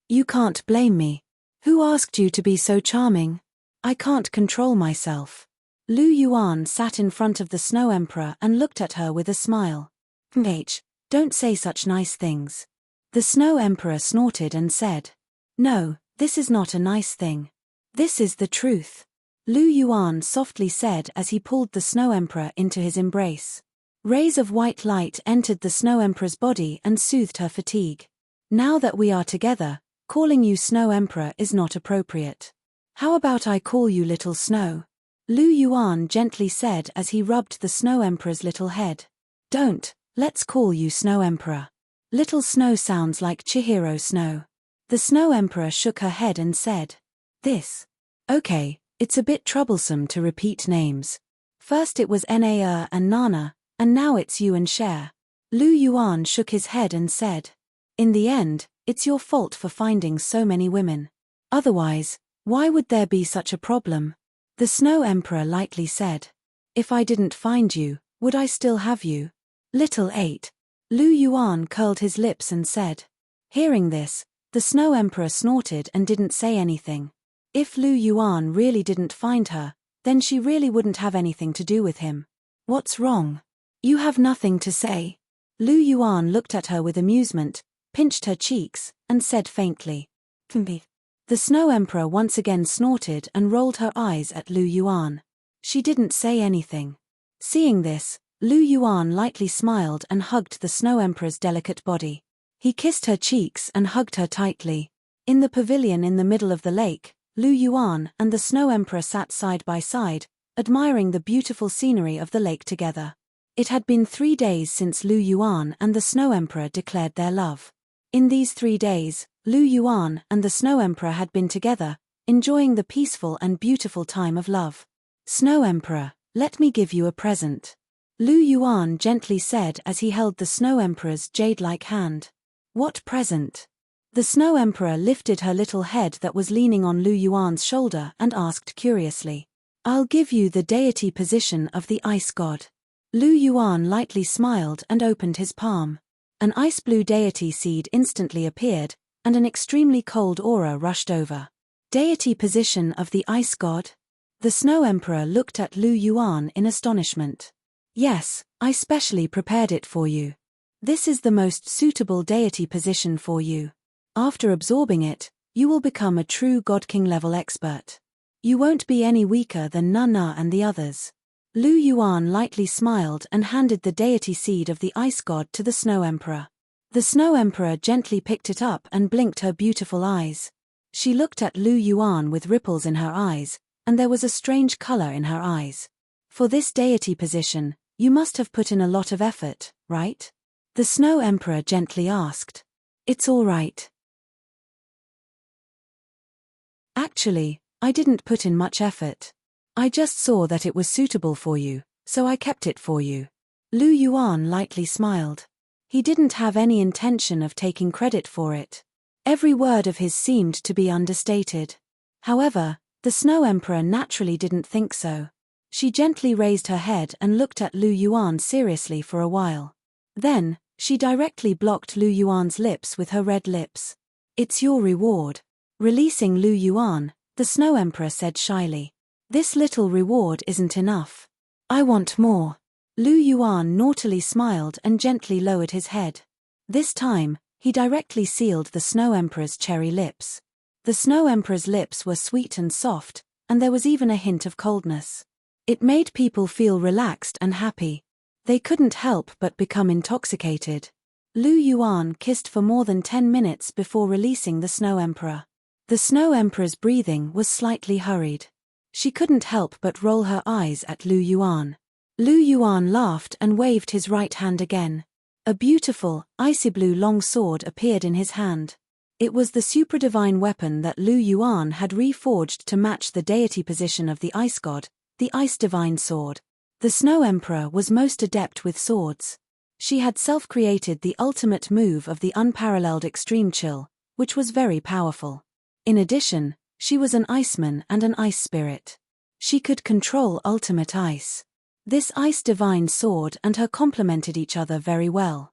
"You can't blame me. Who asked you to be so charming? I can't control myself." Lu Yuan sat in front of the Snow Emperor and looked at her with a smile. Don't say such nice things." The Snow Emperor snorted and said, "No, this is not a nice thing. This is the truth." Lu Yuan softly said as he pulled the Snow Emperor into his embrace. Rays of white light entered the Snow Emperor's body and soothed her fatigue. "Now that we are together, calling you Snow Emperor is not appropriate. How about I call you Little Snow?" Lu Yuan gently said as he rubbed the Snow Emperor's little head. "Don't, let's call you Snow Emperor. Little Snow sounds like Chihiro Snow." The Snow Emperor shook her head and said, "This. Okay, it's a bit troublesome to repeat names. First it was Na and Nana, and now it's you and Cher." Lu Yuan shook his head and said, "In the end, it's your fault for finding so many women. Otherwise, why would there be such a problem?" The Snow Emperor lightly said, "If I didn't find you, would I still have you?" Little 8. Lu Yuan curled his lips and said. Hearing this, the Snow Emperor snorted and didn't say anything. If Lu Yuan really didn't find her, then she really wouldn't have anything to do with him. "What's wrong? You have nothing to say?" Lu Yuan looked at her with amusement, pinched her cheeks, and said faintly, The Snow Emperor once again snorted and rolled her eyes at Lu Yuan. She didn't say anything. Seeing this, Lu Yuan lightly smiled and hugged the Snow Emperor's delicate body. He kissed her cheeks and hugged her tightly. In the pavilion in the middle of the lake, Lu Yuan and the Snow Emperor sat side by side, admiring the beautiful scenery of the lake together. It had been 3 days since Lu Yuan and the Snow Emperor declared their love. In these 3 days, Lu Yuan and the Snow Emperor had been together, enjoying the peaceful and beautiful time of love. "Snow Emperor, let me give you a present," Lu Yuan gently said as he held the Snow Emperor's jade-like hand. "What present?" The Snow Emperor lifted her little head that was leaning on Lu Yuan's shoulder and asked curiously. "I'll give you the deity position of the ice god." Lu Yuan lightly smiled and opened his palm. An ice-blue deity seed instantly appeared, and an extremely cold aura rushed over. "Deity position of the ice god?" The Snow Emperor looked at Lu Yuan in astonishment. "Yes, I specially prepared it for you. This is the most suitable deity position for you. After absorbing it, you will become a true Godking level expert. You won't be any weaker than Nana and the others." Lu Yuan lightly smiled and handed the deity seed of the ice god to the Snow Emperor. The Snow Emperor gently picked it up and blinked her beautiful eyes. She looked at Lu Yuan with ripples in her eyes, and there was a strange color in her eyes. "For this deity position, you must have put in a lot of effort, right?" The Snow Emperor gently asked. "It's all right. Actually, I didn't put in much effort. I just saw that it was suitable for you, so I kept it for you." Lu Yuan lightly smiled. He didn't have any intention of taking credit for it. Every word of his seemed to be understated. However, the Snow Emperor naturally didn't think so. She gently raised her head and looked at Lu Yuan seriously for a while. Then, she directly blocked Lu Yuan's lips with her red lips. "It's your reward." Releasing Lu Yuan, the Snow Emperor said shyly. "This little reward isn't enough. I want more." Lu Yuan naughtily smiled and gently lowered his head. This time, he directly sealed the Snow Emperor's cherry lips. The Snow Emperor's lips were sweet and soft, and there was even a hint of coldness. It made people feel relaxed and happy. They couldn't help but become intoxicated. Lu Yuan kissed for more than 10 minutes before releasing the Snow Emperor. The Snow Emperor's breathing was slightly hurried. She couldn't help but roll her eyes at Lu Yuan. Lu Yuan laughed and waved his right hand again. A beautiful, icy blue long sword appeared in his hand. It was the supradivine weapon that Lu Yuan had reforged to match the deity position of the ice god, the Ice Divine Sword. The Snow Emperor was most adept with swords. She had self-created the ultimate move of the unparalleled Extreme Chill, which was very powerful. In addition, she was an iceman and an ice spirit. She could control ultimate ice. This Ice Divine Sword and her complemented each other very well.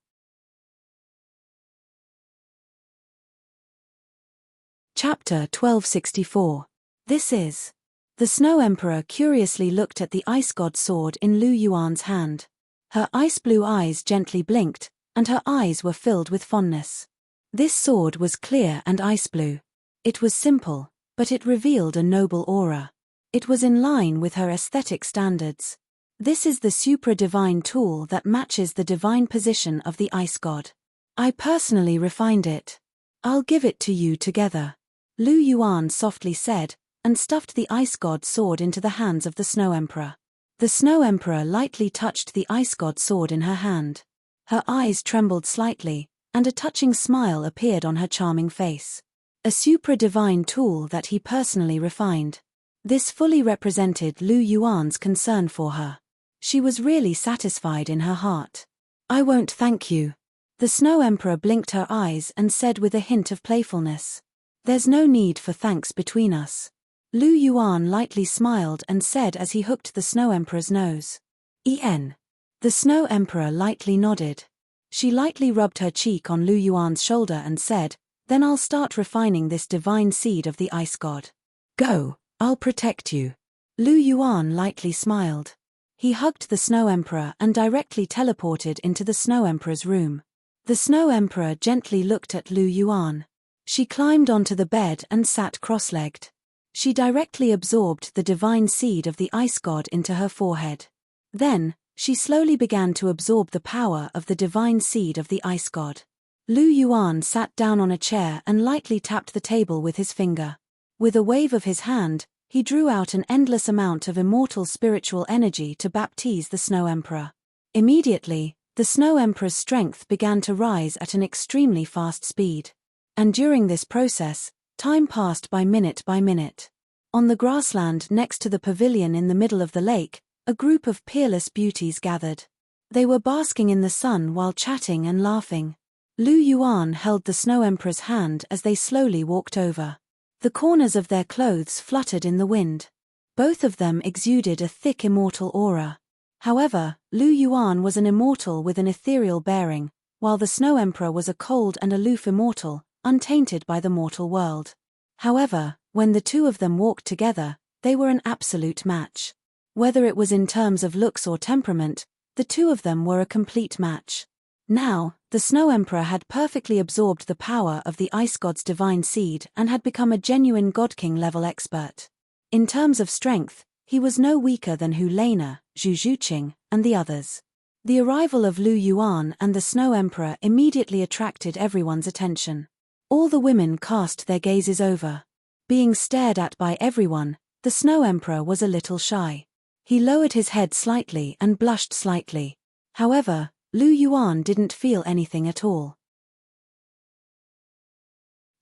Chapter 1264. This is. The Snow Emperor curiously looked at the ice god sword in Lu Yuan's hand. Her ice-blue eyes gently blinked, and her eyes were filled with fondness. This sword was clear and ice-blue. It was simple, but it revealed a noble aura. It was in line with her aesthetic standards. This is the supra-divine tool that matches the divine position of the ice god. I personally refined it. I'll give it to you together. Lu Yuan softly said, and stuffed the ice god sword into the hands of the Snow Emperor. The Snow Emperor lightly touched the ice god sword in her hand. Her eyes trembled slightly, and a touching smile appeared on her charming face. A supra-divine tool that he personally refined. This fully represented Lu Yuan's concern for her. She was really satisfied in her heart. I won't thank you. The Snow Emperor blinked her eyes and said with a hint of playfulness. There's no need for thanks between us. Lu Yuan lightly smiled and said as he hooked the Snow Emperor's nose. En. The Snow Emperor lightly nodded. She lightly rubbed her cheek on Lu Yuan's shoulder and said, then I'll start refining this divine seed of the ice god. Go, I'll protect you. Lu Yuan lightly smiled. He hugged the Snow Emperor and directly teleported into the Snow Emperor's room. The Snow Emperor gently looked at Lu Yuan. She climbed onto the bed and sat cross-legged. She directly absorbed the divine seed of the ice god into her forehead. Then, she slowly began to absorb the power of the divine seed of the ice god. Lu Yuan sat down on a chair and lightly tapped the table with his finger. With a wave of his hand, he drew out an endless amount of immortal spiritual energy to baptize the Snow Emperor. Immediately, the Snow Emperor's strength began to rise at an extremely fast speed. And during this process, time passed by minute by minute. On the grassland next to the pavilion in the middle of the lake, a group of peerless beauties gathered. They were basking in the sun while chatting and laughing. Lu Yuan held the Snow Emperor's hand as they slowly walked over. The corners of their clothes fluttered in the wind. Both of them exuded a thick immortal aura. However, Lu Yuan was an immortal with an ethereal bearing, while the Snow Emperor was a cold and aloof immortal, untainted by the mortal world. However, when the two of them walked together, they were an absolute match. Whether it was in terms of looks or temperament, the two of them were a complete match. Now, the Snow Emperor had perfectly absorbed the power of the Ice God's divine seed and had become a genuine Godking level expert. In terms of strength, he was no weaker than Hu Lena, Zhu Zhuqing, and the others. The arrival of Lu Yuan and the Snow Emperor immediately attracted everyone's attention. All the women cast their gazes over. Being stared at by everyone, the Snow Emperor was a little shy. He lowered his head slightly and blushed slightly. However, Lu Yuan didn't feel anything at all.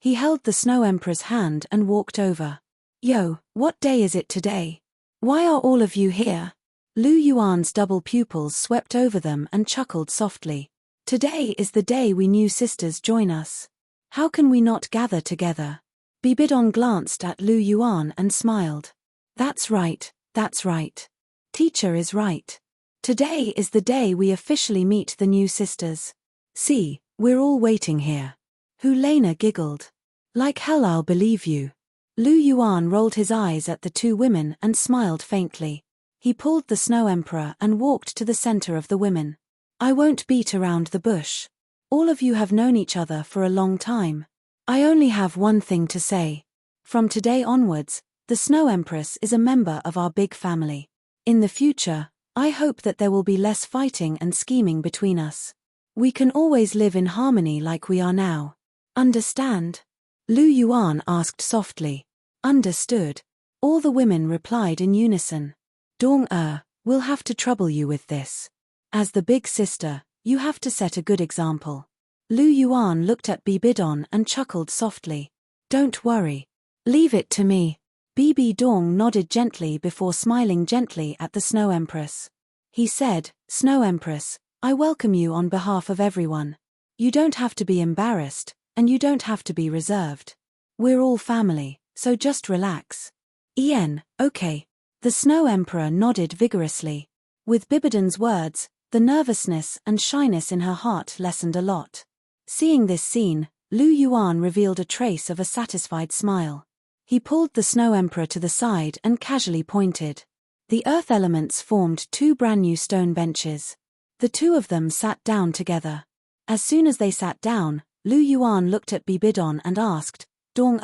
He held the Snow Emperor's hand and walked over. "Yo, what day is it today? Why are all of you here?" Lu Yuan's double pupils swept over them and chuckled softly. "Today is the day we new sisters join us. How can we not gather together?" Bibidon glanced at Lu Yuan and smiled. That's right. Teacher is right. Today is the day we officially meet the new sisters. See, we're all waiting here." Hu Lena giggled. "Like hell I'll believe you." Lu Yuan rolled his eyes at the two women and smiled faintly. He pulled the Snow Emperor and walked to the center of the women. "I won't beat around the bush. All of you have known each other for a long time. I only have one thing to say. From today onwards, the Snow Empress is a member of our big family. In the future, I hope that there will be less fighting and scheming between us. We can always live in harmony like we are now. Understand?" Lu Yuan asked softly. "Understood." All the women replied in unison. "Dong we'll have to trouble you with this. As the big sister, you have to set a good example." Lu Yuan looked at Bibidon and chuckled softly. "Don't worry. Leave it to me." Bibi Dong nodded gently before smiling gently at the Snow Empress. He said, "Snow Empress, I welcome you on behalf of everyone. You don't have to be embarrassed, and you don't have to be reserved. We're all family, so just relax." Okay. The Snow Emperor nodded vigorously. With Bibidon's words, the nervousness and shyness in her heart lessened a lot. Seeing this scene, Lu Yuan revealed a trace of a satisfied smile. He pulled the Snow Emperor to the side and casually pointed. The earth elements formed two brand new stone benches. The two of them sat down together. As soon as they sat down, Lu Yuan looked at Bibidon and asked, "Dong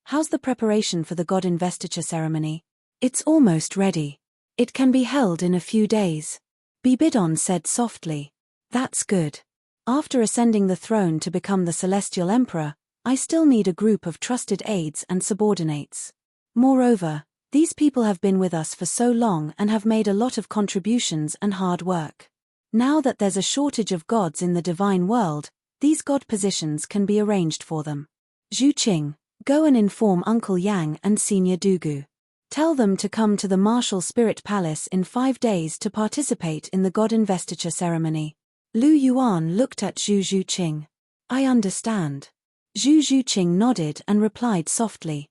how's the preparation for the god investiture ceremony?" "It's almost ready. It can be held in a few days." Bibidon said softly. "That's good. After ascending the throne to become the Celestial Emperor, I still need a group of trusted aides and subordinates. Moreover, these people have been with us for so long and have made a lot of contributions and hard work. Now that there's a shortage of gods in the divine world, these god positions can be arranged for them. Zhuqing, go and inform Uncle Yang and Senior Dugu. Tell them to come to the Martial Spirit Palace in 5 days to participate in the god investiture ceremony." Lu Yuan looked at Zhu Zhuqing. "I understand." Zhu Zhuqing nodded and replied softly.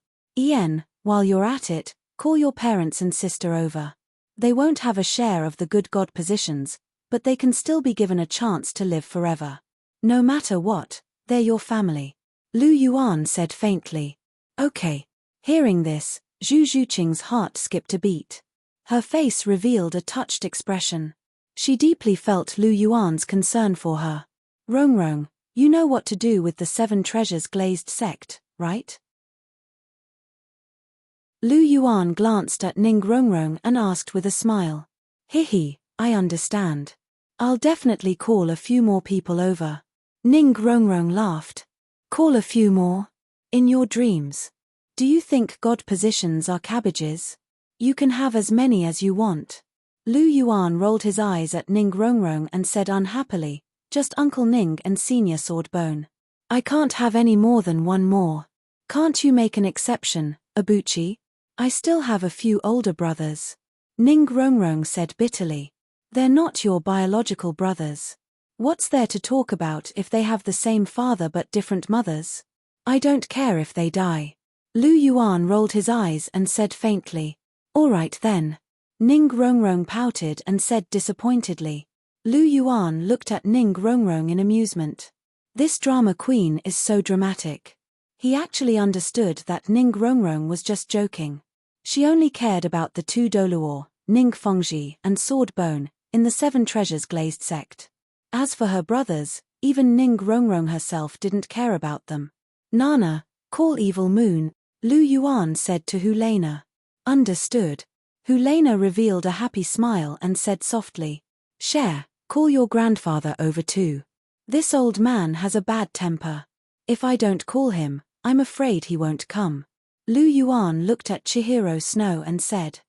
While you're at it, call your parents and sister over. They won't have a share of the good god positions, but they can still be given a chance to live forever. No matter what, they're your family." Lu Yuan said faintly. "Okay." Hearing this, Zhu Zhuqing's heart skipped a beat. Her face revealed a touched expression. She deeply felt Lu Yuan's concern for her. "Rongrong, You know what to do with the 7 treasures glazed sect, right? Lu Yuan glanced at Ning Rongrong and asked with a smile. Hihi, I understand. I'll definitely call a few more people over. Ning Rongrong laughed. Call a few more? In your dreams. Do you think God positions are cabbages? You can have as many as you want. Lu Yuan rolled his eyes at Ning Rongrong and said unhappily, just Uncle Ning and Senior Swordbone. I can't have any more than one more. Can't you make an exception, Abuchi? I still have a few older brothers. Ning Rongrong said bitterly. They're not your biological brothers. What's there to talk about if they have the same father but different mothers? I don't care if they die. Lu Yuan rolled his eyes and said faintly. All right then. Ning Rongrong pouted and said disappointedly. Lu Yuan looked at Ning Rongrong in amusement. This drama queen is so dramatic. He actually understood that Ning Rongrong was just joking. She only cared about the 2 Douluo, Ning Fengji and Swordbone, in the 7 treasures glazed sect. As for her brothers, even Ning Rongrong herself didn't care about them. Nana, call Evil Moon, Lu Yuan said to Hulena. Understood. Hulena revealed a happy smile and said softly. Cher, call your grandfather over too. This old man has a bad temper. If I don't call him, I'm afraid he won't come. Lu Yuan looked at Chihiro Snow and said.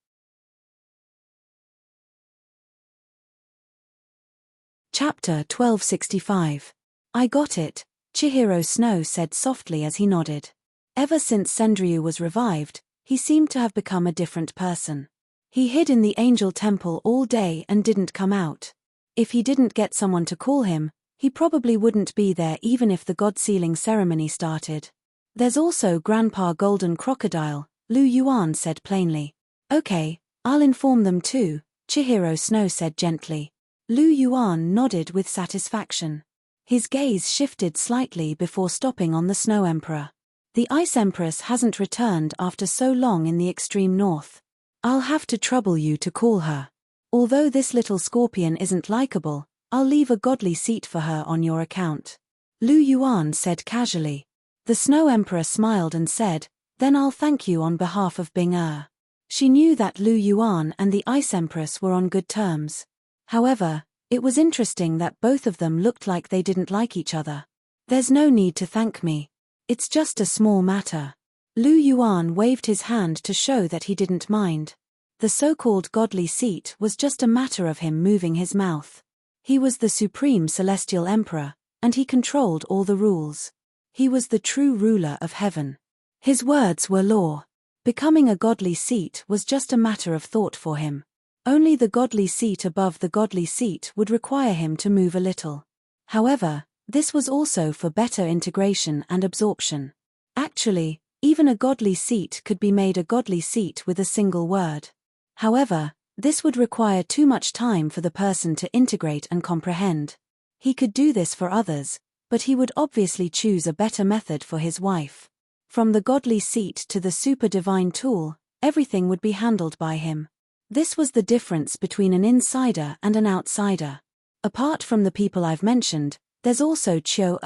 Chapter 1265. I got it, Chihiro Snow said softly as he nodded. Ever since Sendryu was revived, he seemed to have become a different person. He hid in the angel temple all day and didn't come out. If he didn't get someone to call him, he probably wouldn't be there even if the god-sealing ceremony started. There's also Grandpa Golden Crocodile, Lu Yuan said plainly. Okay, I'll inform them too, Chihiro Snow said gently. Lu Yuan nodded with satisfaction. His gaze shifted slightly before stopping on the Snow Emperor. The Ice Empress hasn't returned after so long in the extreme north. I'll have to trouble you to call her. Although this little scorpion isn't likable, I'll leave a godly seat for her on your account. Lu Yuan said casually. The Snow Emperor smiled and said, then I'll thank you on behalf of Bing Er. She knew that Lu Yuan and the Ice Empress were on good terms. However, it was interesting that both of them looked like they didn't like each other. There's no need to thank me. It's just a small matter. Lu Yuan waved his hand to show that he didn't mind. The so-called godly seat was just a matter of him moving his mouth. He was the supreme celestial emperor, and he controlled all the rules. He was the true ruler of heaven. His words were law. Becoming a godly seat was just a matter of thought for him. Only the godly seat above the godly seat would require him to move a little. However, this was also for better integration and absorption. Actually, even a godly seat could be made a godly seat with a single word. However, this would require too much time for the person to integrate and comprehend. He could do this for others, but he would obviously choose a better method for his wife. From the godly seat to the super divine tool, everything would be handled by him. This was the difference between an insider and an outsider. Apart from the people I've mentioned, there's also Chiu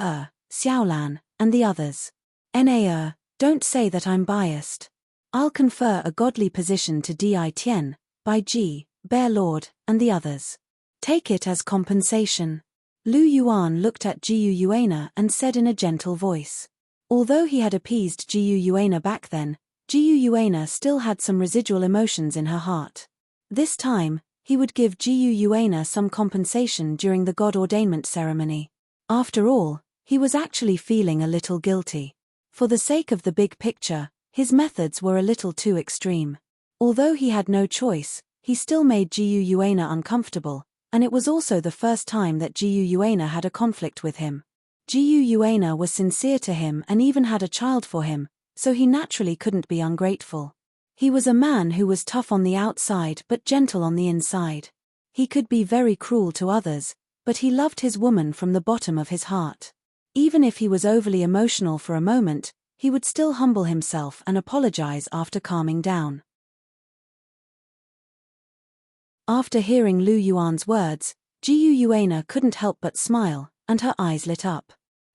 Xiaolan, and the others. Na, don't say that I'm biased. I'll confer a godly position to Di Tian, Bai Ji, Bear Lord, and the others. Take it as compensation. Lu Yuan looked at Jiu Yuana and said in a gentle voice. Although he had appeased Jiu Yuana back then, Jiu Yuana still had some residual emotions in her heart. This time, he would give Jiu Yuana some compensation during the god ordainment ceremony. After all, he was actually feeling a little guilty. For the sake of the big picture, his methods were a little too extreme. Although he had no choice, he still made Jiu Yuana uncomfortable, and it was also the first time that Jiu Yuana had a conflict with him. Jiu Yuana was sincere to him and even had a child for him, so he naturally couldn't be ungrateful. He was a man who was tough on the outside but gentle on the inside. He could be very cruel to others, but he loved his woman from the bottom of his heart. Even if he was overly emotional for a moment, he would still humble himself and apologize after calming down. After hearing Lu Yuan's words, Jiu Yuana couldn't help but smile, and her eyes lit up.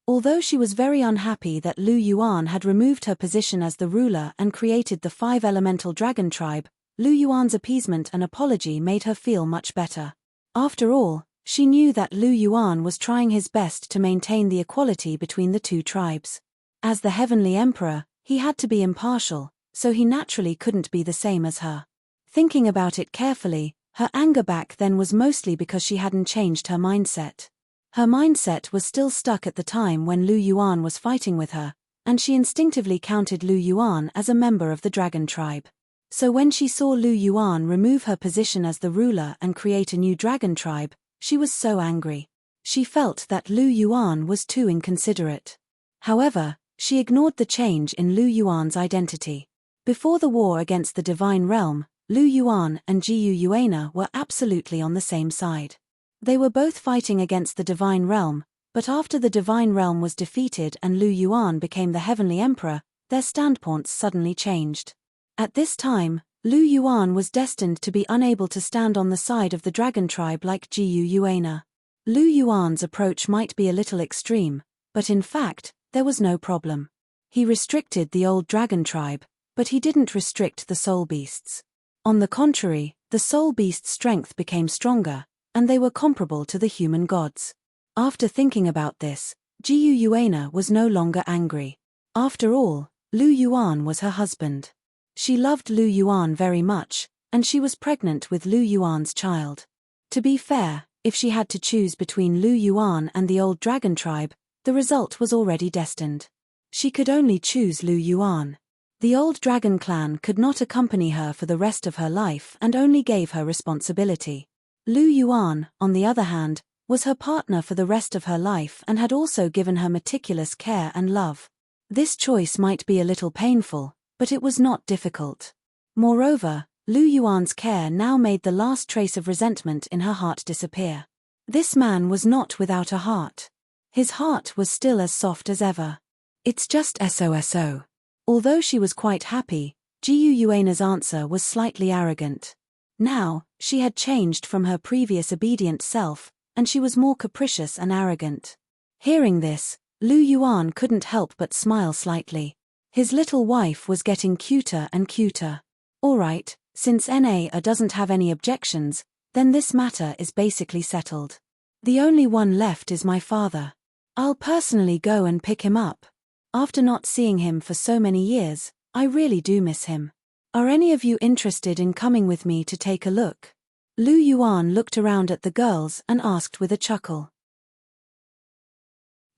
Although she was very unhappy that Lu Yuan had removed her position as the ruler and created the 5 elemental dragon tribe, Lu Yuan's appeasement and apology made her feel much better. After all, she knew that Lu Yuan was trying his best to maintain the equality between the 2 tribes. As the Heavenly Emperor, he had to be impartial, so he naturally couldn't be the same as her. Thinking about it carefully, her anger back then was mostly because she hadn't changed her mindset. Her mindset was still stuck at the time when Lu Yuan was fighting with her, and she instinctively counted Lu Yuan as a member of the dragon tribe. So when she saw Lu Yuan remove her position as the ruler and create a new dragon tribe, she was so angry. She felt that Lu Yuan was too inconsiderate. However, she ignored the change in Lu Yuan's identity. Before the war against the divine realm, Lu Yuan and Jiu Yuana were absolutely on the same side. They were both fighting against the divine realm, but after the divine realm was defeated and Lu Yuan became the heavenly emperor, their standpoints suddenly changed. At this time, Lu Yuan was destined to be unable to stand on the side of the dragon tribe like Jiu Yuana. Lu Yuan's approach might be a little extreme, but in fact, there was no problem. He restricted the old dragon tribe, but he didn't restrict the soul beasts. On the contrary, the soul beasts' strength became stronger, and they were comparable to the human gods. After thinking about this, Jiu Yuana was no longer angry. After all, Lu Yuan was her husband. She loved Lu Yuan very much, and she was pregnant with Lu Yuan's child. To be fair, if she had to choose between Lu Yuan and the old dragon tribe, the result was already destined. She could only choose Lu Yuan. The old dragon clan could not accompany her for the rest of her life and only gave her responsibility. Lu Yuan, on the other hand, was her partner for the rest of her life and had also given her meticulous care and love. This choice might be a little painful, but it was not difficult. Moreover, Lu Yuan's care now made the last trace of resentment in her heart disappear. This man was not without a heart. His heart was still as soft as ever. It's just SOSO. Although she was quite happy, Jiu Yuana's answer was slightly arrogant. Now, she had changed from her previous obedient self, and she was more capricious and arrogant. Hearing this, Lu Yuan couldn't help but smile slightly. His little wife was getting cuter and cuter. Alright, since Na doesn't have any objections, then this matter is basically settled. The only one left is my father. I'll personally go and pick him up. After not seeing him for so many years, I really do miss him. Are any of you interested in coming with me to take a look? Lu Yuan looked around at the girls and asked with a chuckle.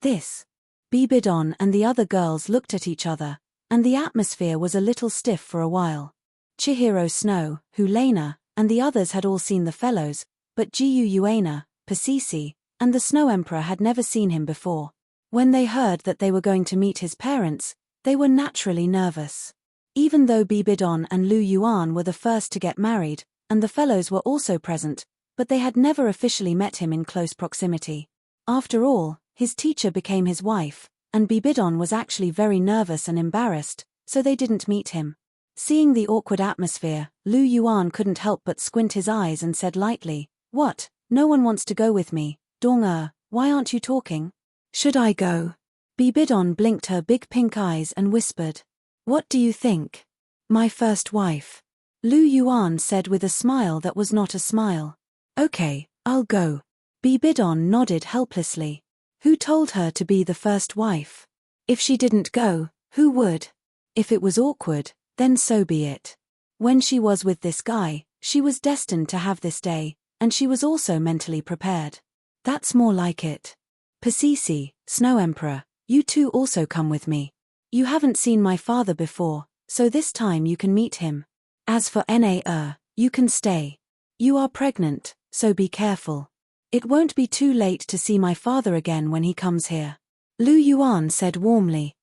This. Bibidon and the other girls looked at each other, and the atmosphere was a little stiff for a while. Chihiro Snow, Hulena, and the others had all seen the fellows, but Jiu Yuana, Pasisi, and the Snow Emperor had never seen him before. When they heard that they were going to meet his parents, they were naturally nervous. Even though Bibidon and Lu Yuan were the first to get married, and the fellows were also present, but they had never officially met him in close proximity. After all, his teacher became his wife, and Bibidon was actually very nervous and embarrassed, so they didn't meet him. Seeing the awkward atmosphere, Lu Yuan couldn't help but squint his eyes and said lightly, "What? No one wants to go with me, Dong why aren't you talking?" "Should I go?" Bibidon blinked her big pink eyes and whispered. "What do you think?" "My first wife." Lu Yuan said with a smile that was not a smile. "Okay, I'll go." Bibidon nodded helplessly. Who told her to be the first wife? If she didn't go, who would? If it was awkward, then so be it. When she was with this guy, she was destined to have this day, and she was also mentally prepared. That's more like it. Pasisi, Snow Emperor, you two also come with me. You haven't seen my father before, so this time you can meet him. As for Na, you can stay. You are pregnant, so be careful. It won't be too late to see my father again when he comes here. Lu Yuan said warmly.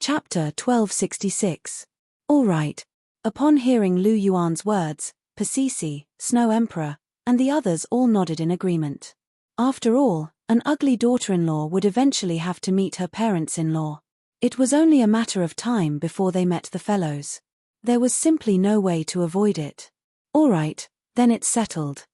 Chapter 1266. All right. Upon hearing Lu Yuan's words, Pasisi, Snow Emperor, and the others all nodded in agreement. After all, an ugly daughter-in-law would eventually have to meet her parents-in-law. It was only a matter of time before they met the fellows. There was simply no way to avoid it. All right, then it's settled.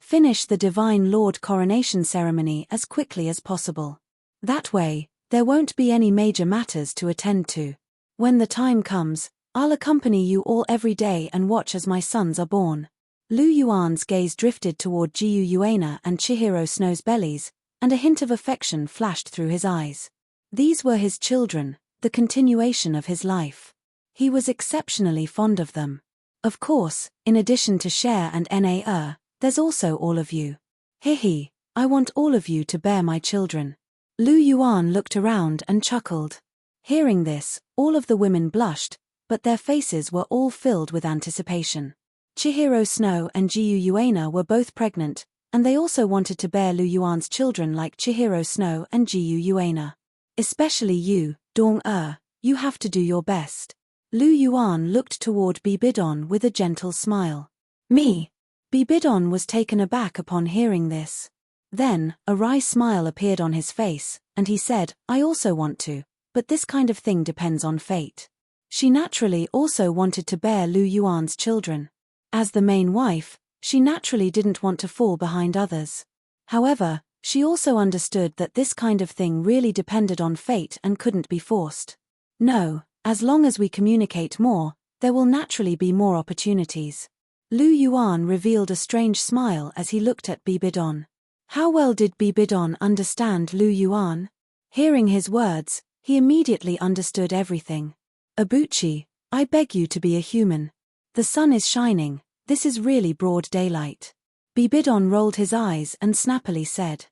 Finish the Divine Lord coronation ceremony as quickly as possible. That way, there won't be any major matters to attend to. When the time comes, I'll accompany you all every day and watch as my sons are born. Lu Yuan's gaze drifted toward Jiu Yuana and Chihiro Snow's bellies, and a hint of affection flashed through his eyes. These were his children, the continuation of his life. He was exceptionally fond of them. Of course, in addition to Cher and Na, there's also all of you. Hihi, I want all of you to bear my children. Lu Yuan looked around and chuckled. Hearing this, all of the women blushed, but their faces were all filled with anticipation. Chihiro Snow and Jiu Yuana were both pregnant, and they also wanted to bear Lu Yuan's children like Chihiro Snow and Jiu Yuana. Especially you, Dong-er, you have to do your best. Lu Yuan looked toward Bibidon with a gentle smile. Me? Bibidon was taken aback upon hearing this. Then, a wry smile appeared on his face, and he said, I also want to, but this kind of thing depends on fate. She naturally also wanted to bear Lu Yuan's children. As the main wife, she naturally didn't want to fall behind others. However, she also understood that this kind of thing really depended on fate and couldn't be forced. No, as long as we communicate more, there will naturally be more opportunities. Lu Yuan revealed a strange smile as he looked at Bibidon. How well did Bibidon understand Lu Yuan? Hearing his words, he immediately understood everything. Abuchi, I beg you to be a human. The sun is shining, this is really broad daylight. Bibidon rolled his eyes and snappily said.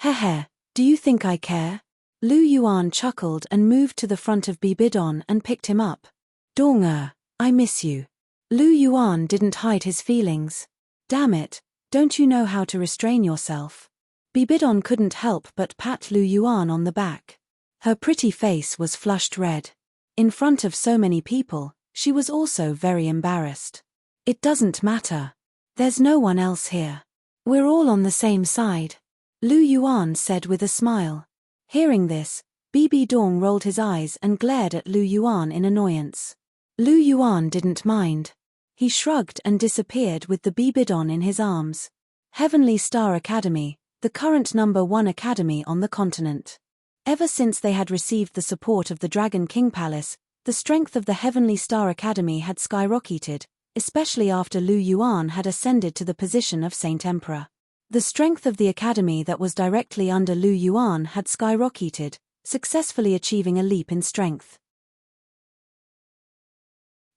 Hehe, do you think I care? Lu Yuan chuckled and moved to the front of Bibidon and picked him up. Dong-er, I miss you. Lu Yuan didn't hide his feelings. Damn it, don't you know how to restrain yourself? Bibidon couldn't help but pat Lu Yuan on the back. Her pretty face was flushed red. In front of so many people, she was also very embarrassed. It doesn't matter. There's no one else here. We're all on the same side. Lu Yuan said with a smile. Hearing this, Bibidong rolled his eyes and glared at Lu Yuan in annoyance. Lu Yuan didn't mind. He shrugged and disappeared with the Bibidon in his arms. Heavenly Star Academy, the current #1 academy on the continent. Ever since they had received the support of the Dragon King Palace, the strength of the Heavenly Star Academy had skyrocketed, especially after Lu Yuan had ascended to the position of Saint Emperor. The strength of the academy that was directly under Lu Yuan had skyrocketed, successfully achieving a leap in strength.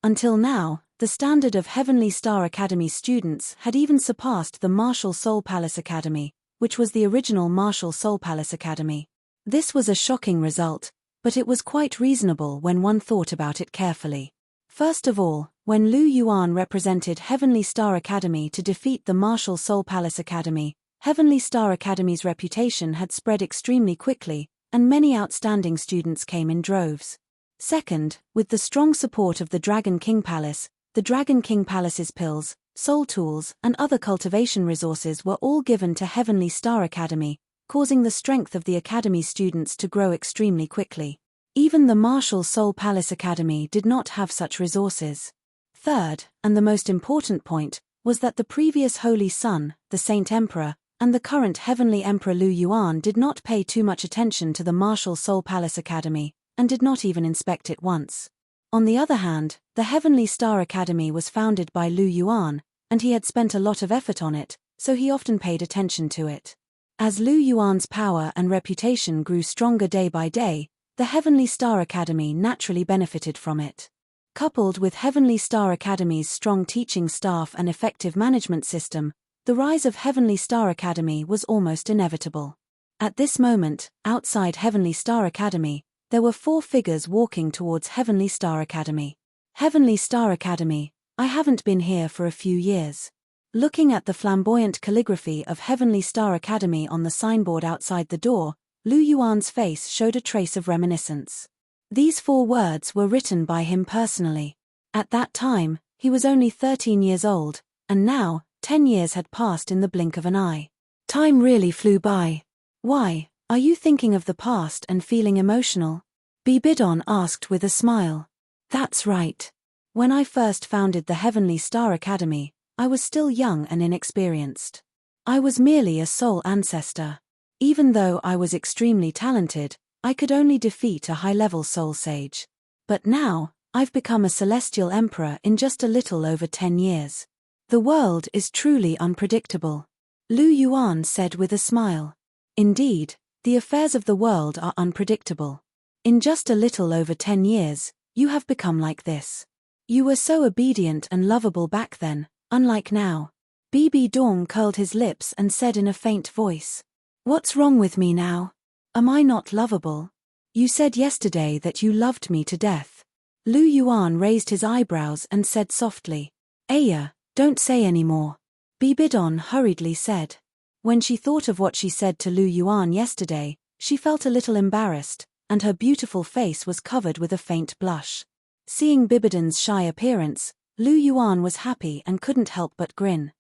Until now, the standard of Heavenly Star Academy students had even surpassed the Martial Soul Palace Academy, which was the original Martial Soul Palace Academy. This was a shocking result, but it was quite reasonable when one thought about it carefully. First of all, when Lu Yuan represented Heavenly Star Academy to defeat the Martial Soul Palace Academy, Heavenly Star Academy's reputation had spread extremely quickly, and many outstanding students came in droves. Second, with the strong support of the Dragon King Palace, the Dragon King Palace's pills, soul tools, and other cultivation resources were all given to Heavenly Star Academy, causing the strength of the Academy's students to grow extremely quickly. Even the Martial Soul Palace Academy did not have such resources. Third, and the most important point, was that the previous Holy Son, the Saint Emperor, and the current Heavenly Emperor Lu Yuan did not pay too much attention to the Martial Soul Palace Academy, and did not even inspect it once. On the other hand, the Heavenly Star Academy was founded by Lu Yuan, and he had spent a lot of effort on it, so he often paid attention to it. As Lu Yuan's power and reputation grew stronger day by day, the Heavenly Star Academy naturally benefited from it. Coupled with Heavenly Star Academy's strong teaching staff and effective management system, the rise of Heavenly Star Academy was almost inevitable. At this moment, outside Heavenly Star Academy, there were 4 figures walking towards Heavenly Star Academy. Heavenly Star Academy, I haven't been here for a few years. Looking at the flamboyant calligraphy of Heavenly Star Academy on the signboard outside the door, Lu Yuan's face showed a trace of reminiscence. These 4 words were written by him personally. At that time, he was only 13 years old, and now, 10 years had passed in the blink of an eye. Time really flew by. Why, are you thinking of the past and feeling emotional? Bibidon asked with a smile. That's right. When I first founded the Heavenly Star Academy, I was still young and inexperienced. I was merely a soul ancestor. Even though I was extremely talented, I could only defeat a high-level soul sage. But now, I've become a celestial emperor in just a little over 10 years. The world is truly unpredictable. Lu Yuan said with a smile. Indeed, the affairs of the world are unpredictable. In just a little over 10 years, you have become like this. You were so obedient and lovable back then, unlike now. Bibi Dong curled his lips and said in a faint voice. What's wrong with me now? Am I not lovable? You said yesterday that you loved me to death. Lu Yuan raised his eyebrows and said softly. Aya, don't say any more. Bibidon hurriedly said. When she thought of what she said to Lu Yuan yesterday, she felt a little embarrassed, and her beautiful face was covered with a faint blush. Seeing Bibidon's shy appearance, Lu Yuan was happy and couldn't help but grin.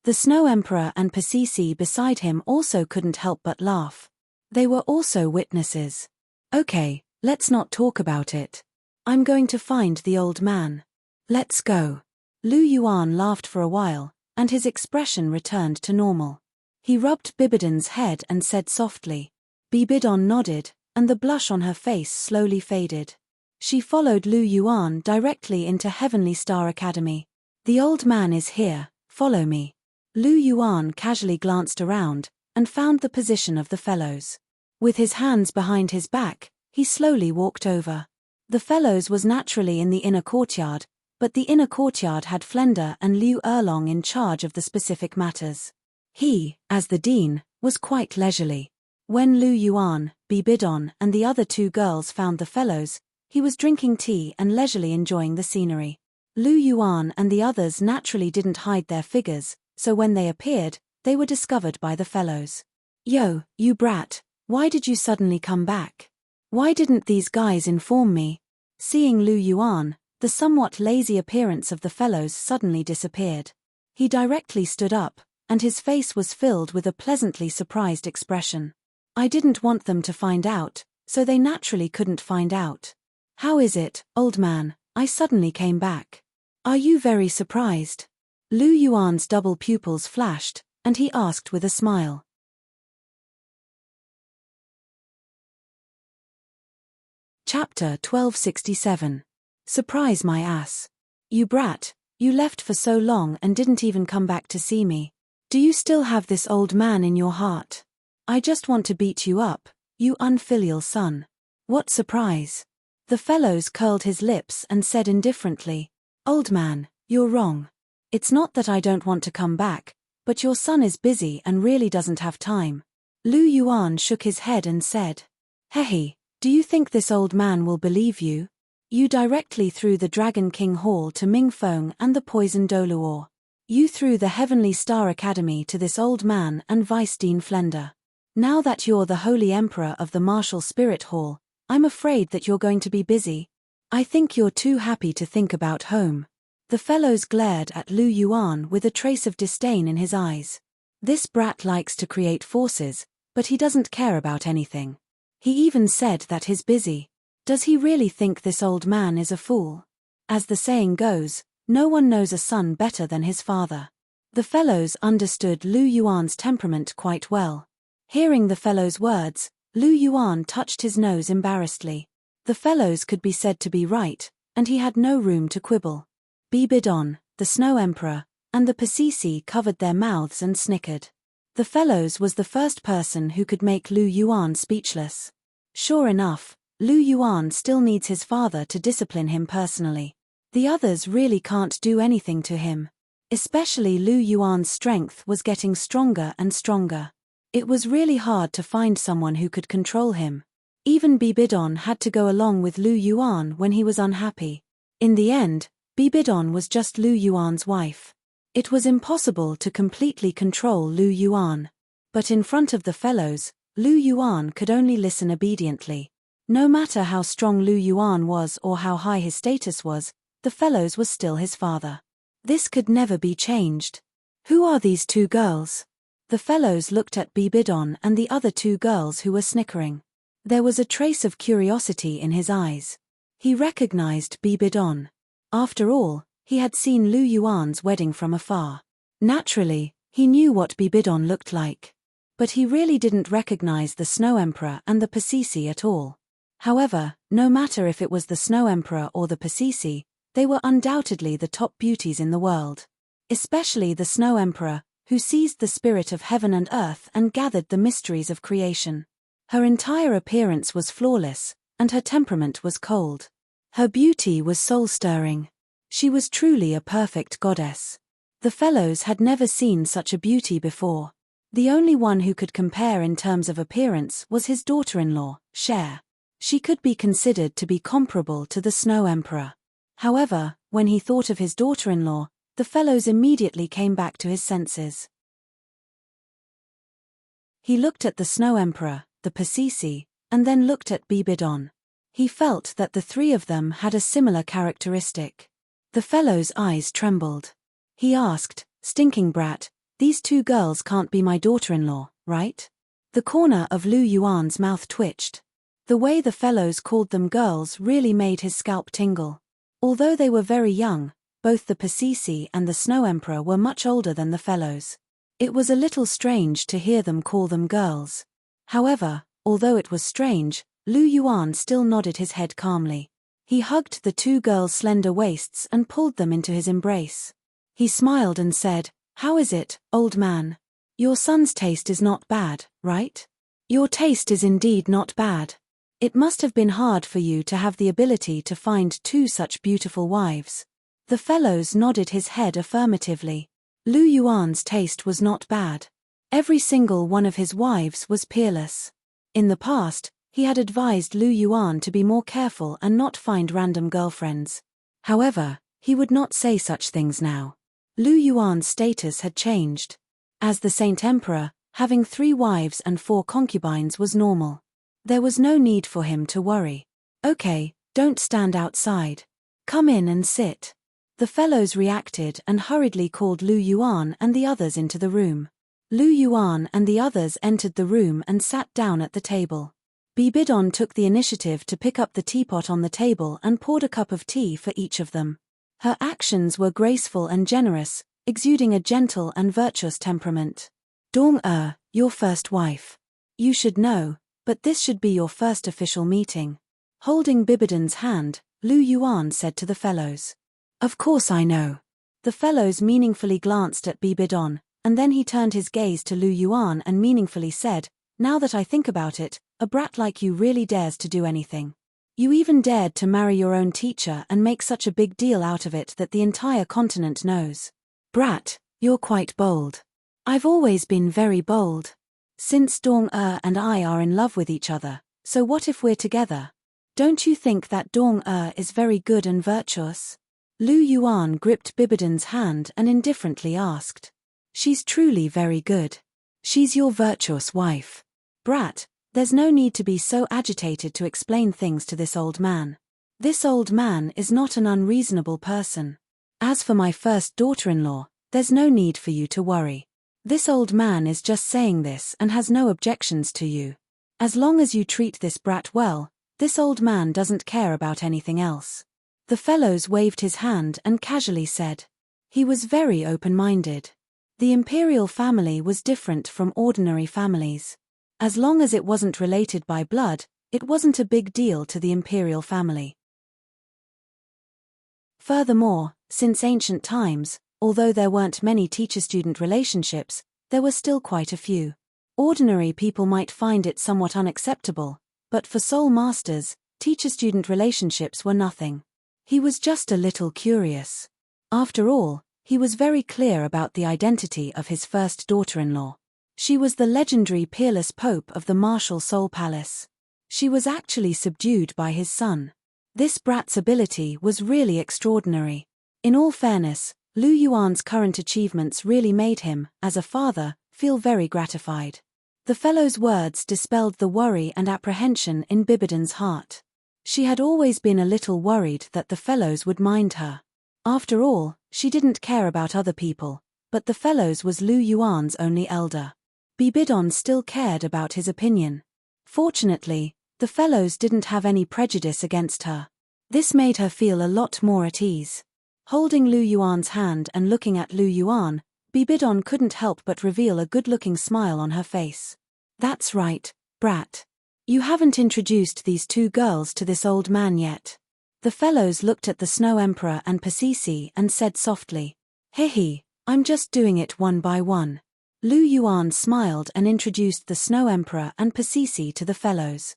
The Snow Emperor and Pasisi beside him also couldn't help but laugh. They were also witnesses. Okay, let's not talk about it. I'm going to find the old man. Let's go. Lu Yuan laughed for a while, and his expression returned to normal. He rubbed Bibidon's head and said softly. Bibidon nodded, and the blush on her face slowly faded. She followed Lu Yuan directly into Heavenly Star Academy. The old man is here, follow me. Lu Yuan casually glanced around, and found the position of the fellows. With his hands behind his back, he slowly walked over. The fellows was naturally in the inner courtyard, but the inner courtyard had Flender and Liu Erlong in charge of the specific matters. He, as the dean, was quite leisurely. When Lu Yuan, Bibidon and the other two girls found the fellows, he was drinking tea and leisurely enjoying the scenery. Lu Yuan and the others naturally didn't hide their figures, so when they appeared, they were discovered by the fellows. Yo, you brat, why did you suddenly come back? Why didn't these guys inform me? Seeing Lu Yuan, the somewhat lazy appearance of the fellows suddenly disappeared. He directly stood up, and his face was filled with a pleasantly surprised expression. I didn't want them to find out, so they naturally couldn't find out. How is it, old man, I suddenly came back? Are you very surprised? Lu Yuan's double pupils flashed, and he asked with a smile. Chapter 1267. Surprise my ass. You brat, you left for so long and didn't even come back to see me. Do you still have this old man in your heart? I just want to beat you up, you unfilial son. What surprise? The fellows curled his lips and said indifferently. Old man, you're wrong. It's not that I don't want to come back, but your son is busy and really doesn't have time. Lu Yuan shook his head and said. Hehe, do you think this old man will believe you? You directly threw the Dragon King Hall to Ming Feng and the poison Douluo. You threw the Heavenly Star Academy to this old man and Vice Dean Flender. Now that you're the Holy Emperor of the Martial Spirit Hall, I'm afraid that you're going to be busy. I think you're too happy to think about home. The fellows glared at Lu Yuan with a trace of disdain in his eyes. This brat likes to create forces, but he doesn't care about anything. He even said that he's busy. Does he really think this old man is a fool? As the saying goes, no one knows a son better than his father. The fellows understood Lu Yuan's temperament quite well. Hearing the fellows' words, Lu Yuan touched his nose embarrassedly. The fellows could be said to be right, and he had no room to quibble. Bibidon, the Snow Emperor, and the Pasisi covered their mouths and snickered. The fellows was the first person who could make Lu Yuan speechless. Sure enough, Lu Yuan still needs his father to discipline him personally. The others really can't do anything to him. Especially Lu Yuan's strength was getting stronger and stronger. It was really hard to find someone who could control him. Even Bibidon had to go along with Lu Yuan when he was unhappy. In the end, Bibidon was just Lu Yuan's wife. It was impossible to completely control Lu Yuan. But in front of the fellows, Lu Yuan could only listen obediently. No matter how strong Lu Yuan was or how high his status was, the fellows was still his father. This could never be changed. Who are these two girls? The fellows looked at Bibidon and the other two girls who were snickering. There was a trace of curiosity in his eyes. He recognized Bibidon. After all, he had seen Lu Yuan's wedding from afar. Naturally, he knew what Bibidon looked like. But he really didn't recognize the Snow Emperor and the Pasisi at all. However, no matter if it was the Snow Emperor or the Pasisi, they were undoubtedly the top beauties in the world. Especially the Snow Emperor, who seized the spirit of heaven and earth and gathered the mysteries of creation. Her entire appearance was flawless, and her temperament was cold. Her beauty was soul-stirring. She was truly a perfect goddess. The fellows had never seen such a beauty before. The only one who could compare in terms of appearance was his daughter-in-law, Cher. She could be considered to be comparable to the Snow Emperor. However, when he thought of his daughter-in-law, the fellows immediately came back to his senses. He looked at the Snow Emperor, the Pasisi, and then looked at Bibidon. He felt that the three of them had a similar characteristic. The fellow's eyes trembled. He asked, "Stinking brat, these two girls can't be my daughter-in-law, right?" The corner of Lu Yuan's mouth twitched. The way the fellows called them girls really made his scalp tingle. Although they were very young, both the Pasisi and the Snow Emperor were much older than the fellows. It was a little strange to hear them call them girls. However, although it was strange, Lu Yuan still nodded his head calmly. He hugged the two girls' slender waists and pulled them into his embrace. He smiled and said, "How is it, old man? Your son's taste is not bad, right? Your taste is indeed not bad. It must have been hard for you to have the ability to find two such beautiful wives." The fellows nodded his head affirmatively. Lu Yuan's taste was not bad. Every single one of his wives was peerless. In the past, he had advised Lu Yuan to be more careful and not find random girlfriends. However, he would not say such things now. Lu Yuan's status had changed. As the Saint Emperor, having 3 wives and 4 concubines was normal. There was no need for him to worry. "Okay, don't stand outside. Come in and sit." The fellows reacted and hurriedly called Lu Yuan and the others into the room. Lu Yuan and the others entered the room and sat down at the table. Bibidon took the initiative to pick up the teapot on the table and poured a cup of tea for each of them. Her actions were graceful and generous, exuding a gentle and virtuous temperament. "Douluo, your first wife. You should know, but this should be your first official meeting." Holding Bibidon's hand, Lu Yuan said to the fellows. "Of course I know." The fellows meaningfully glanced at Bibidon, and then he turned his gaze to Lu Yuan and meaningfully said, "Now that I think about it, a brat like you really dares to do anything. You even dared to marry your own teacher and make such a big deal out of it that the entire continent knows. Brat, you're quite bold." "I've always been very bold. Since Douluo and I are in love with each other, so what if we're together? Don't you think that Douluo is very good and virtuous?" Lu Yuan gripped Bibidon's hand and indifferently asked. "She's truly very good. She's your virtuous wife. Brat, there's no need to be so agitated to explain things to this old man. This old man is not an unreasonable person. As for my first daughter-in-law, there's no need for you to worry. This old man is just saying this and has no objections to you. As long as you treat this brat well, this old man doesn't care about anything else." The fellows waved his hand and casually said. He was very open-minded. The imperial family was different from ordinary families. As long as it wasn't related by blood, it wasn't a big deal to the imperial family. Furthermore, since ancient times, although there weren't many teacher-student relationships, there were still quite a few. Ordinary people might find it somewhat unacceptable, but for soul masters, teacher-student relationships were nothing. He was just a little curious. After all, he was very clear about the identity of his first daughter-in-law. She was the legendary peerless pope of the martial soul palace. She was actually subdued by his son. This brat's ability was really extraordinary. In all fairness, Lu Yuan's current achievements really made him, as a father, feel very gratified. The fellow's words dispelled the worry and apprehension in Bibidon's heart. She had always been a little worried that the fellows would mind her. After all, she didn't care about other people, but the fellows was Lu Yuan's only elder. Bibidon still cared about his opinion. Fortunately, the fellows didn't have any prejudice against her. This made her feel a lot more at ease. Holding Lu Yuan's hand and looking at Lu Yuan, Bibidon couldn't help but reveal a good-looking smile on her face. That's right, brat. You haven't introduced these two girls to this old man yet. The fellows looked at the Snow Emperor and Pasisi and said softly, "Hehe, I'm just doing it one by one." Lu Yuan smiled and introduced the Snow Emperor and Pasisi to the fellows.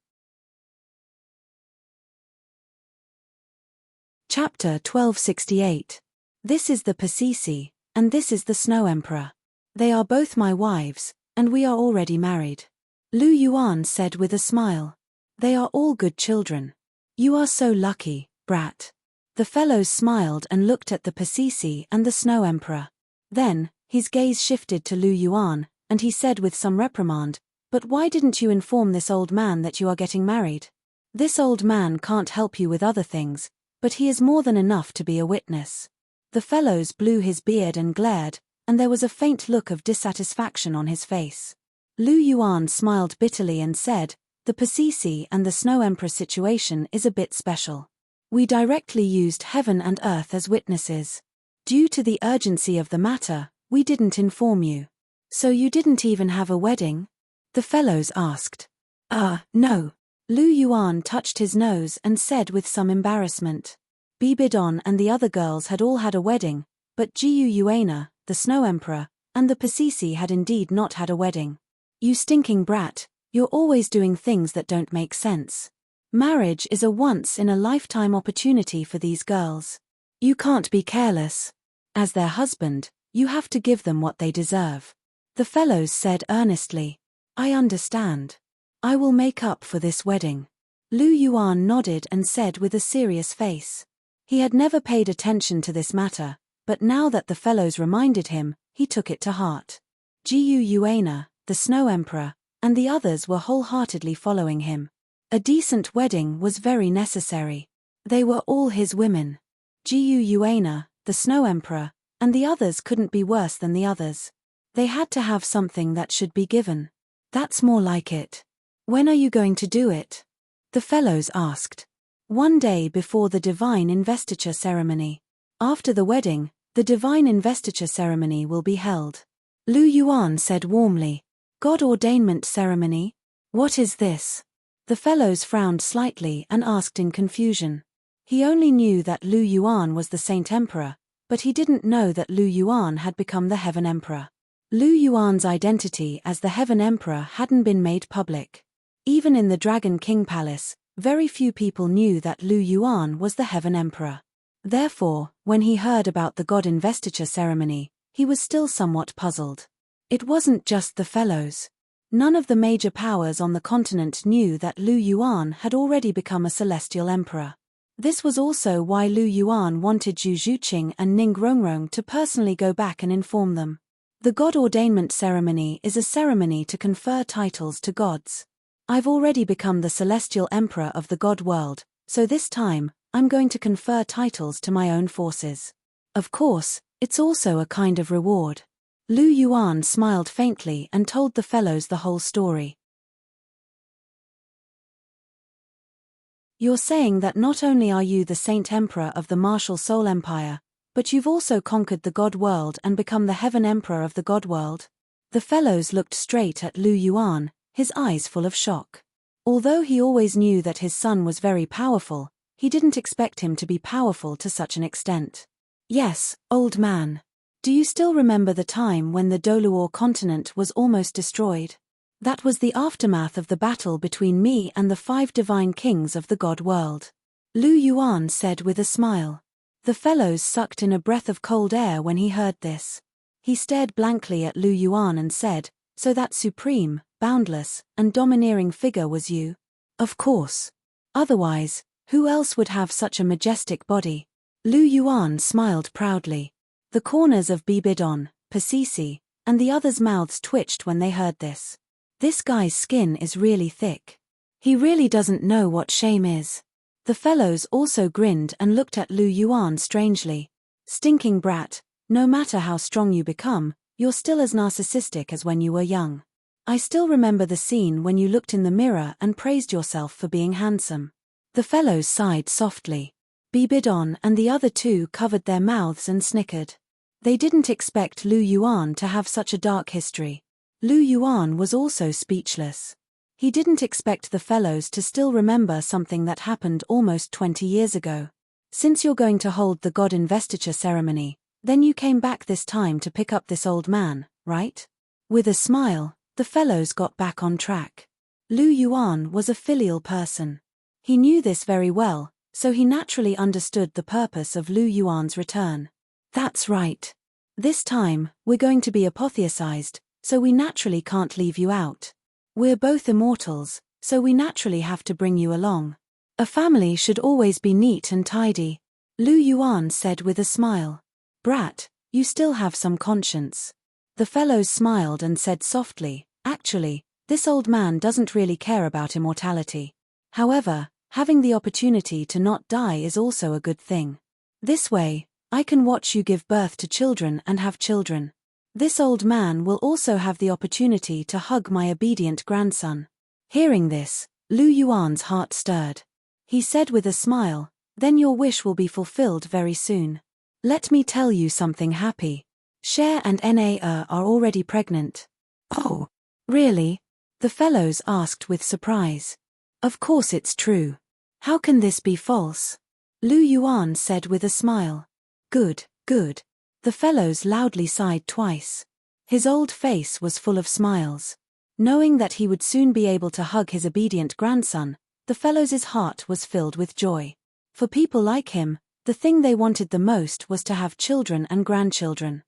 Chapter 1268. This is the Pasisi, and this is the Snow Emperor. They are both my wives, and we are already married. Lu Yuan said with a smile. They are all good children. You are so lucky, brat. The fellows smiled and looked at the Pasisi and the Snow Emperor. Then, his gaze shifted to Lu Yuan, and he said with some reprimand, "But why didn't you inform this old man that you are getting married? This old man can't help you with other things, but he is more than enough to be a witness." The fellows blew his beard and glared, and there was a faint look of dissatisfaction on his face. Lu Yuan smiled bitterly and said, "The Pasisi and the Snow Emperor situation is a bit special. We directly used heaven and earth as witnesses. Due to the urgency of the matter, we didn't inform you. So you didn't even have a wedding?" The fellows asked. No." Lu Yuan touched his nose and said with some embarrassment. Bibidon and the other girls had all had a wedding, but Jiu Yuana, the Snow Emperor, and the Pasisi had indeed not had a wedding. "You stinking brat, you're always doing things that don't make sense. Marriage is a once-in-a-lifetime opportunity for these girls. You can't be careless. As their husband, you have to give them what they deserve." The fellows said earnestly, "I understand. I will make up for this wedding." Lu Yuan nodded and said with a serious face. He had never paid attention to this matter, but now that the fellows reminded him, he took it to heart. Jiu Yuana, the Snow Emperor, and the others were wholeheartedly following him. A decent wedding was very necessary. They were all his women. Jiu Yuana, the Snow Emperor, and the others couldn't be worse than the others. They had to have something that should be given. That's more like it. When are you going to do it? The fellows asked. One day before the divine investiture ceremony. After the wedding, the divine investiture ceremony will be held. Lu Yuan said warmly. God ordainment ceremony? What is this? The fellows frowned slightly and asked in confusion. He only knew that Lu Yuan was the Saint Emperor, but he didn't know that Lu Yuan had become the Heaven Emperor. Lu Yuan's identity as the Heaven Emperor hadn't been made public. Even in the Dragon King Palace, very few people knew that Lu Yuan was the Heaven Emperor. Therefore, when he heard about the God investiture ceremony, he was still somewhat puzzled. It wasn't just the fellows. None of the major powers on the continent knew that Lu Yuan had already become a celestial emperor. This was also why Lu Yuan wanted Zhu Zhuqing and Ning Rongrong to personally go back and inform them. The God ordainment ceremony is a ceremony to confer titles to gods. I've already become the celestial emperor of the god world, so this time, I'm going to confer titles to my own forces. Of course, it's also a kind of reward. Lu Yuan smiled faintly and told the fellows the whole story. You're saying that not only are you the Saint Emperor of the martial Soul Empire, but you've also conquered the god world and become the Heaven Emperor of the god world? The fellows looked straight at Lu Yuan, his eyes full of shock. Although he always knew that his son was very powerful, he didn't expect him to be powerful to such an extent. Yes, old man. Do you still remember the time when the Douluo continent was almost destroyed? That was the aftermath of the battle between me and the 5 divine kings of the god world. Lu Yuan said with a smile. The fellows sucked in a breath of cold air when he heard this. He stared blankly at Lu Yuan and said, "So that supreme, boundless, and domineering figure was you?" "Of course. Otherwise, who else would have such a majestic body?" Lu Yuan smiled proudly. The corners of Bibidon, Pasisi, and the others' mouths twitched when they heard this. This guy's skin is really thick. He really doesn't know what shame is. The fellows also grinned and looked at Lu Yuan strangely. Stinking brat, no matter how strong you become, you're still as narcissistic as when you were young. I still remember the scene when you looked in the mirror and praised yourself for being handsome. The fellows sighed softly. Bibidon and the other two covered their mouths and snickered. They didn't expect Lu Yuan to have such a dark history. Lu Yuan was also speechless. He didn't expect the fellows to still remember something that happened almost 20 years ago. Since you're going to hold the god investiture ceremony, then you came back this time to pick up this old man, right? With a smile, the fellows got back on track. Lu Yuan was a filial person. He knew this very well, so he naturally understood the purpose of Lu Yuan's return. That's right. This time, we're going to be apotheosized, so we naturally can't leave you out. We're both immortals, so we naturally have to bring you along. A family should always be neat and tidy, Lu Yuan said with a smile. Brat, you still have some conscience. The fellows smiled and said softly, actually, this old man doesn't really care about immortality. However, having the opportunity to not die is also a good thing. This way, I can watch you give birth to children and have children. This old man will also have the opportunity to hug my obedient grandson. Hearing this, Lu Yuan's heart stirred. He said with a smile, then your wish will be fulfilled very soon. Let me tell you something happy. Cher and Na are already pregnant. Oh, really? The fellows asked with surprise. Of course it's true. How can this be false? Lu Yuan said with a smile. Good, good. The fellows loudly sighed twice. His old face was full of smiles. Knowing that he would soon be able to hug his obedient grandson, the fellows' heart was filled with joy. For people like him, the thing they wanted the most was to have children and grandchildren.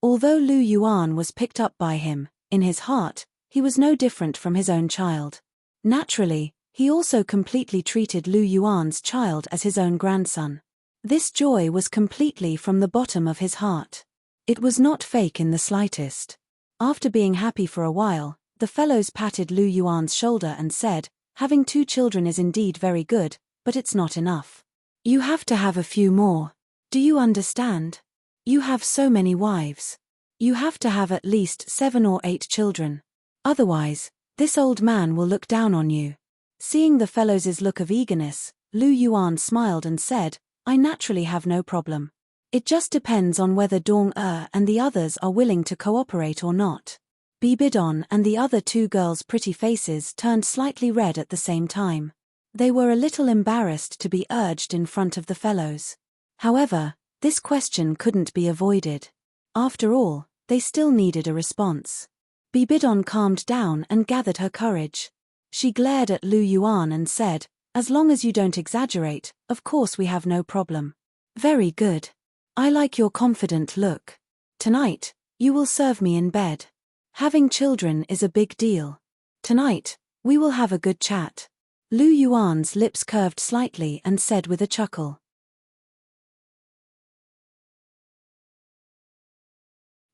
Although Lu Yuan was picked up by him, in his heart, he was no different from his own child. Naturally, he also completely treated Lu Yuan's child as his own grandson. This joy was completely from the bottom of his heart. It was not fake in the slightest. After being happy for a while, the fellows patted Lu Yuan's shoulder and said, having 2 children is indeed very good, but it's not enough. You have to have a few more. Do you understand? You have so many wives. You have to have at least 7 or 8 children. Otherwise, this old man will look down on you. Seeing the fellows' look of eagerness, Lu Yuan smiled and said, I naturally have no problem. It just depends on whether Dong-er and the others are willing to cooperate or not. Bibidon and the other 2 girls' pretty faces turned slightly red at the same time. They were a little embarrassed to be urged in front of the fellows. However, this question couldn't be avoided. After all, they still needed a response. Bibidon calmed down and gathered her courage. She glared at Lu Yuan and said, as long as you don't exaggerate, of course we have no problem. Very good. I like your confident look. Tonight, you will serve me in bed. Having children is a big deal. Tonight, we will have a good chat. Lu Yuan's lips curved slightly and said with a chuckle.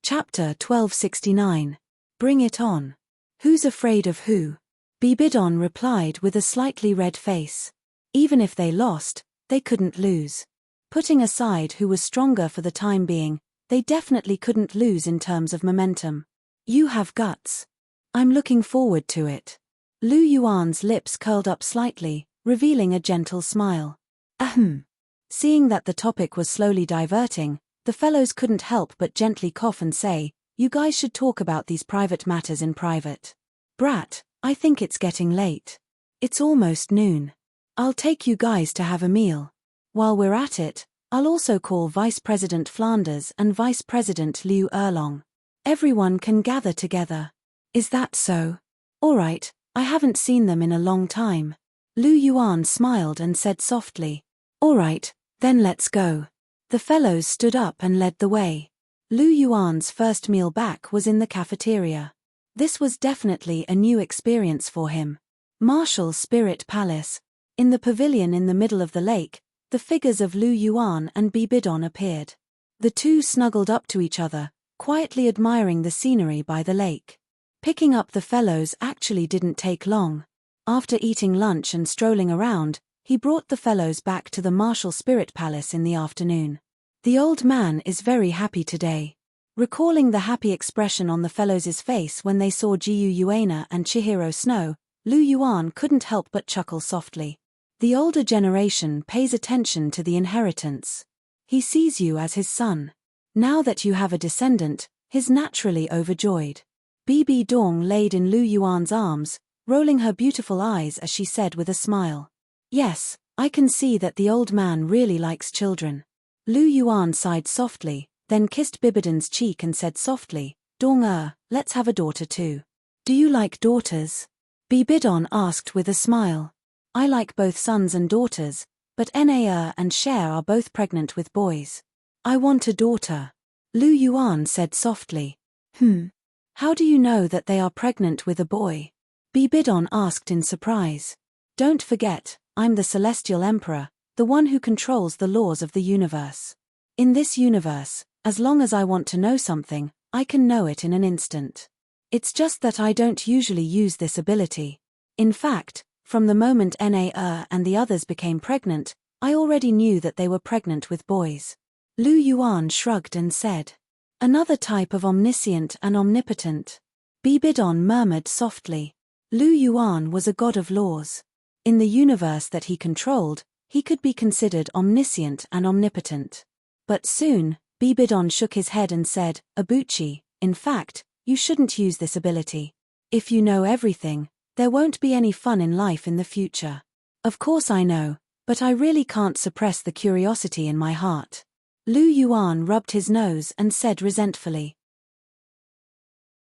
Chapter 1269. Bring it on. Who's afraid of who? Bibidon replied with a slightly red face. Even if they lost, they couldn't lose. Putting aside who was stronger for the time being, they definitely couldn't lose in terms of momentum. You have guts. I'm looking forward to it. Lu Yuan's lips curled up slightly, revealing a gentle smile. Ahem. Seeing that the topic was slowly diverting, the fellows couldn't help but gently cough and say, you guys should talk about these private matters in private. Brat, I think it's getting late. It's almost noon. I'll take you guys to have a meal. While we're at it, I'll also call Vice President Flanders and Vice President Liu Erlong. Everyone can gather together. Is that so? All right, I haven't seen them in a long time. Lu Yuan smiled and said softly. All right, then let's go. The fellows stood up and led the way. Lu Yuan's first meal back was in the cafeteria. This was definitely a new experience for him. Martial Spirit Palace. In the pavilion in the middle of the lake, the figures of Lu Yuan and Bibidon appeared. The 2 snuggled up to each other, quietly admiring the scenery by the lake. Picking up the fellows actually didn't take long. After eating lunch and strolling around, he brought the fellows back to the Martial Spirit Palace in the afternoon. The old man is very happy today. Recalling the happy expression on the fellows' face when they saw Jiyu Yuana and Chihiro Snow, Lu Yuan couldn't help but chuckle softly. The older generation pays attention to the inheritance. He sees you as his son. Now that you have a descendant, he's naturally overjoyed. Bibi Dong laid in Lu Yuan's arms, rolling her beautiful eyes as she said with a smile. Yes, I can see that the old man really likes children. Lu Yuan sighed softly, then kissed Bibidon's cheek and said softly, Dong let's have a daughter too. Do you like daughters? Bibidon asked with a smile. I like both sons and daughters, but Na and Cher are both pregnant with boys. I want a daughter. Lu Yuan said softly. How do you know that they are pregnant with a boy? Bibidon asked in surprise. Don't forget, I'm the Celestial Emperor, the one who controls the laws of the universe. In this universe, as long as I want to know something, I can know it in an instant. It's just that I don't usually use this ability. In fact, from the moment Na and the others became pregnant, I already knew that they were pregnant with boys. Lu Yuan shrugged and said. Another type of omniscient and omnipotent. Bibidon murmured softly. Lu Yuan was a god of laws. In the universe that he controlled, he could be considered omniscient and omnipotent. But soon, Bibidon shook his head and said, Abuchi, in fact, you shouldn't use this ability. If you know everything, there won't be any fun in life in the future. Of course I know, but I really can't suppress the curiosity in my heart. Lu Yuan rubbed his nose and said resentfully.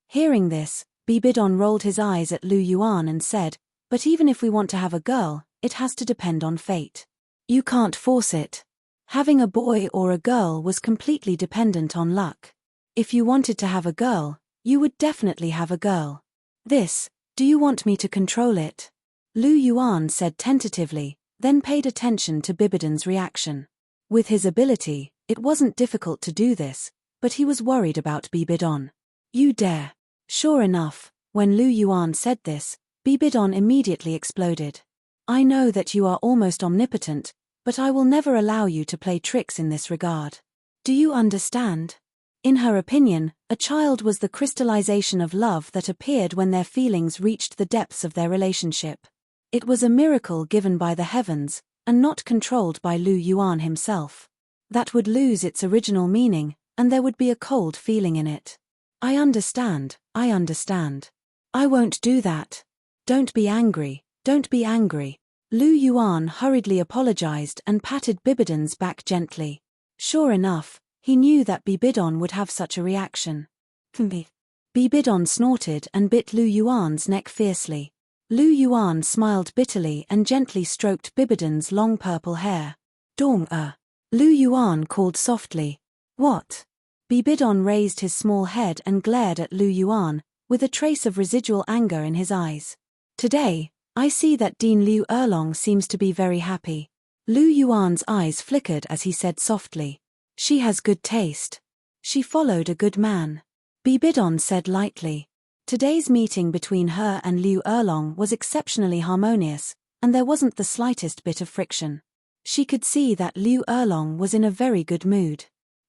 Hearing this, Bibidon rolled his eyes at Lu Yuan and said, but even if we want to have a girl, it has to depend on fate. You can't force it. Having a boy or a girl was completely dependent on luck. If you wanted to have a girl, you would definitely have a girl. Do you want me to control it? Lu Yuan said tentatively, then paid attention to Bibidon's reaction. With his ability, it wasn't difficult to do this, but he was worried about Bibidon. You dare. Sure enough, when Lu Yuan said this, Bibidon immediately exploded. I know that you are almost omnipotent, but I will never allow you to play tricks in this regard. Do you understand? In her opinion, a child was the crystallization of love that appeared when their feelings reached the depths of their relationship. It was a miracle given by the heavens, and not controlled by Lu Yuan himself. That would lose its original meaning, and there would be a cold feeling in it. I understand. I won't do that. Don't be angry. Lu Yuan hurriedly apologized and patted Bibidon's back gently. Sure enough, he knew that Bibidon would have such a reaction. Bibidon snorted and bit Lu Yuan's neck fiercely. Lu Yuan smiled bitterly and gently stroked Bibidon's long purple hair. Dong. Lu Yuan called softly. What? Bibidon raised his small head and glared at Lu Yuan, with a trace of residual anger in his eyes. Today, I see that Dean Liu Erlong seems to be very happy. Lu Yuan's eyes flickered as he said softly. She has good taste. She followed a good man. Bibidon said lightly. Today's meeting between her and Liu Erlong was exceptionally harmonious, and there wasn't the slightest bit of friction. She could see that Liu Erlong was in a very good mood.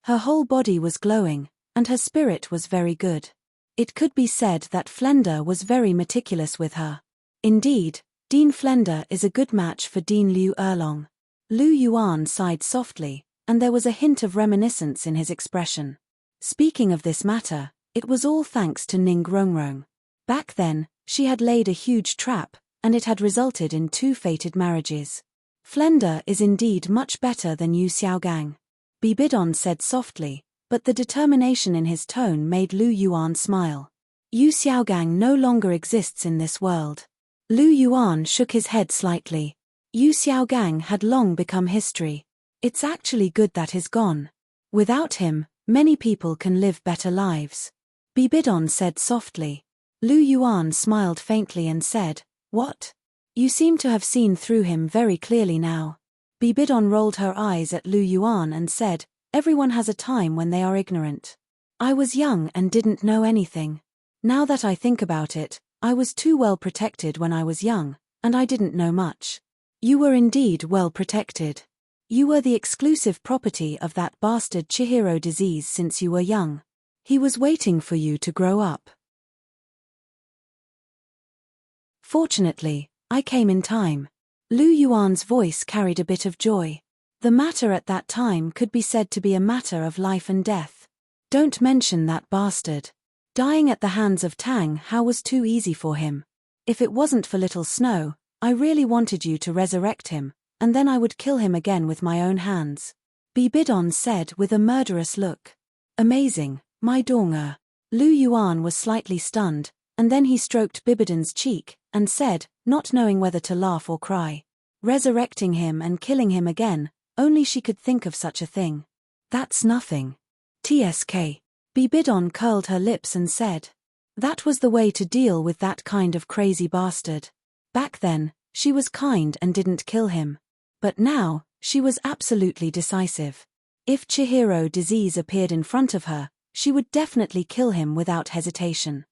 Her whole body was glowing, and her spirit was very good. It could be said that Flender was very meticulous with her. Indeed, Dean Flender is a good match for Dean Liu Erlong. Lu Yuan sighed softly, and there was a hint of reminiscence in his expression. Speaking of this matter, it was all thanks to Ning Rongrong. Back then, she had laid a huge trap, and it had resulted in 2 fated marriages. Flender is indeed much better than Yu Xiaogang. Bibidon said softly, but the determination in his tone made Lu Yuan smile. Yu Xiaogang no longer exists in this world. Lu Yuan shook his head slightly. Yu Xiaogang had long become history. It's actually good that he's gone. Without him, many people can live better lives. Bibidon said softly. Lu Yuan smiled faintly and said, What? You seem to have seen through him very clearly now. Bibidon rolled her eyes at Lu Yuan and said, Everyone has a time when they are ignorant. I was young and didn't know anything. Now that I think about it, I was too well protected when I was young, and I didn't know much. You were indeed well protected. You were the exclusive property of that bastard Chihiro disease since you were young. He was waiting for you to grow up. Fortunately, I came in time. Lu Yuan's voice carried a bit of joy. The matter at that time could be said to be a matter of life and death. Don't mention that bastard. Dying at the hands of Tang Hao was too easy for him. If it wasn't for little Snow, I really wanted you to resurrect him, and then I would kill him again with my own hands. Bibidon said with a murderous look. Amazing, my Dong-er. Lu Yuan was slightly stunned, and then he stroked Bibidon's cheek, and said, not knowing whether to laugh or cry. Resurrecting him and killing him again, only she could think of such a thing. That's nothing. TSK. Bibidon curled her lips and said. That was the way to deal with that kind of crazy bastard. Back then, she was kind and didn't kill him. But now, she was absolutely decisive. If Chihiro disease appeared in front of her, she would definitely kill him without hesitation.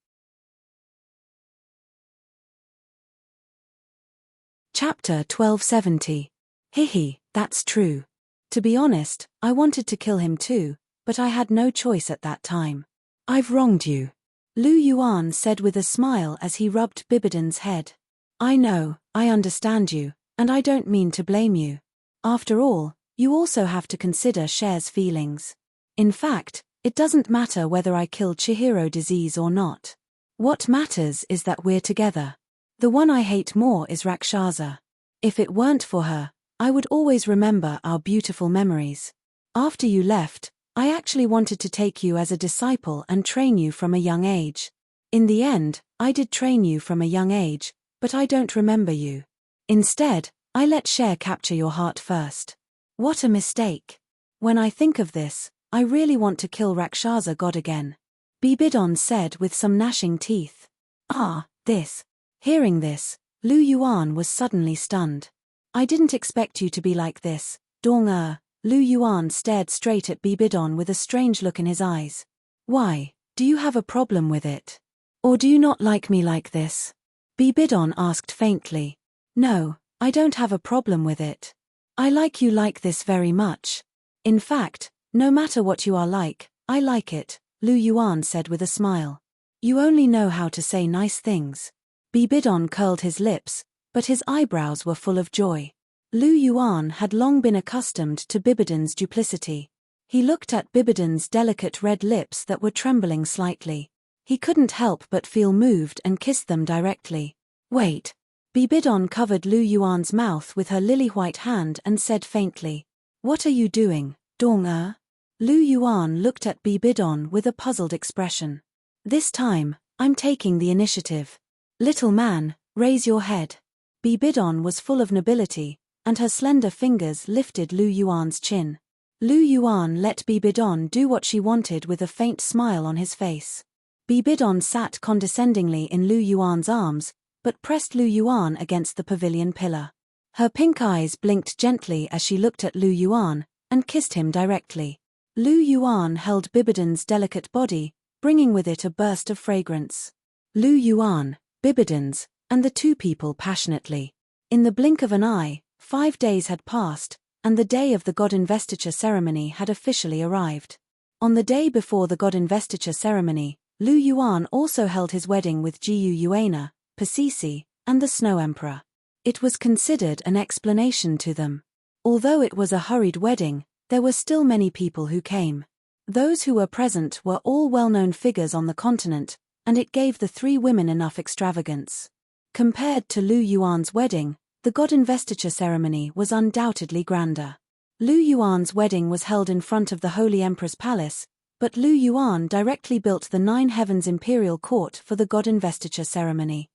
Chapter 1270. Hihi, that's true. To be honest, I wanted to kill him too, but I had no choice at that time. I've wronged you. Lu Yuan said with a smile as he rubbed Bibidon's head. I know, I understand you, and I don't mean to blame you. After all, you also have to consider Cher's feelings. In fact, it doesn't matter whether I kill Chihiro disease or not. What matters is that we're together. The one I hate more is Rakshasa. If it weren't for her, I would always remember our beautiful memories. After you left, I actually wanted to take you as a disciple and train you from a young age. In the end, I did train you from a young age, but I don't remember you. Instead, I let Cher capture your heart first. What a mistake. When I think of this, I really want to kill Rakshasa God again. Bibidon said with some gnashing teeth. This. Hearing this, Lu Yuan was suddenly stunned. I didn't expect you to be like this, Dong-er. Lu Yuan stared straight at Bibidon with a strange look in his eyes. Why, do you have a problem with it? Or do you not like me like this? Bibidon asked faintly. No, I don't have a problem with it. I like you like this very much. In fact, no matter what you are like, I like it, Lu Yuan said with a smile. You only know how to say nice things. Bibidon curled his lips, but his eyebrows were full of joy. Lu Yuan had long been accustomed to Bibidon's duplicity. He looked at Bibidon's delicate red lips that were trembling slightly. He couldn't help but feel moved and kissed them directly. Wait. Bibidon covered Lu Yuan's mouth with her lily-white hand and said faintly. What are you doing, Dong-er? Lu Yuan looked at Bibidon with a puzzled expression. This time, I'm taking the initiative. Little man, raise your head. Bibidon was full of nobility, and her slender fingers lifted Lu Yuan's chin. Lu Yuan let Bibidon do what she wanted with a faint smile on his face. Bibidon sat condescendingly in Lu Yuan's arms, but pressed Lu Yuan against the pavilion pillar. Her pink eyes blinked gently as she looked at Lu Yuan, and kissed him directly. Lu Yuan held Bibidon's delicate body, bringing with it a burst of fragrance. Lu Yuan, Bibidon's, and the two people passionately. In the blink of an eye, 5 days had passed, and the day of the god investiture ceremony had officially arrived. On the day before the god investiture ceremony, Lu Yuan also held his wedding with Jiyu Yuana, Pasisi, and the Snow Emperor. It was considered an explanation to them. Although it was a hurried wedding, there were still many people who came. Those who were present were all well-known figures on the continent, and it gave the 3 women enough extravagance. Compared to Lu Yuan's wedding, the god investiture ceremony was undoubtedly grander. Lu Yuan's wedding was held in front of the Holy Emperor's palace, but Lu Yuan directly built the 9 Heavens Imperial Court for the god investiture ceremony.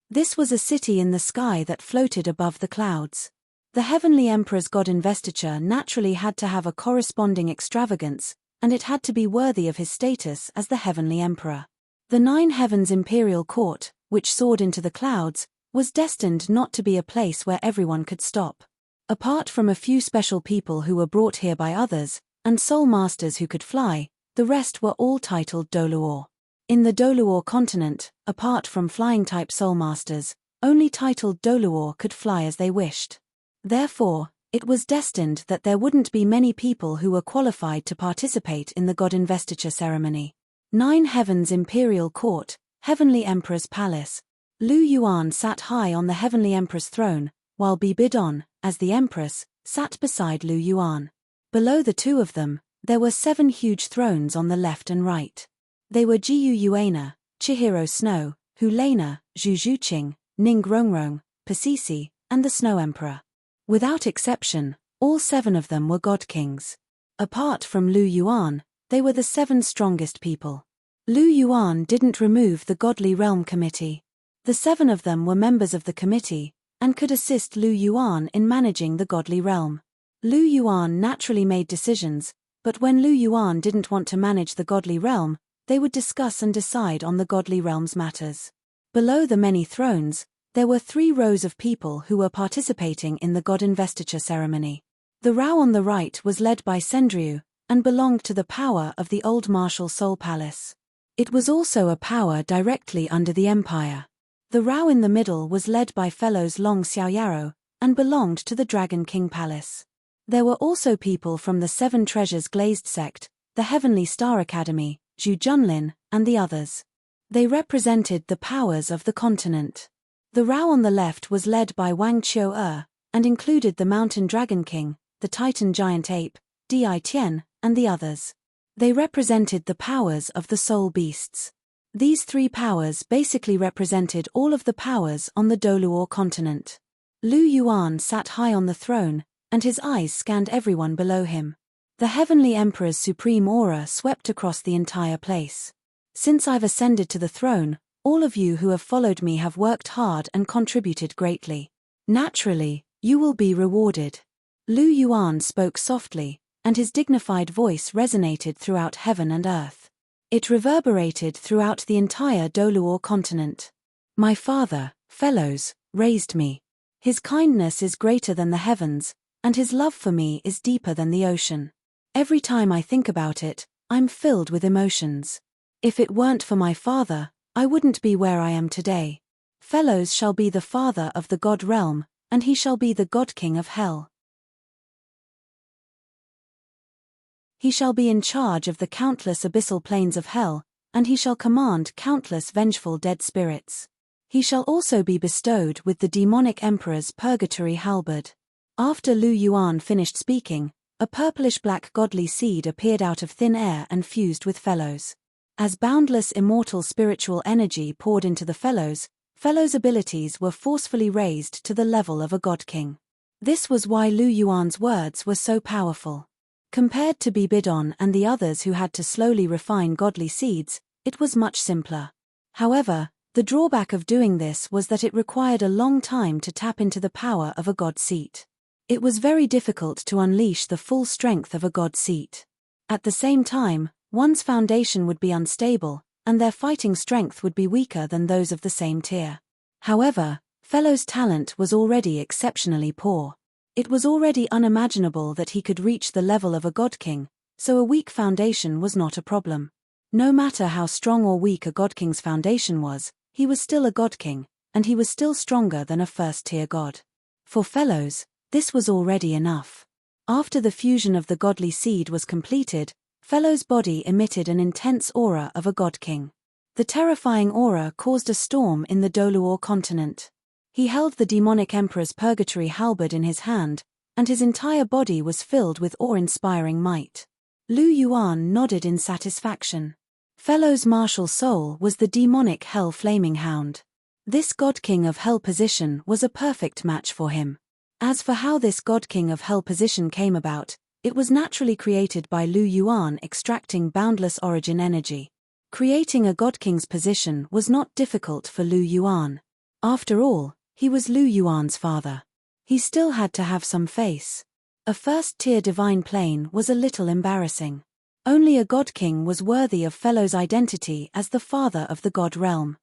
This was a city in the sky that floated above the clouds. The Heavenly Emperor's god investiture naturally had to have a corresponding extravagance, and it had to be worthy of his status as the Heavenly Emperor. The 9 Heavens Imperial Court, which soared into the clouds, was destined not to be a place where everyone could stop. Apart from a few special people who were brought here by others, and soul masters who could fly, the rest were all titled Douluo. In the Douluo continent, apart from flying-type soul masters, only titled Douluo could fly as they wished. Therefore, it was destined that there wouldn't be many people who were qualified to participate in the god investiture ceremony. 9 Heavens Imperial Court, Heavenly Emperor's Palace. Lu Yuan sat high on the Heavenly Emperor's throne, while Bibidon, as the empress, sat beside Lu Yuan. Below the two of them, there were 7 huge thrones on the left and right. They were Jiyu Yuana, Chihiro Snow, Hu Lena, Zhu Zhuqing, Ning Rongrong, Pasisi, and the Snow Emperor. Without exception, all 7 of them were god kings. Apart from Lu Yuan, they were the 7 strongest people. Lu Yuan didn't remove the Godly Realm Committee. The 7 of them were members of the committee, and could assist Lu Yuan in managing the Godly Realm. Lu Yuan naturally made decisions, but when Lu Yuan didn't want to manage the Godly Realm, they would discuss and decide on the Godly Realm's matters. Below the many thrones, there were 3 rows of people who were participating in the God Investiture ceremony. The row on the right was led by Sendriu, and belonged to the power of the old martial Soul Palace. It was also a power directly under the Empire. The row in the middle was led by fellows Long Xiaoyaro, and belonged to the Dragon King Palace. There were also people from the 7 Treasures Glazed Sect, the Heavenly Star Academy, Zhu Junlin, and the others. They represented the powers of the continent. The row on the left was led by Wang Qiu, and included the Mountain Dragon King, the Titan Giant Ape, Di Tian, and the others. They represented the powers of the soul beasts. These 3 powers basically represented all of the powers on the Douluo continent. Lu Yuan sat high on the throne, and his eyes scanned everyone below him. The Heavenly Emperor's supreme aura swept across the entire place. Since I've ascended to the throne, all of you who have followed me have worked hard and contributed greatly. Naturally, you will be rewarded. Lu Yuan spoke softly, and his dignified voice resonated throughout heaven and earth. It reverberated throughout the entire Douluo continent. My father, fellows, raised me. His kindness is greater than the heavens, and his love for me is deeper than the ocean. Every time I think about it, I'm filled with emotions. If it weren't for my father, I wouldn't be where I am today. Fellows shall be the father of the God realm, and he shall be the God King of Hell. He shall be in charge of the countless abyssal plains of hell, and he shall command countless vengeful dead spirits. He shall also be bestowed with the demonic emperor's purgatory halberd. After Lu Yuan finished speaking, a purplish-black godly seed appeared out of thin air and fused with fellows. As boundless immortal spiritual energy poured into the fellows' abilities were forcefully raised to the level of a god king. This was why Lu Yuan's words were so powerful. Compared to Bibidon and the others who had to slowly refine godly seeds, it was much simpler. However, the drawback of doing this was that it required a long time to tap into the power of a god seat. It was very difficult to unleash the full strength of a god seat. At the same time, one's foundation would be unstable, and their fighting strength would be weaker than those of the same tier. However, Fellow's talent was already exceptionally poor. It was already unimaginable that he could reach the level of a god king, so a weak foundation was not a problem. No matter how strong or weak a god king's foundation was, he was still a god king, and he was still stronger than a first-tier god. For fellows, this was already enough. After the fusion of the godly seed was completed, Fellow's body emitted an intense aura of a god king. The terrifying aura caused a storm in the Douluo continent. He held the demonic emperor's purgatory halberd in his hand, and his entire body was filled with awe-inspiring might. Lu Yuan nodded in satisfaction. Fellow's martial soul was the demonic hell flaming hound. This god king of hell position was a perfect match for him. As for how this god king of hell position came about, it was naturally created by Lu Yuan extracting boundless origin energy. Creating a god king's position was not difficult for Lu Yuan. After all, he was Lu Yuan's father. He still had to have some face. A first-tier divine plane was a little embarrassing. Only a god king was worthy of Fellow's identity as the father of the god realm.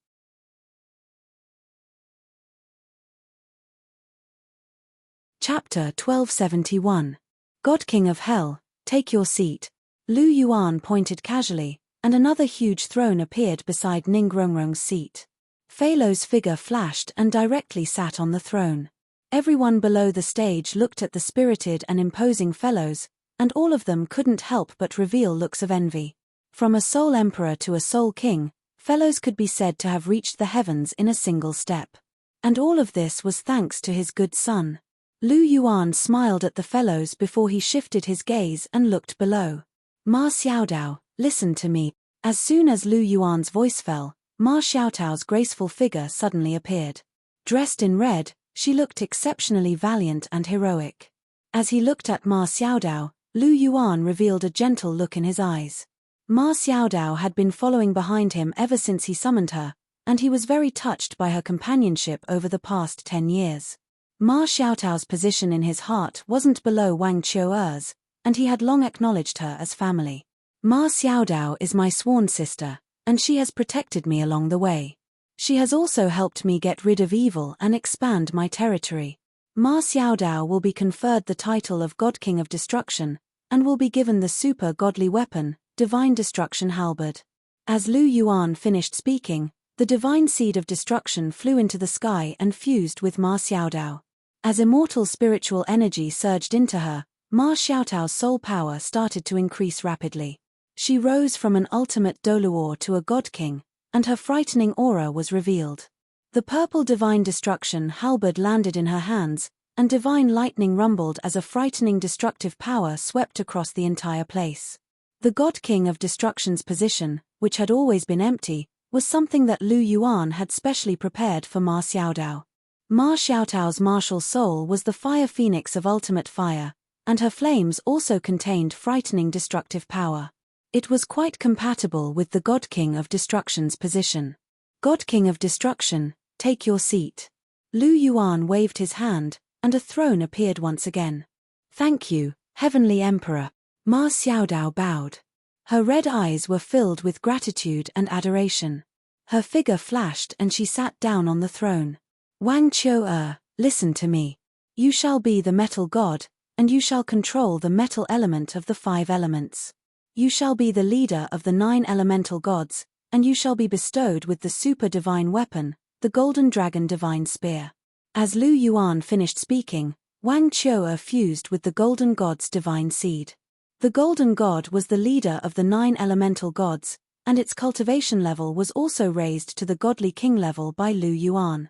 Chapter 1271. God King of Hell, take your seat. Lu Yuan pointed casually, and another huge throne appeared beside Ning Rongrong's seat. Fellow's figure flashed and directly sat on the throne. Everyone below the stage looked at the spirited and imposing fellows, and all of them couldn't help but reveal looks of envy. From a soul emperor to a soul king, fellows could be said to have reached the heavens in a single step. And all of this was thanks to his good son. Lu Yuan smiled at the fellows before he shifted his gaze and looked below. Ma Xiaodao, listen to me. As soon as Lu Yuan's voice fell, Ma Xiaotao's graceful figure suddenly appeared. Dressed in red, she looked exceptionally valiant and heroic. As he looked at Ma Xiaodao, Lu Yuan revealed a gentle look in his eyes. Ma Xiaodao had been following behind him ever since he summoned her, and he was very touched by her companionship over the past 10 years. Ma Xiaotao's position in his heart wasn't below Wang Qiuer's, and he had long acknowledged her as family. Ma Xiaodao is my sworn sister, and she has protected me along the way. She has also helped me get rid of evil and expand my territory. Ma Xiaodao will be conferred the title of Godking of Destruction, and will be given the super godly weapon, Divine Destruction Halberd. As Lu Yuan finished speaking, the divine seed of destruction flew into the sky and fused with Ma Xiaodao. As immortal spiritual energy surged into her, Ma Xiaotao's soul power started to increase rapidly. She rose from an ultimate Douluo to a Godking, and her frightening aura was revealed. The purple divine destruction halberd landed in her hands, and divine lightning rumbled as a frightening destructive power swept across the entire place. The Godking of Destruction's position, which had always been empty, was something that Lu Yuan had specially prepared for Ma Xiaodao. Ma Xiaotao's martial soul was the fire phoenix of ultimate fire, and her flames also contained frightening destructive power. It was quite compatible with the Godking of Destruction's position. Godking of Destruction, take your seat. Lu Yuan waved his hand, and a throne appeared once again. Thank you, Heavenly Emperor. Ma Xiaodao bowed. Her red eyes were filled with gratitude and adoration. Her figure flashed and she sat down on the throne. Wang Qiuer, listen to me. You shall be the metal god, and you shall control the metal element of the 5 elements. You shall be the leader of the 9 elemental gods, and you shall be bestowed with the super divine weapon, the Golden Dragon Divine Spear. As Lu Yuan finished speaking, Wang Qiuer fused with the Golden God's divine seed. The Golden God was the leader of the 9 elemental gods, and its cultivation level was also raised to the Godly King level by Lu Yuan.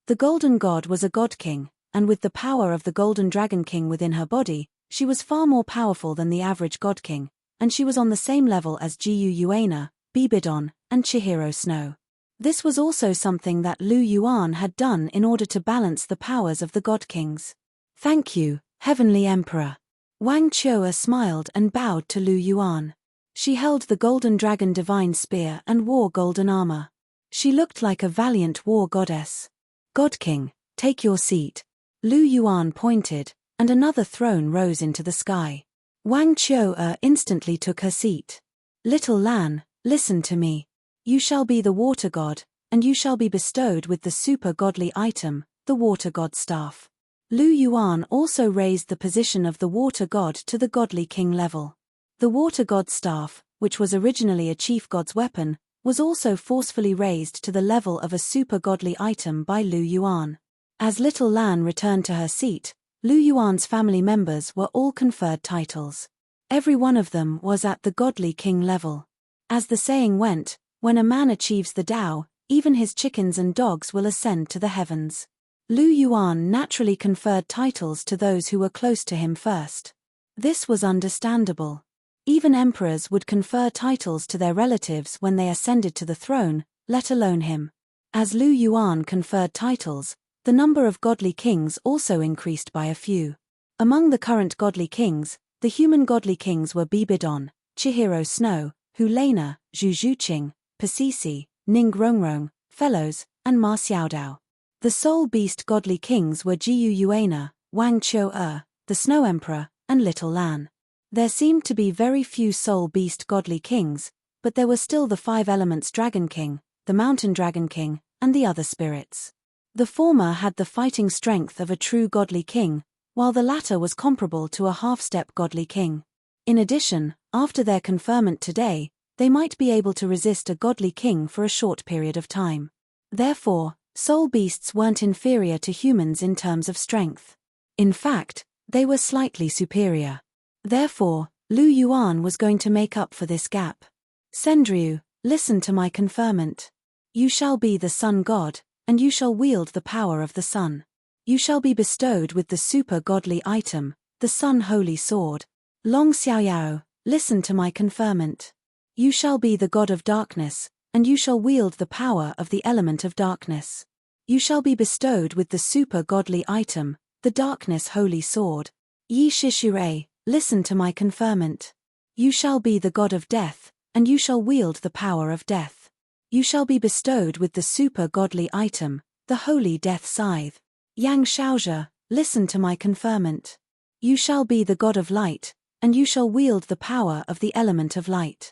The Golden God was a God King, and with the power of the Golden Dragon King within her body, she was far more powerful than the average God King, and she was on the same level as Jiu Yuana, Bibidon, and Chihiro Snow. This was also something that Lu Yuan had done in order to balance the powers of the God Kings. Thank you, Heavenly Emperor. Wang Qiuer smiled and bowed to Lu Yuan. She held the Golden Dragon Divine Spear and wore golden armor. She looked like a valiant war goddess. God King, take your seat. Lu Yuan pointed, and another throne rose into the sky. Wang Qiuer instantly took her seat. Little Lan, listen to me. You shall be the water god, and you shall be bestowed with the super godly item, the water god staff. Lu Yuan also raised the position of the water god to the godly king level. The water god staff, which was originally a chief god's weapon, was also forcefully raised to the level of a super godly item by Lu Yuan. As little Lan returned to her seat, Lu Yuan's family members were all conferred titles. Every one of them was at the godly king level. As the saying went, when a man achieves the Tao, even his chickens and dogs will ascend to the heavens. Lu Yuan naturally conferred titles to those who were close to him first. This was understandable. Even emperors would confer titles to their relatives when they ascended to the throne, let alone him. As Lu Yuan conferred titles, the number of godly kings also increased by a few. Among the current godly kings, the human godly kings were Bibidon, Chihiro Snow, Hulena, Zhu Zhuqing, Pasisi, Ning Rongrong, Fellows, and Ma Xiaodao. The soul beast godly kings were Jiu Yuana, Wang Qiuer, the Snow Emperor, and Little Lan. There seemed to be very few soul beast godly kings, but there were still the 5 elements Dragon King, the Mountain Dragon King, and the other spirits. The former had the fighting strength of a true godly king, while the latter was comparable to a half-step godly king. In addition, after their conferment today, they might be able to resist a godly king for a short period of time. Therefore, soul beasts weren't inferior to humans in terms of strength. In fact, they were slightly superior. Therefore, Lu Yuan was going to make up for this gap. Sendryu, listen to my conferment. You shall be the sun god, and you shall wield the power of the sun. You shall be bestowed with the super-godly item, the Sun Holy Sword. Long Xiaoyao, listen to my conferment. You shall be the god of darkness, and you shall wield the power of the element of darkness. You shall be bestowed with the super-godly item, the Darkness Holy Sword. Yi Shishure, listen to my conferment. You shall be the god of death, and you shall wield the power of death. You shall be bestowed with the super-godly item, the Holy Death Scythe. Yang Shaozhe, listen to my conferment. You shall be the god of light, and you shall wield the power of the element of light.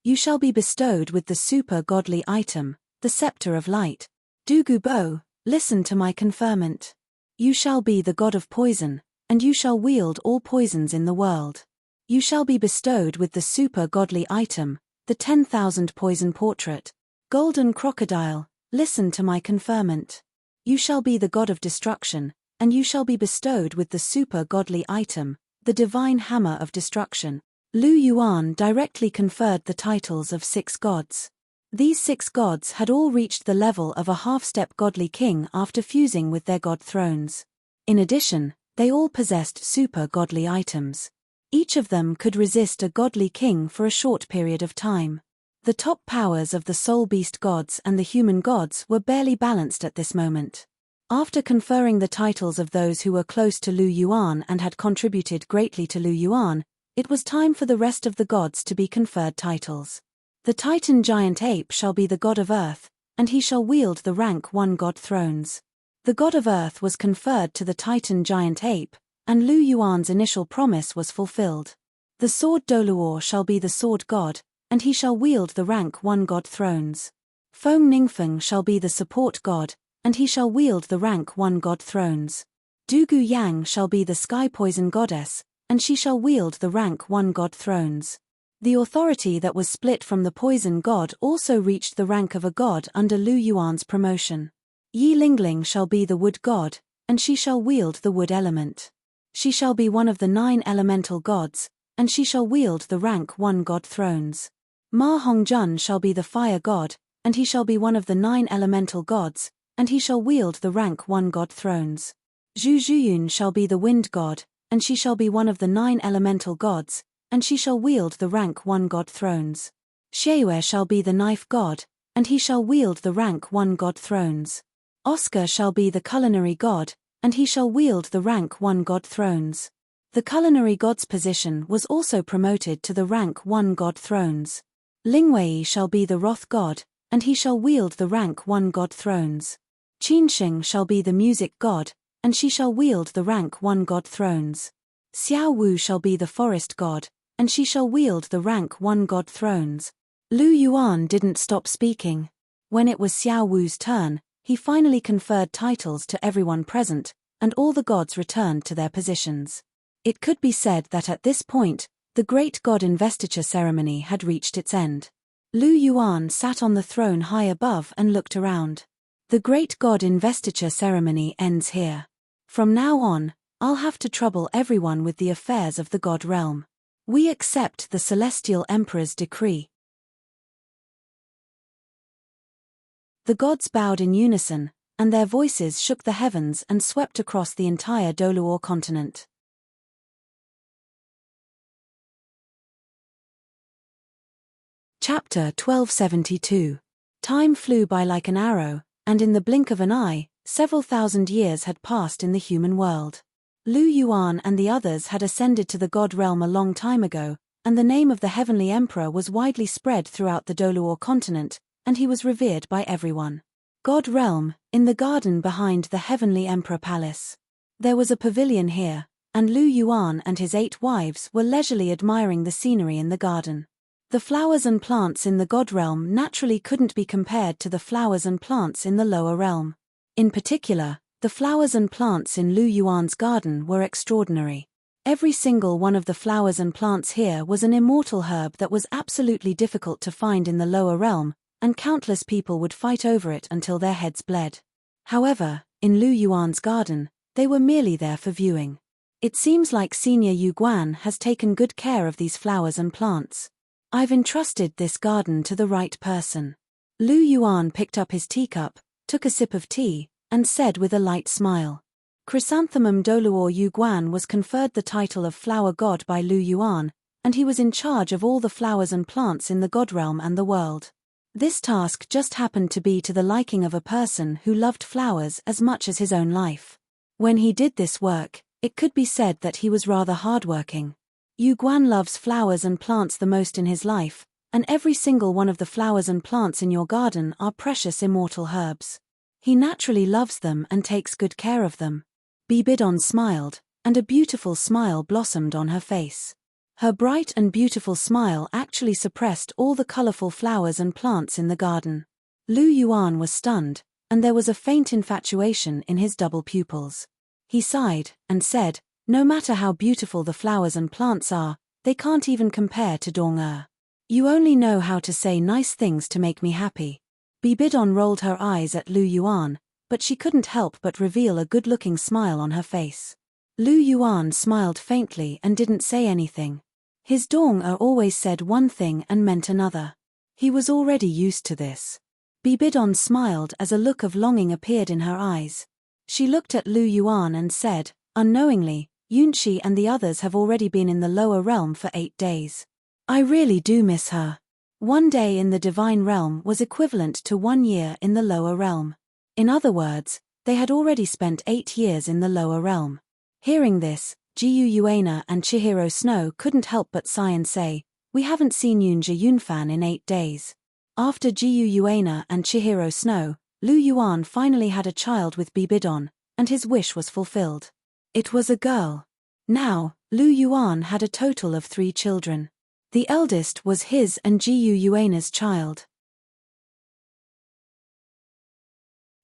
You shall be bestowed with the super-godly item, the Scepter of Light. Dugu Bo, listen to my conferment. You shall be the god of poison, and you shall wield all poisons in the world. You shall be bestowed with the super-godly item, the 10,000 Poison Portrait. Golden Crocodile, listen to my conferment. You shall be the god of destruction, and you shall be bestowed with the super-godly item, the Divine Hammer of Destruction. Lu Yuan directly conferred the titles of 6 gods. These 6 gods had all reached the level of a half-step godly king after fusing with their god thrones. In addition, they all possessed super-godly items. Each of them could resist a godly king for a short period of time. The top powers of the soul beast gods and the human gods were barely balanced at this moment. After conferring the titles of those who were close to Lu Yuan and had contributed greatly to Lu Yuan, it was time for the rest of the gods to be conferred titles. The Titan giant ape shall be the god of earth, and he shall wield the rank 1 god thrones. The god of earth was conferred to the Titan giant ape, and Lu Yuan's initial promise was fulfilled. The sword Douluo shall be the sword god, and he shall wield the rank 1 god thrones. Feng Ningfeng shall be the support god, and he shall wield the rank 1 god thrones. Dugu Yang shall be the sky poison goddess, and she shall wield the rank 1 god thrones. The authority that was split from the poison god also reached the rank of a god under Lu Yuan's promotion. Yi Lingling shall be the wood god, and she shall wield the wood element. She shall be one of the 9 elemental gods, and she shall wield the rank 1 god thrones. Ma Hongjun shall be the fire god, and he shall be one of the 9 elemental gods, and he shall wield the rank 1 god thrones. Zhu Zhuyun shall be the wind god, and she shall be one of the 9 elemental gods, and she shall wield the rank 1 god thrones. Xueyue shall be the knife god, and he shall wield the rank 1 god thrones. Oscar shall be the culinary god, and he shall wield the rank 1 god thrones. The culinary god's position was also promoted to the rank 1 god thrones. Lingwei shall be the wrath god, and he shall wield the rank 1 god thrones. Qinsheng shall be the music god, and she shall wield the rank 1 god thrones. Xiao Wu shall be the forest god, and she shall wield the rank 1 god thrones. Lu Yuan didn't stop speaking. When it was Xiao Wu's turn, he finally conferred titles to everyone present, and all the gods returned to their positions. It could be said that at this point, the great god investiture ceremony had reached its end. Lu Yuan sat on the throne high above and looked around. The great god investiture ceremony ends here. From now on, I'll have to trouble everyone with the affairs of the god realm. We accept the celestial emperor's decree. The gods bowed in unison, and their voices shook the heavens and swept across the entire Douluo continent. Chapter 1272. Time flew by like an arrow, and in the blink of an eye, several thousand years had passed in the human world. Lu Yuan and the others had ascended to the god realm a long time ago, and the name of the heavenly emperor was widely spread throughout the Douluo continent, and he was revered by everyone. God realm, in the garden behind the heavenly emperor palace. There was a pavilion here, and Lu Yuan and his 8 wives were leisurely admiring the scenery in the garden. The flowers and plants in the god realm naturally couldn't be compared to the flowers and plants in the lower realm. In particular, the flowers and plants in Lu Yuan's garden were extraordinary. Every single one of the flowers and plants here was an immortal herb that was absolutely difficult to find in the lower realm, and countless people would fight over it until their heads bled. However, in Lu Yuan's garden, they were merely there for viewing. It seems like Senior Yu Guan has taken good care of these flowers and plants. I've entrusted this garden to the right person. Lu Yuan picked up his teacup, took a sip of tea, and said with a light smile. Chrysanthemum Douluo Yuguan was conferred the title of flower god by Lu Yuan, and he was in charge of all the flowers and plants in the god realm and the world. This task just happened to be to the liking of a person who loved flowers as much as his own life. When he did this work, it could be said that he was rather hardworking. Yuguan loves flowers and plants the most in his life, and every single one of the flowers and plants in your garden are precious immortal herbs. He naturally loves them and takes good care of them. Bibidon smiled, and a beautiful smile blossomed on her face. Her bright and beautiful smile actually suppressed all the colorful flowers and plants in the garden. Lu Yuan was stunned, and there was a faint infatuation in his double pupils. He sighed, and said, "No matter how beautiful the flowers and plants are, they can't even compare to Douluo. You only know how to say nice things to make me happy." Bibidon rolled her eyes at Lu Yuan, but she couldn't help but reveal a good-looking smile on her face. Lu Yuan smiled faintly and didn't say anything. His Douluo always said one thing and meant another. He was already used to this. Bibidon smiled as a look of longing appeared in her eyes. She looked at Lu Yuan and said, unknowingly, "Yunshi and the others have already been in the lower realm for 8 days. I really do miss her." 1 day in the divine realm was equivalent to 1 year in the lower realm. In other words, they had already spent 8 years in the lower realm. Hearing this, Jiyu Yuana and Chihiro Snow couldn't help but sigh and say, "We haven't seen Yunja Yunfan in 8 days. After Jiyu Yuana and Chihiro Snow, Lu Yuan finally had a child with Bibidon, and his wish was fulfilled. It was a girl. Now, Lu Yuan had a total of 3 children. The eldest was his and Jiyu Yuana's child.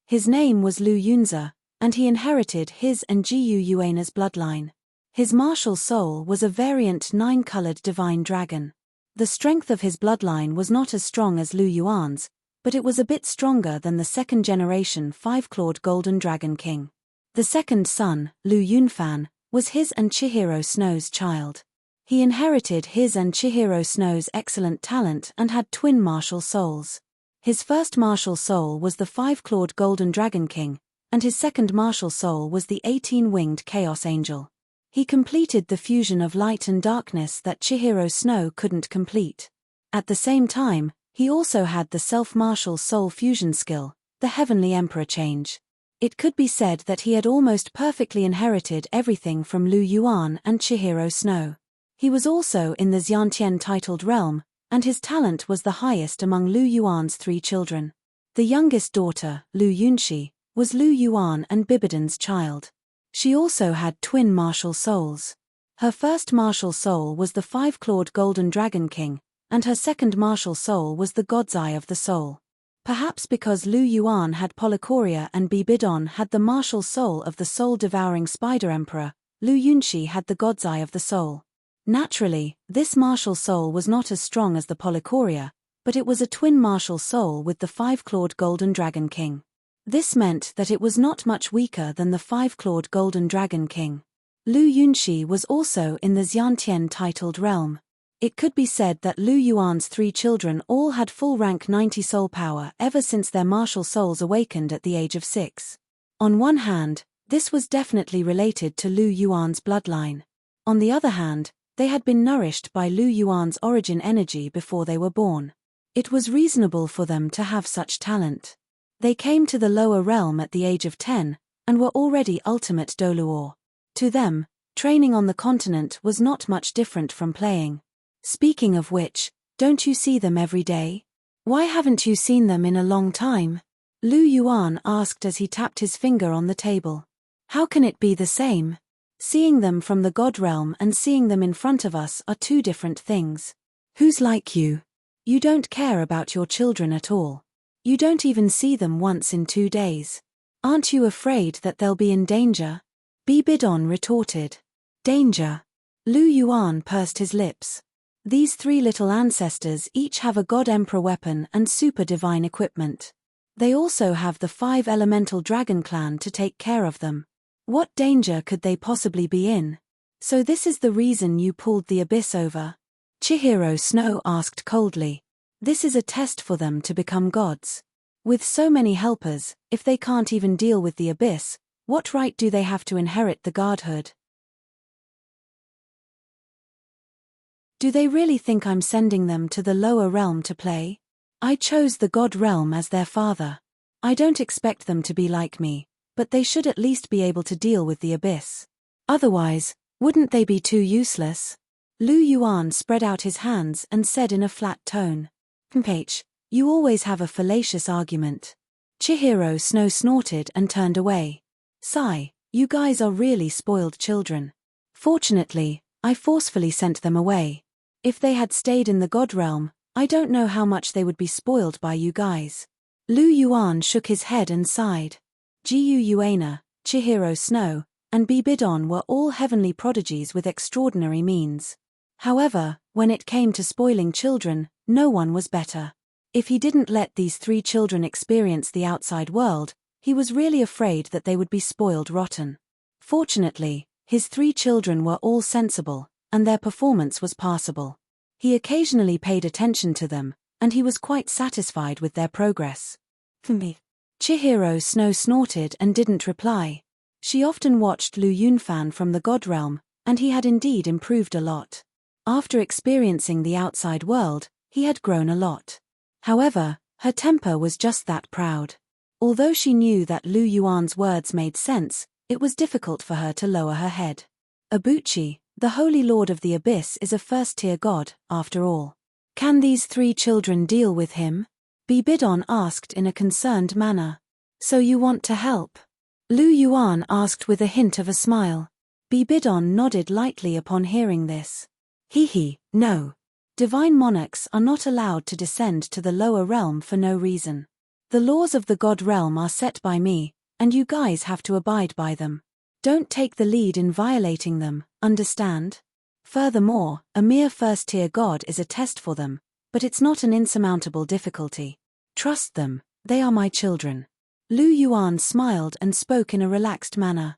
His name was Lu Yunza, and he inherited his and Jiyu Yuana's bloodline. His martial soul was a variant 9-colored divine dragon. The strength of his bloodline was not as strong as Lu Yuan's, but it was a bit stronger than the second-generation 5-clawed golden dragon king. The second son, Lu Yunfan, was his and Chihiro Snow's child. He inherited his and Chihiro Snow's excellent talent and had twin martial souls. His first martial soul was the 5-clawed golden dragon king, and his second martial soul was the 18-winged chaos angel. He completed the fusion of light and darkness that Chihiro Snow couldn't complete. At the same time, he also had the self-martial soul fusion skill, the Heavenly Emperor change. It could be said that he had almost perfectly inherited everything from Lu Yuan and Chihiro Snow. He was also in the Xiantian titled realm, and his talent was the highest among Lu Yuan's 3 children. The youngest daughter, Lu Yunshi, was Lu Yuan and Bibidon's child. She also had twin martial souls. Her first martial soul was the 5-clawed golden dragon king, and her second martial soul was the God's Eye of the Soul. Perhaps because Lu Yuan had Polychoria and Bibidon had the martial soul of the soul-devouring spider emperor, Lu Yunshi had the God's Eye of the Soul. Naturally, this martial soul was not as strong as the Polychoria, but it was a twin martial soul with the 5-clawed golden dragon king. This meant that it was not much weaker than the 5-clawed golden dragon king. Lu Yunshi was also in the Xiantian titled realm. It could be said that Lu Yuan's 3 children all had full rank 90 soul power ever since their martial souls awakened at the age of 6. On one hand, this was definitely related to Lu Yuan's bloodline. On the other hand, they had been nourished by Lu Yuan's origin energy before they were born. It was reasonable for them to have such talent. They came to the lower realm at the age of 10, and were already ultimate Douluo. To them, training on the continent was not much different from playing. Speaking of which, don't you see them every day? Why haven't you seen them in a long time? Lu Yuan asked as he tapped his finger on the table. How can it be the same? Seeing them from the God realm and seeing them in front of us are 2 different things. Who's like you? You don't care about your children at all. You don't even see them once in 2 days. Aren't you afraid that they'll be in danger? Bibidon retorted. Danger? Lu Yuan pursed his lips. These 3 little ancestors each have a God Emperor weapon and super divine equipment. They also have the 5 elemental dragon clan to take care of them. What danger could they possibly be in? So this is the reason you pulled the abyss over? Chihiro Snow asked coldly. This is a test for them to become gods. With so many helpers, if they can't even deal with the abyss, what right do they have to inherit the godhood? Do they really think I'm sending them to the lower realm to play? I chose the god realm as their father. I don't expect them to be like me, but they should at least be able to deal with the abyss. Otherwise, wouldn't they be too useless? Lu Yuan spread out his hands and said in a flat tone. "H, you always have a fallacious argument." Chihiro Snow snorted and turned away. "Sigh, you guys are really spoiled children. Fortunately, I forcefully sent them away. If they had stayed in the god realm, I don't know how much they would be spoiled by you guys." Lu Yuan shook his head and sighed. Jiu Yuana, Chihiro Snow, and Bibidon were all heavenly prodigies with extraordinary means. However, when it came to spoiling children, no one was better. If he didn't let these 3 children experience the outside world, he was really afraid that they would be spoiled rotten. Fortunately, his 3 children were all sensible, and their performance was passable. He occasionally paid attention to them, and he was quite satisfied with their progress. "For me." Chihiro Snow snorted and didn't reply. She often watched Lu Yunfan from the god realm, and he had indeed improved a lot. After experiencing the outside world, he had grown a lot. However, her temper was just that proud. Although she knew that Lu Yuan's words made sense, it was difficult for her to lower her head. Abuchi, the Holy Lord of the Abyss, is a first-tier god, after all. Can these 3 children deal with him? Bibidon asked in a concerned manner. "So you want to help?" Lu Yuan asked with a hint of a smile. Bibidon nodded lightly upon hearing this. No. Divine monarchs are not allowed to descend to the lower realm for no reason. The laws of the god realm are set by me, and you guys have to abide by them. Don't take the lead in violating them, understand? Furthermore, a mere first-tier god is a test for them, but it's not an insurmountable difficulty. Trust them, they are my children. Lu Yuan smiled and spoke in a relaxed manner.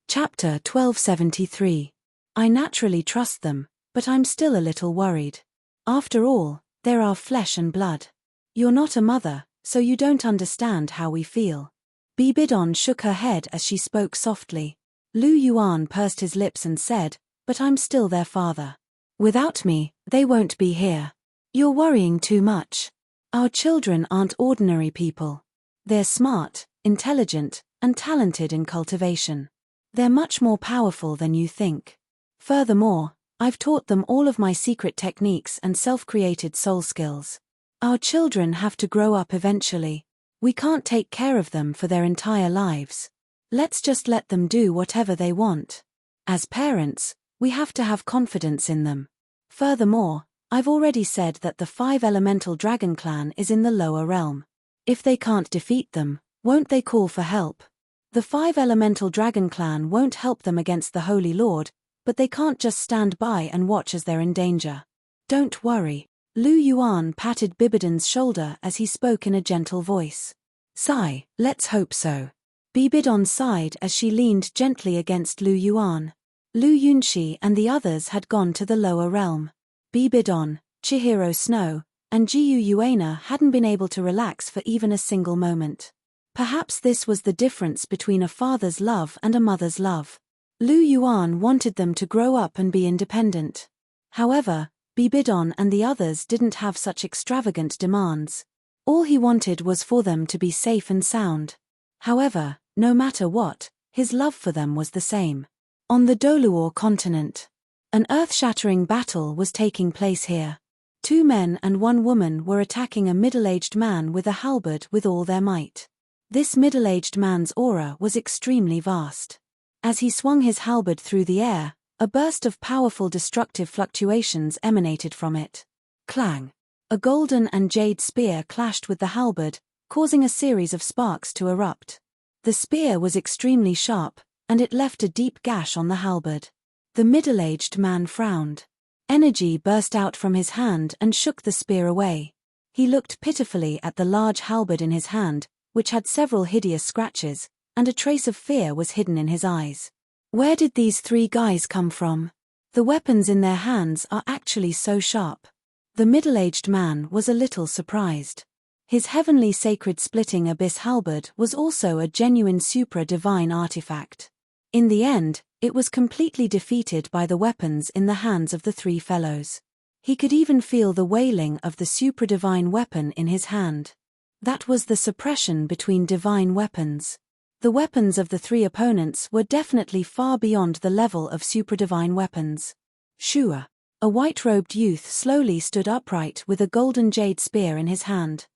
Chapter 1273. I naturally trust them, but I'm still a little worried. After all, they're our flesh and blood. You're not a mother, so you don't understand how we feel. Bibidon shook her head as she spoke softly. Lu Yuan pursed his lips and said, "But I'm still their father. Without me, they won't be here. You're worrying too much. Our children aren't ordinary people. They're smart, intelligent, and talented in cultivation. They're much more powerful than you think. Furthermore, I've taught them all of my secret techniques and self-created soul skills. Our children have to grow up eventually. We can't take care of them for their entire lives. Let's just let them do whatever they want. As parents, we have to have confidence in them. Furthermore, I've already said that the 5 elemental dragon clan is in the lower realm. If they can't defeat them, won't they call for help? The 5 elemental dragon clan won't help them against the Holy Lord, but they can't just stand by and watch as they're in danger. Don't worry." Lu Yuan patted Bibidon's shoulder as he spoke in a gentle voice. "Sigh, let's hope so." Bibidon sighed as she leaned gently against Lu Yuan. Lu Yunshi and the others had gone to the lower realm. Bibidon, Chihiro Snow, and Jiu Yuana hadn't been able to relax for even a single moment. Perhaps this was the difference between a father's love and a mother's love. Lu Yuan wanted them to grow up and be independent. However, Bibidon and the others didn't have such extravagant demands. All he wanted was for them to be safe and sound. However, no matter what, his love for them was the same. On the Douluo continent, an earth-shattering battle was taking place here. 2 men and 1 woman were attacking a middle-aged man with a halberd with all their might. This middle-aged man's aura was extremely vast. As he swung his halberd through the air, a burst of powerful destructive fluctuations emanated from it. Clang! A golden and jade spear clashed with the halberd, causing a series of sparks to erupt. The spear was extremely sharp, and it left a deep gash on the halberd. The middle-aged man frowned. Energy burst out from his hand and shook the spear away. He looked pitifully at the large halberd in his hand, which had several hideous scratches, and a trace of fear was hidden in his eyes. Where did these 3 guys come from? The weapons in their hands are actually so sharp. The middle-aged man was a little surprised. His heavenly sacred splitting abyss halberd was also a genuine supra-divine artifact. In the end, it was completely defeated by the weapons in the hands of the three fellows. He could even feel the wailing of the supra-divine weapon in his hand. That was the suppression between divine weapons. The weapons of the three opponents were definitely far beyond the level of supra-divine weapons. Shua, a white-robed youth, slowly stood upright with a golden jade spear in his hand.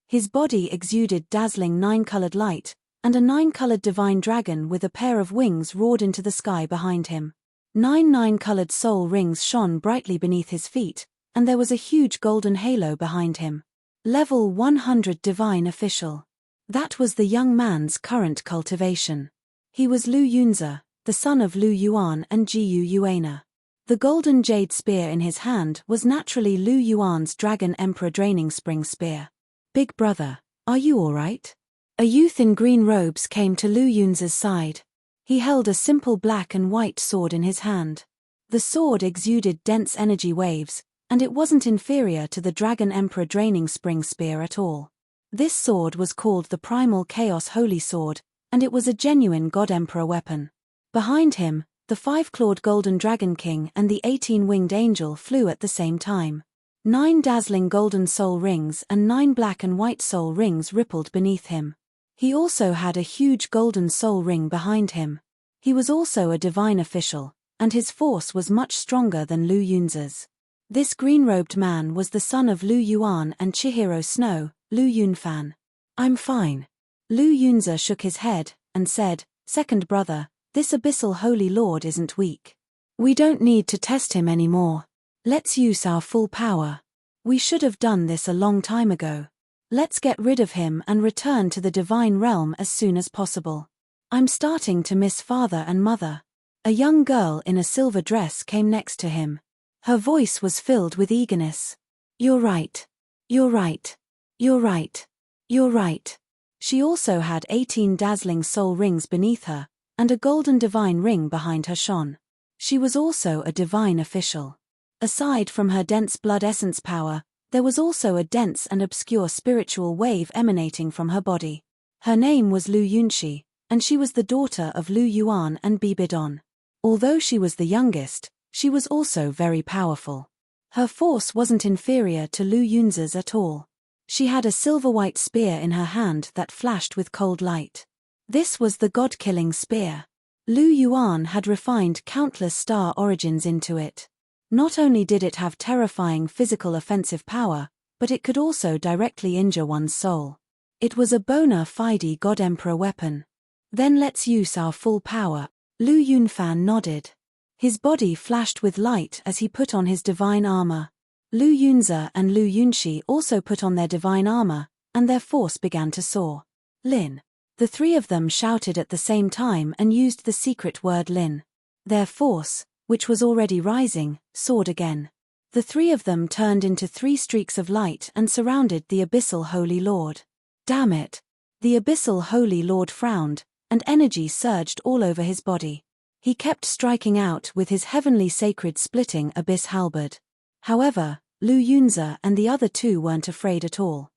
His body exuded dazzling nine-colored light, and a nine-colored divine dragon with a pair of wings roared into the sky behind him. 9 nine-colored soul rings shone brightly beneath his feet, and there was a huge golden halo behind him. Level 100 Divine Official. That was the young man's current cultivation. He was Lu Yunzi, the son of Lu Yuan and Jiu Yuana. The golden jade spear in his hand was naturally Lu Yuan's Dragon Emperor Draining Spring Spear. Big brother, are you all right? A youth in green robes came to Lu Yunzi's side. He held a simple black and white sword in his hand. The sword exuded dense energy waves, and it wasn't inferior to the Dragon Emperor Draining Spring Spear at all. This sword was called the Primal Chaos Holy Sword, and it was a genuine God Emperor weapon. Behind him, the 5-clawed Golden Dragon King and the 18-winged angel flew at the same time. 9 dazzling golden soul rings and 9 black and white soul rings rippled beneath him. He also had a huge golden soul ring behind him. He was also a divine official, and his force was much stronger than Lu Yunzi's. This green-robed man was the son of Lu Yuan and Chihiro Snow, Lu Yunfan. I'm fine. Lu Yunzi shook his head and said, "Second brother, this abyssal holy lord isn't weak. We don't need to test him anymore. Let's use our full power. We should have done this a long time ago. Let's get rid of him and return to the divine realm as soon as possible. I'm starting to miss father and mother." A young girl in a silver dress came next to him. Her voice was filled with eagerness. "You're right. You're right. You're right. You're right." She also had 18 dazzling soul rings beneath her, and a golden divine ring behind her shone. She was also a divine official. Aside from her dense blood essence power, there was also a dense and obscure spiritual wave emanating from her body. Her name was Lu Yunxi, and she was the daughter of Lu Yuan and Bibidon. Although she was the youngest, she was also very powerful. Her force wasn't inferior to Lu Yunzi's at all. She had a silver-white spear in her hand that flashed with cold light. This was the god-killing spear. Lu Yuan had refined countless star origins into it. Not only did it have terrifying physical offensive power, but it could also directly injure one's soul. It was a bona fide God Emperor weapon. Then let's use our full power. Lu Yunfan nodded. His body flashed with light as he put on his divine armor. Lu Yunzi and Lu Yunxi also put on their divine armor, and their force began to soar. Lin. The three of them shouted at the same time and used the secret word Lin. Their force, which was already rising, soared again. The three of them turned into 3 streaks of light and surrounded the Abyssal Holy Lord. Damn it! The Abyssal Holy Lord frowned, and energy surged all over his body. He kept striking out with his heavenly sacred splitting abyss halberd. However, Lu Yunzi and the other 2 weren't afraid at all.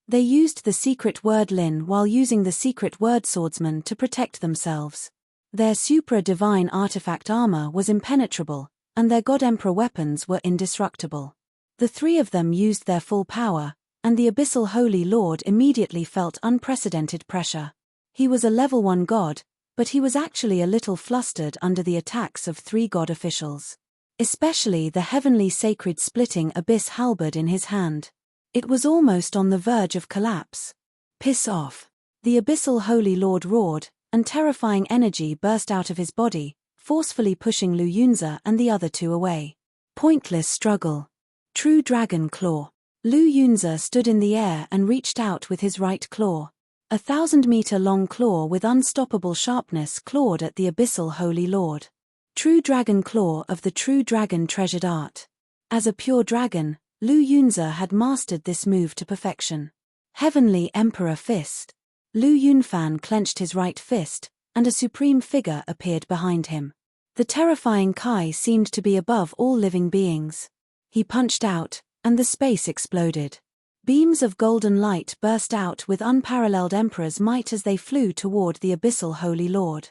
They used the secret word Lin while using the secret word swordsman to protect themselves. Their supra-divine artifact armor was impenetrable, and their God Emperor weapons were indestructible. The 3 of them used their full power, and the Abyssal Holy Lord immediately felt unprecedented pressure. He was a level 1 god, but he was actually a little flustered under the attacks of 3 god officials. Especially the heavenly sacred splitting abyss halberd in his hand. It was almost on the verge of collapse. Piss off! The Abyssal Holy Lord roared, and terrifying energy burst out of his body, forcefully pushing Lu Yunzi and the other 2 away. Pointless struggle. True Dragon Claw. Lu Yunzi stood in the air and reached out with his right claw. A 1,000-meter-long claw with unstoppable sharpness clawed at the Abyssal Holy Lord. True Dragon Claw of the True Dragon Treasured Art. As a pure dragon, Lu Yunzi had mastered this move to perfection. Heavenly Emperor Fist. Lu Yunfan clenched his right fist, and a supreme figure appeared behind him. The terrifying Kai seemed to be above all living beings. He punched out, and the space exploded. Beams of golden light burst out with unparalleled emperor's might as they flew toward the abyssal Holy Lord.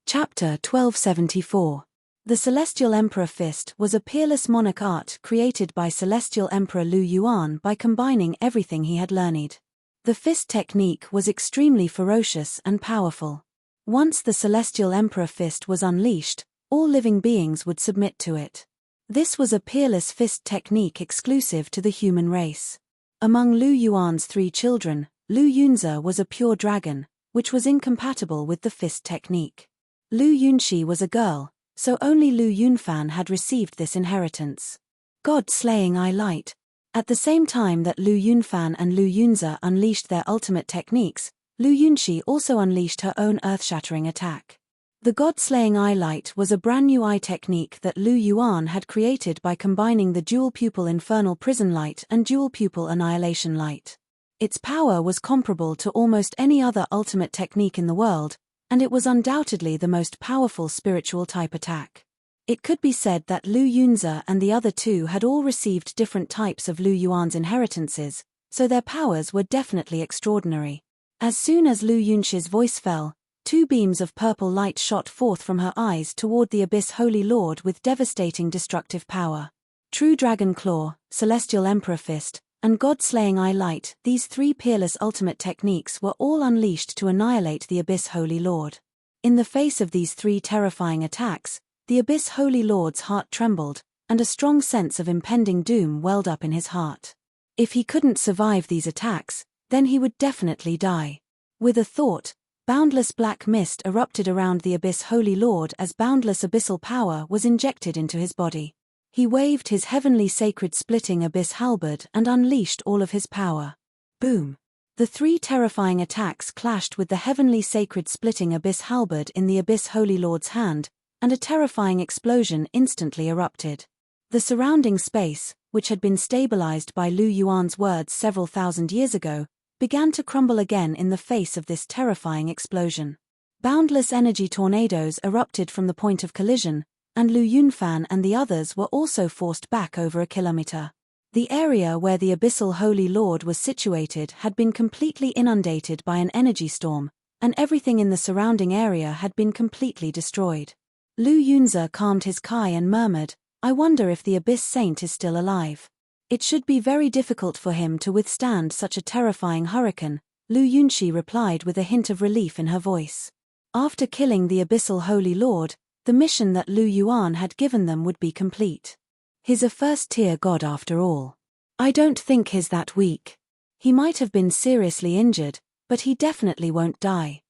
Chapter 1274. The Celestial Emperor Fist was a peerless monarch art created by Celestial Emperor Lu Yuan by combining everything he had learned. The fist technique was extremely ferocious and powerful. Once the Celestial Emperor Fist was unleashed, all living beings would submit to it. This was a peerless fist technique exclusive to the human race. Among Lu Yuan's 3 children, Lu Yunzi was a pure dragon, which was incompatible with the fist technique. Lu Yunxi was a girl, so only Lu Yunfan had received this inheritance. God-slaying eye light. At the same time that Lu Yunfan and Lu Yunzi unleashed their ultimate techniques, Lu Yunxi also unleashed her own earth-shattering attack. The God-slaying eye light was a brand new eye technique that Lu Yuan had created by combining the dual-pupil infernal prison light and dual-pupil annihilation light. Its power was comparable to almost any other ultimate technique in the world, and it was undoubtedly the most powerful spiritual type attack. It could be said that Lu Yunzi and the other 2 had all received different types of Lu Yuan's inheritances, so their powers were definitely extraordinary. As soon as Lu Yunxi's voice fell, 2 beams of purple light shot forth from her eyes toward the Abyss Holy Lord with devastating destructive power. True Dragon Claw, Celestial Emperor Fist, and God-slaying eye light, these 3 peerless ultimate techniques were all unleashed to annihilate the Abyss Holy Lord. In the face of these 3 terrifying attacks, the Abyss Holy Lord's heart trembled, and a strong sense of impending doom welled up in his heart. If he couldn't survive these attacks, then he would definitely die. With a thought, boundless black mist erupted around the Abyss Holy Lord as boundless abyssal power was injected into his body. He waved his heavenly sacred splitting abyss halberd and unleashed all of his power. Boom! The 3 terrifying attacks clashed with the heavenly sacred splitting abyss halberd in the Abyss Holy Lord's hand, and a terrifying explosion instantly erupted. The surrounding space, which had been stabilized by Lu Yuan's words several thousand years ago, began to crumble again in the face of this terrifying explosion. Boundless energy tornadoes erupted from the point of collision, and Lu Yunfan and the others were also forced back over a kilometer. The area where the Abyssal Holy Lord was situated had been completely inundated by an energy storm, and everything in the surrounding area had been completely destroyed. Lu Yunzi calmed his Kai and murmured, "I wonder if the Abyss Saint is still alive. It should be very difficult for him to withstand such a terrifying hurricane," Lu Yunxi replied with a hint of relief in her voice. After killing the Abyssal Holy Lord, the mission that Lu Yuan had given them would be complete. He's a first-tier god after all. I don't think he's that weak. He might have been seriously injured, but he definitely won't die.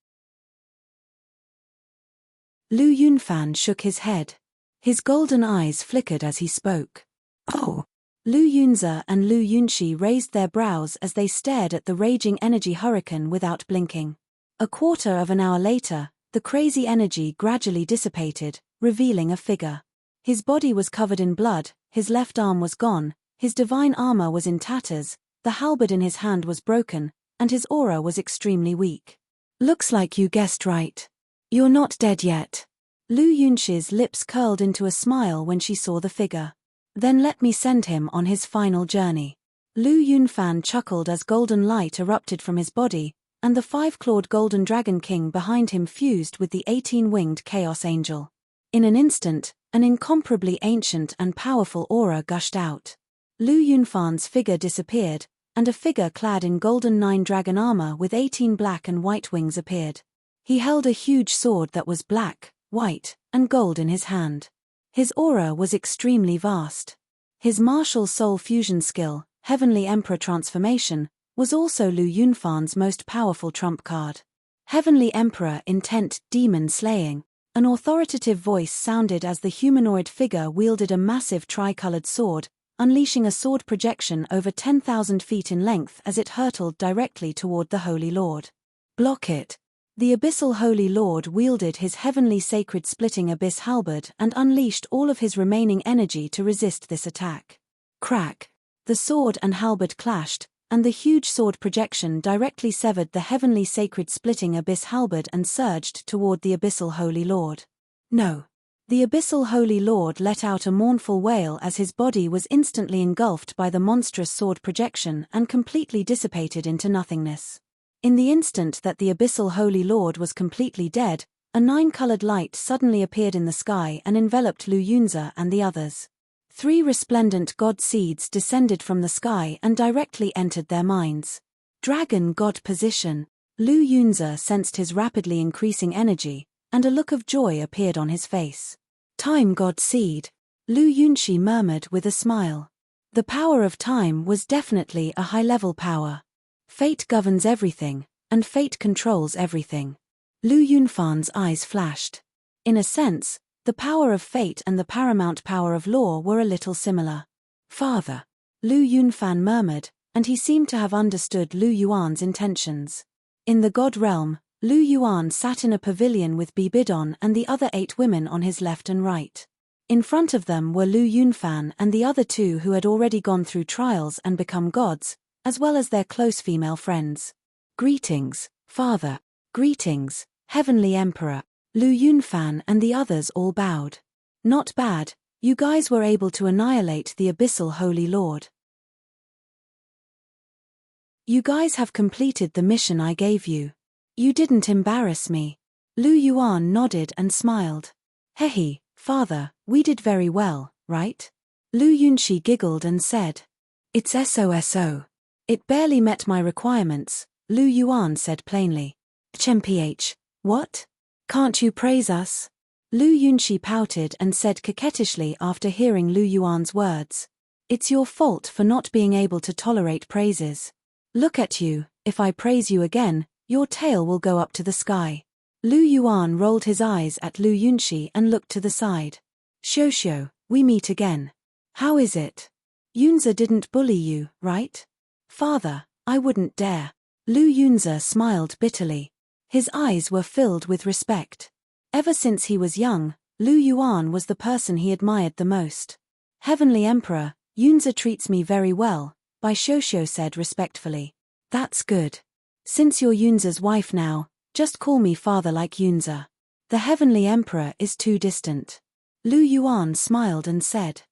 Lu Yunfan shook his head. His golden eyes flickered as he spoke. Oh! Lu Yunzi and Lu Yunxi raised their brows as they stared at the raging energy hurricane without blinking. A quarter of an hour later, the crazy energy gradually dissipated, revealing a figure. His body was covered in blood, his left arm was gone, his divine armor was in tatters, the halberd in his hand was broken, and his aura was extremely weak. Looks like you guessed right. You're not dead yet. Lu Yunxi's lips curled into a smile when she saw the figure. Then let me send him on his final journey. Lu Yunfan chuckled as golden light erupted from his body, and the 5-clawed golden dragon king behind him fused with the 18-winged chaos angel. In an instant, an incomparably ancient and powerful aura gushed out. Lu Yunfan's figure disappeared, and a figure clad in golden 9 dragon armor with 18 black and white wings appeared. He held a huge sword that was black, white, and gold in his hand. His aura was extremely vast. His martial soul fusion skill, Heavenly Emperor Transformation, was also Lu Yunfan's most powerful trump card. Heavenly Emperor Intent Demon Slaying. An authoritative voice sounded as the humanoid figure wielded a massive tri-colored sword, unleashing a sword projection over 10,000 feet in length as it hurtled directly toward the Holy Lord. Block it. The Abyssal Holy Lord wielded his heavenly sacred splitting abyss halberd and unleashed all of his remaining energy to resist this attack. Crack! The sword and halberd clashed, and the huge sword projection directly severed the heavenly sacred splitting abyss halberd and surged toward the abyssal Holy Lord. No! The abyssal Holy Lord let out a mournful wail as his body was instantly engulfed by the monstrous sword projection and completely dissipated into nothingness. In the instant that the abyssal Holy Lord was completely dead, a 9-colored light suddenly appeared in the sky and enveloped Lu Yunzi and the others. 3 resplendent god seeds descended from the sky and directly entered their minds. Dragon God position. Lu Yunzi sensed his rapidly increasing energy, and a look of joy appeared on his face. Time God seed. Lu Yunzi murmured with a smile. The power of time was definitely a high-level power. Fate governs everything, and fate controls everything. Lu Yunfan's eyes flashed. In a sense, the power of fate and the paramount power of law were a little similar. Father. Lu Yunfan murmured, and he seemed to have understood Lu Yuan's intentions. In the god realm, Lu Yuan sat in a pavilion with Bibidon and the other 8 women on his left and right. In front of them were Lu Yunfan and the other 2 who had already gone through trials and become gods, as well as their close female friends. Greetings, Father. Greetings, Heavenly Emperor. Lu Yunfan and the others all bowed. Not bad, you guys were able to annihilate the abyssal Holy Lord. You guys have completed the mission I gave you. You didn't embarrass me. Lu Yuan nodded and smiled. Hehe, Father, we did very well, right? Lu Yunzi giggled and said. It's SOSO. It barely met my requirements, Lu Yuan said plainly. HMPH, what? Can't you praise us? Lu Yunzi pouted and said coquettishly after hearing Lu Yuan's words. It's your fault for not being able to tolerate praises. Look at you, if I praise you again, your tail will go up to the sky. Lu Yuan rolled his eyes at Lu Yunzi and looked to the side. Shosho, we meet again. How is it? Yunzi didn't bully you, right? Father, I wouldn't dare. Lu Yunzi smiled bitterly. His eyes were filled with respect. Ever since he was young, Lu Yuan was the person he admired the most. Heavenly Emperor, Yunzi treats me very well, Bai Shosho said respectfully. That's good. Since you're Yunzi's wife now, just call me father like Yunzi. The Heavenly Emperor is too distant. Lu Yuan smiled and said.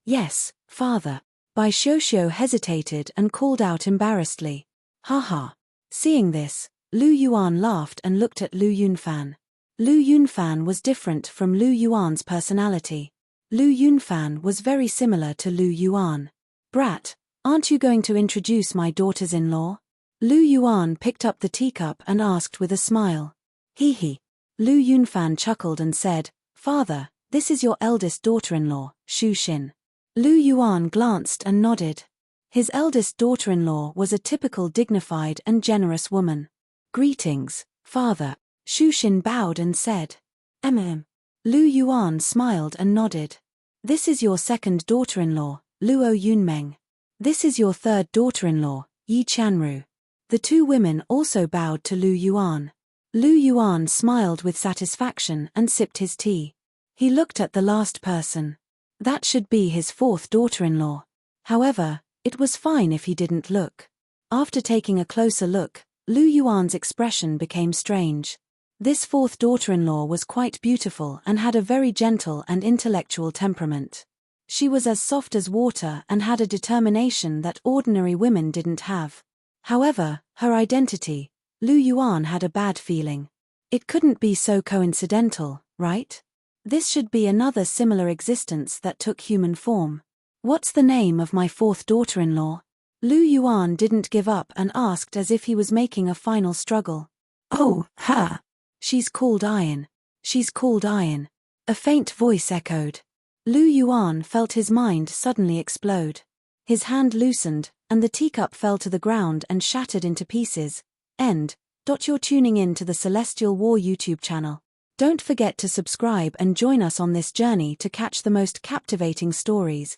Yes, father. Bai Shosho hesitated and called out embarrassedly. Haha. Seeing this, Lu Yuan laughed and looked at Lu Yunfan. Lu Yunfan was different from Lu Yuan's personality. Lu Yunfan was very similar to Lu Yuan. Brat, aren't you going to introduce my daughters-in-law? Lu Yuan picked up the teacup and asked with a smile. Hee. Lu Yunfan chuckled and said, Father, this is your eldest daughter-in-law, Shu Xin. Lu Yuan glanced and nodded. His eldest daughter-in-law was a typical dignified and generous woman. Greetings, Father. Shu Xin bowed and said. Lu Yuan smiled and nodded. This is your second daughter-in-law, Luo Yunmeng. This is your third daughter-in-law, Yi Qianru. The 2 women also bowed to Lu Yuan. Lu Yuan smiled with satisfaction and sipped his tea. He looked at the last person. That should be his 4th daughter-in-law. However, it was fine if he didn't look. After taking a closer look, Lu Yuan's expression became strange. This 4th daughter-in-law was quite beautiful and had a very gentle and intellectual temperament. She was as soft as water and had a determination that ordinary women didn't have. However, her identity, Lu Yuan had a bad feeling. It couldn't be so coincidental, right? This should be another similar existence that took human form. What's the name of my 4th daughter-in-law? Lu Yuan didn't give up and asked as if he was making a final struggle. Oh, ha! She's called Iron. She's called Iron. A faint voice echoed. Lu Yuan felt his mind suddenly explode. His hand loosened, and the teacup fell to the ground and shattered into pieces. End. You're tuning in to the Celestial War YouTube channel. Don't forget to subscribe and join us on this journey to catch the most captivating stories.